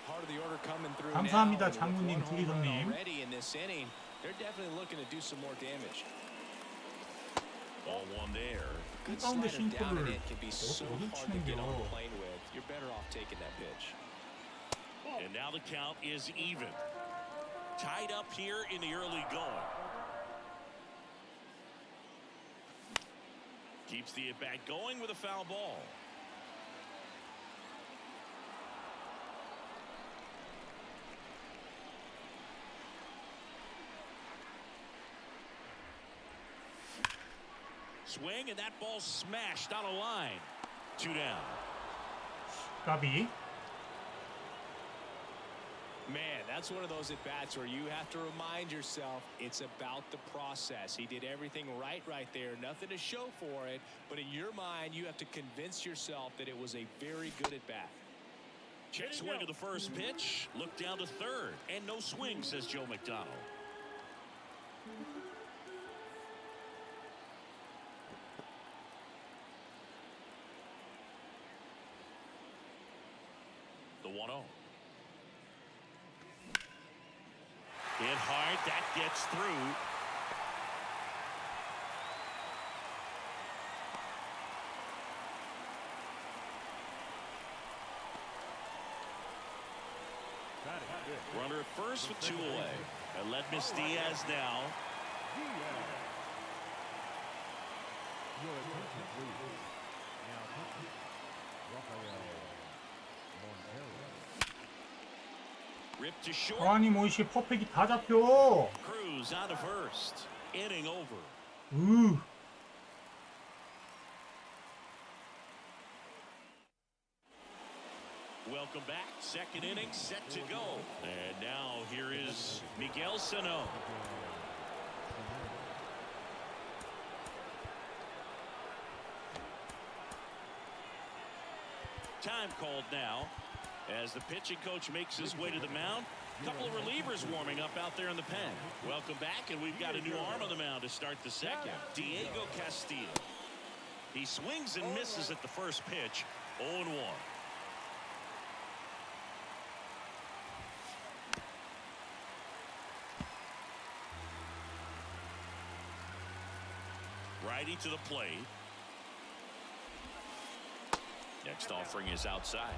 Part of the order coming through 감사합니다, now, 장군님, with one home run 두리손님. already in this inning. They're definitely looking to do some more damage. Ball one there. Good 한가운데 slider down and 싱크를 it can be so 어디 hard to get on the 치는겨. plane with. You're better off taking that pitch. And now the count is even. Tied up here in the early going. Keeps the at-bat going with a foul ball. Swing, and that ball smashed on a line. Two down. 까비. Man, that's one of those at-bats where you have to remind yourself it's about the process. He did everything right there. Nothing to show for it. But in your mind, you have to convince yourself that it was a very good at-bat. Check swing of the first pitch. Look down to third. And no swing, says Joe McDonald. The 1-0. Hit hard. That gets through. Runner at first with two away. Aledmus Diaz now. Your attention, please. Now, Rafael Montero. Ripped to short. 아니 뭐 이씨 퍼펙이 다 잡혀. Cruz out of first. Inning over. Welcome back. Second inning set to go. And now here is Miguel Sano. Time called now as the pitching coach makes his way to the mound. A couple of relievers warming up out there in the pen. Welcome back, and we've got a new arm on the mound to start the second. Diego Castillo. He swings and misses at the first pitch. 0-1. Righty to the plate. Next offering is outside.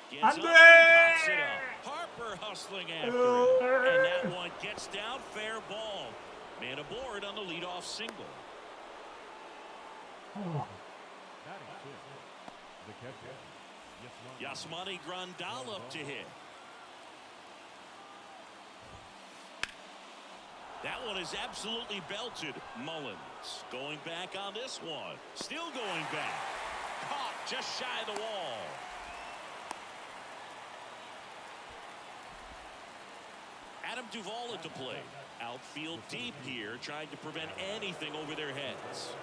Gets up and pops it up. Harper hustling after it. And that one gets down. Fair ball. Man aboard on the leadoff single. Batting fifth, the catcher, Yasmani Grandal up to hit. That one is absolutely belted. Mullins going back on this one. Still going back. Caught just shy of the wall. Adam Duvall at the plate. Outfield deep here, trying to prevent anything over their heads.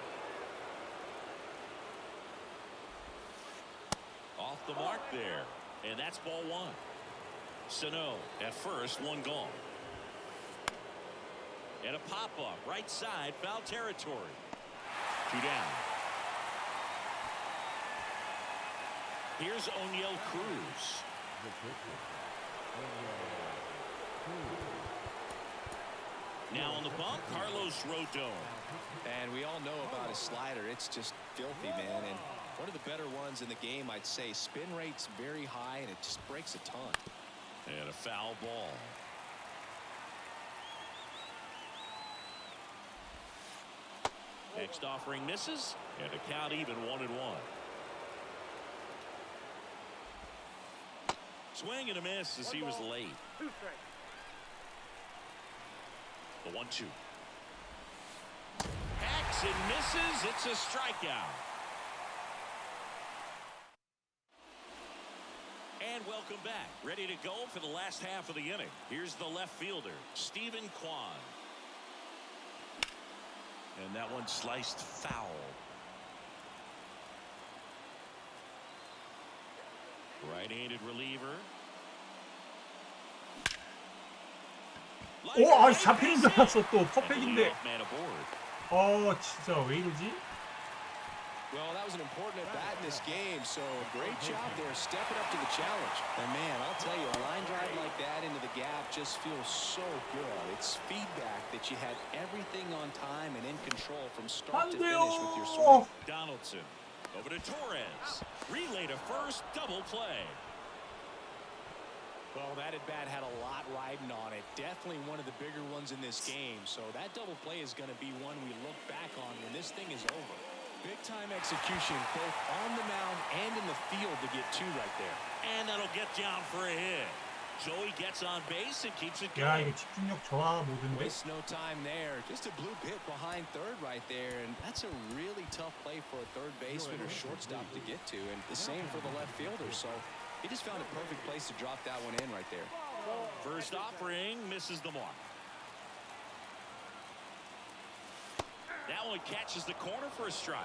Off the mark there. And that's ball one. Sano at first, one gone. And a pop-up, right side, foul territory. 2 down. Here's O'Neill Cruz. Now on the bump, Carlos Rodon. And we all know about his slider. It's just filthy, man. And one of the better ones in the game, I'd say. Spin rate's very high, and it just breaks a ton. And a foul ball. Next offering misses, and a count even 1-1. Swing and a miss as he was late. 2 strikes. The 1-2. Hacks and misses. It's a strikeout. And welcome back. Ready to go for the last half of the inning. Here's the left fielder, Stephen Kwan. And that one sliced foul. Right-handed reliever. 오, 잡히는 줄 알았어. 또 퍼펙인데. Man aboard. 진짜 왜 이러지? Well, that was an important at-bat in this game, so great job there stepping up to the challenge. And, man, I'll tell you, a line drive like that into the gap just feels so good. It's feedback that you had everything on time and in control from start to finish with your swing. Donaldson over to Torres. Relay to first, double play. Well, that at-bat had a lot riding on it. Definitely one of the bigger ones in this game. So that double play is going to be one we look back on when this thing is over. Big-time execution, both on the mound and in the field to get 2 right there. And that'll get down for a hit. Joey gets on base and keeps it 야, going. 이거 집중력 저하 모드인데. Waste no time there. Just a blue hit behind third right there. And that's a really tough play for a third baseman or shortstop to get to. And the same for the left fielder. So he just found a perfect place to drop that one in right there. First offering misses the mark. That one catches the corner for a strike.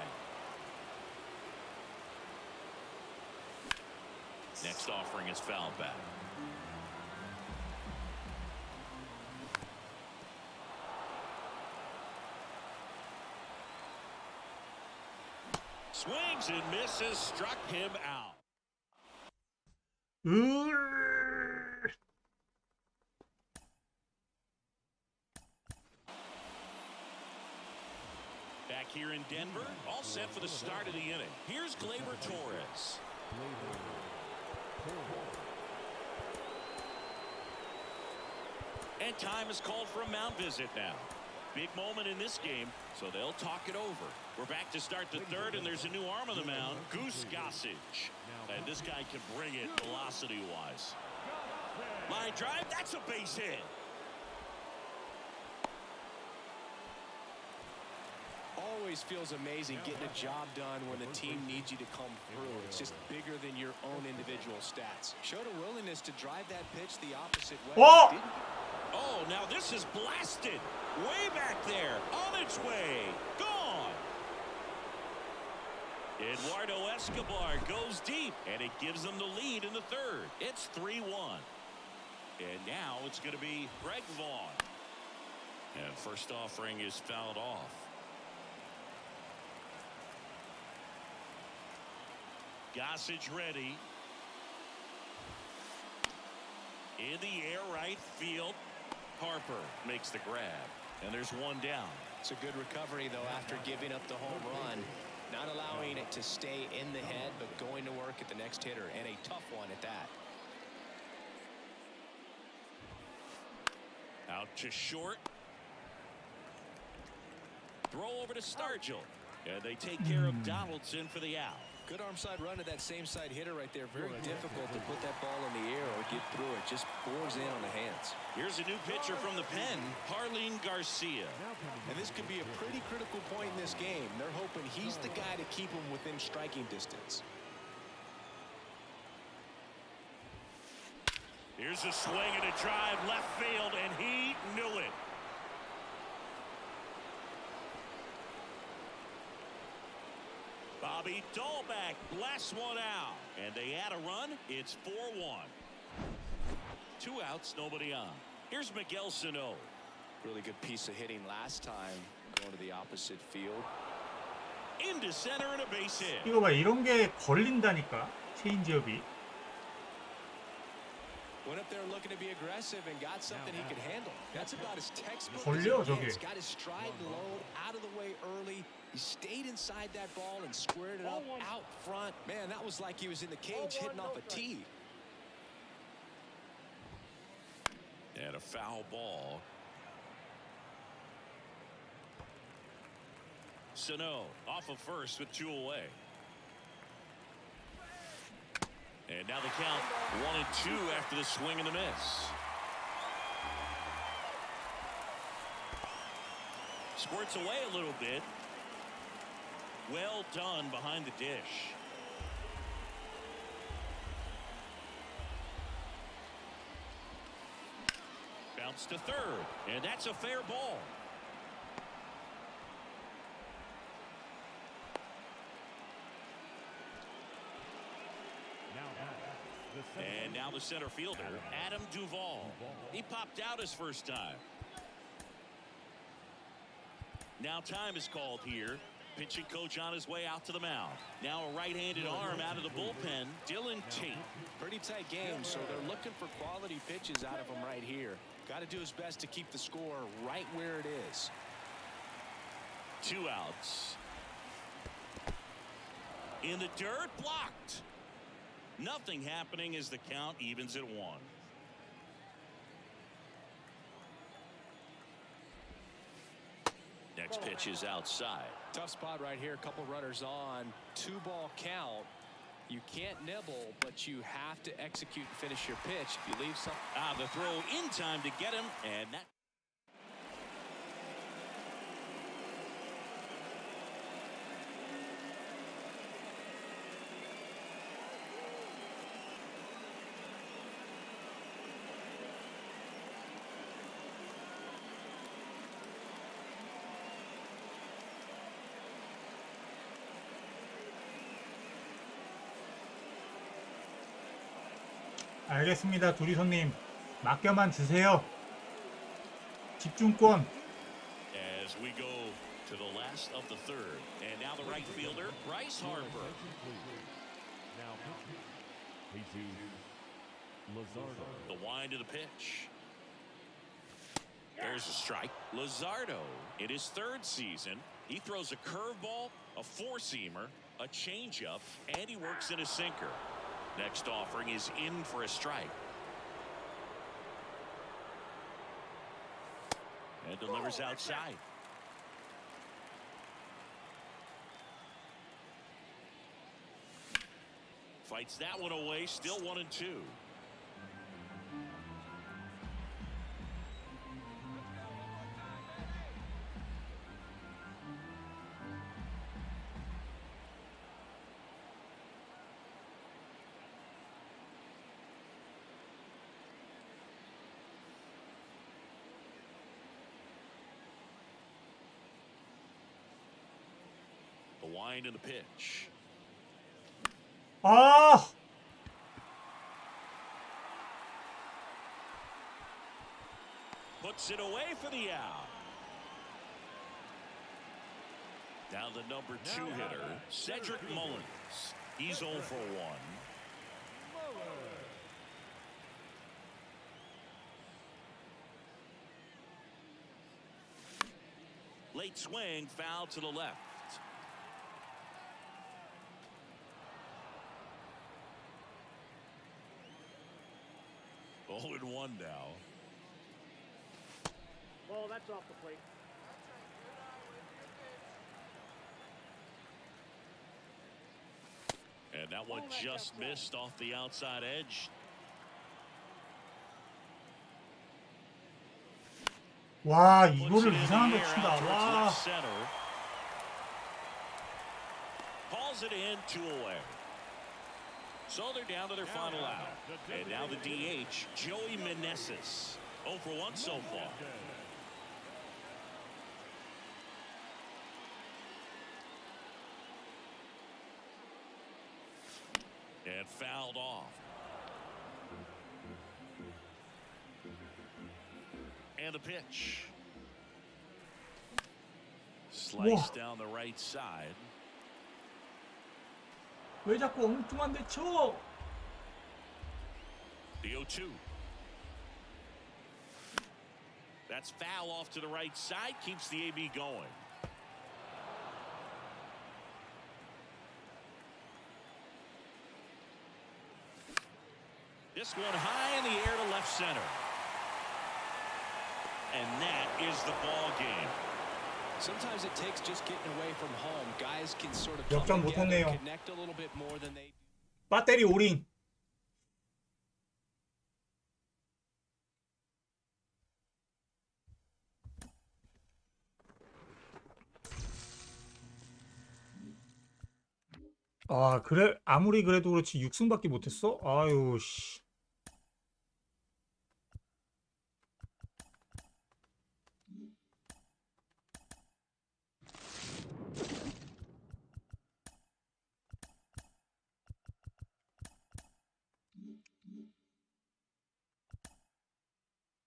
Next offering is fouled back. Swings and misses, struck him out. Back here in Denver, all set for the start of the inning. Here's Gleyber Torres. And time is called for a mound visit now. Big moment in this game, so they'll talk it over. We're back to start the third, and there's a new arm on the mound, Goose Gossage. And this guy can bring it velocity-wise. Line drive, that's a base hit. Always feels amazing getting a job done when the team needs you to come through. It's just bigger than your own individual stats. Showed a willingness to drive that pitch the opposite way. 어! Oh, now this is blasted. Way back there. On its way. Gone. Eduardo Escobar goes deep, and it gives them the lead in the third. It's 3-1. And now it's going to be Greg Vaughn. And first offering is fouled off. Gossage ready. In the air right field. Harper makes the grab. And there's one down. It's a good recovery, though, after giving up the home run. Not allowing it to stay in the head, but going to work at the next hitter, and a tough one at that. Out to short. Throw over to Stargell. And they take care of Donaldson for the out. Good arm side run to that same side hitter right there. Very difficult to put that ball in the air or get through it. Just bores in on the hands. Here's a new pitcher from the pen, Harleen Garcia. And this could be a pretty critical point in this game. They're hoping he's the guy to keep them within striking distance. Here's a swing and a drive left field, and he knew it. Bobby Dahlback blasts one out, and they add a run. It's 4-1. 2 outs, nobody on. Here's Miguel Sano. Really good piece of hitting last time, going to the opposite field. Into center and a base hit. 이거 봐, 이런 게 걸린다니까. 체인지업이. Went up there looking to be aggressive and got something he could handle. That's about as textbook as 걸려, it 저게. gets. Got his stride low, out of the way early. He stayed inside that ball and squared it up out front. Man, that was like he was in the cage hitting off a tee. And a foul ball. Sano off of first with 2 away. And now the count 1-2 after the swing and the miss. Squirts away a little bit. Well done behind the dish. Bounce to third, and that's a fair ball. And now the center fielder, Adam Duvall. He popped out his first time. Now time is called here. Pitching coach on his way out to the mound. Now a right-handed arm out of the bullpen, Dylan Tate. Pretty tight game, so they're looking for quality pitches out of him right here. Got to do his best to keep the score right where it is. 2 outs. In the dirt, blocked. Nothing happening as the count evens at 1. Next pitch is outside. Tough spot right here. A couple runners on. 2-ball count. You can't nibble, but you have to execute and finish your pitch. If you leave some. The throw in time to get him, and that. 알겠습니다. 두리손님. 맡겨만 주세요. 집중권. As we go to the last of the third, and now the right fielder, Bryce Harper. Now, Jesus Luzardo. The wind of the pitch. There's a strike. Luzardo, in his 3rd season, he throws a curveball, a 4-seamer, a changeup, and he works in a sinker. Next offering is in for a strike. And delivers outside. Fights that one away, still 1-2. wind in the pitch. 아, Puts it away for the out. Now the number 2 hitter, Cedric Mullins. He's 0 for 1. Late swing, foul to the left. Oh, and 1 now. Ball, that's off the plate. And that one just missed off the outside edge. 와, Puts it 이거를 in 이상한 the 거 air 친다. out towards 와, left center. Calls it in, 2 away. So they're down to their final out. And now the DH, Joey Meneses. 0 for 1 so far. And fouled off. And the pitch. Sliced down the right side. 왜 자꾸 엉뚱한 데 쳐? The 0-2. That's foul off to the right side. Keeps the AB going. This one high in the air to left center. And that is the ball game. Sometimes it takes just getting away from home. Guys can sort of 역전 come together, 못했네요. connect a little bit more than they. 배터리 오링. 아, 그래, 아무리 그래도 그렇지 6승밖에 못했어? 아유, 씨.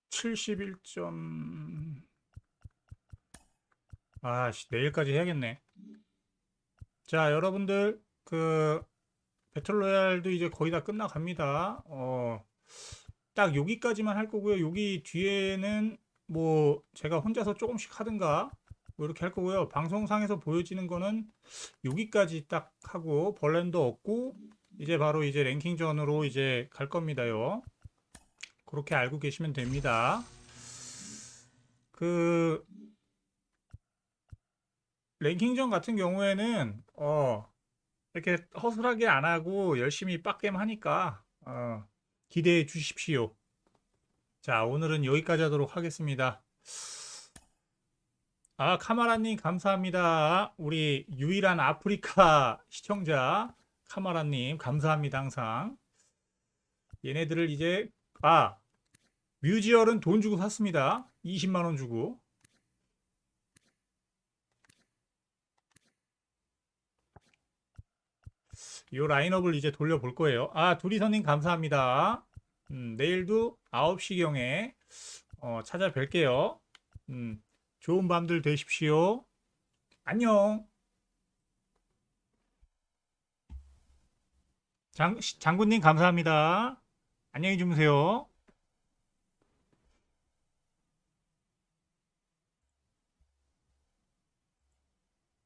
(71점) 아씨, 내일까지 해야겠네. 자, 여러분들 그 배틀로얄도 이제 거의 다 끝나갑니다. 딱 여기까지만 할 거고요. 여기 뒤에는 뭐 제가 혼자서 조금씩 하든가 뭐 이렇게 할 거고요. 방송상에서 보여지는 거는 여기까지 딱 하고 벌렌도 얻고 이제 바로 이제 랭킹전으로 이제 갈 겁니다요. 그렇게 알고 계시면 됩니다. 그 랭킹전 같은 경우에는 이렇게 허술하게 안 하고 열심히 빡겜 하니까 기대해 주십시오. 자, 오늘은 여기까지 하도록 하겠습니다. 아, 카마라님 감사합니다. 우리 유일한 아프리카 시청자 카마라님 감사합니다. 항상 얘네들을 이제 뮤지얼은 돈 주고 샀습니다. 20만원 주고. 이 라인업을 이제 돌려볼 거예요. 두리선님 감사합니다. 내일도 9시경에 찾아뵐게요. 좋은 밤들 되십시오. 안녕. 장군님 감사합니다. 안녕히 주무세요.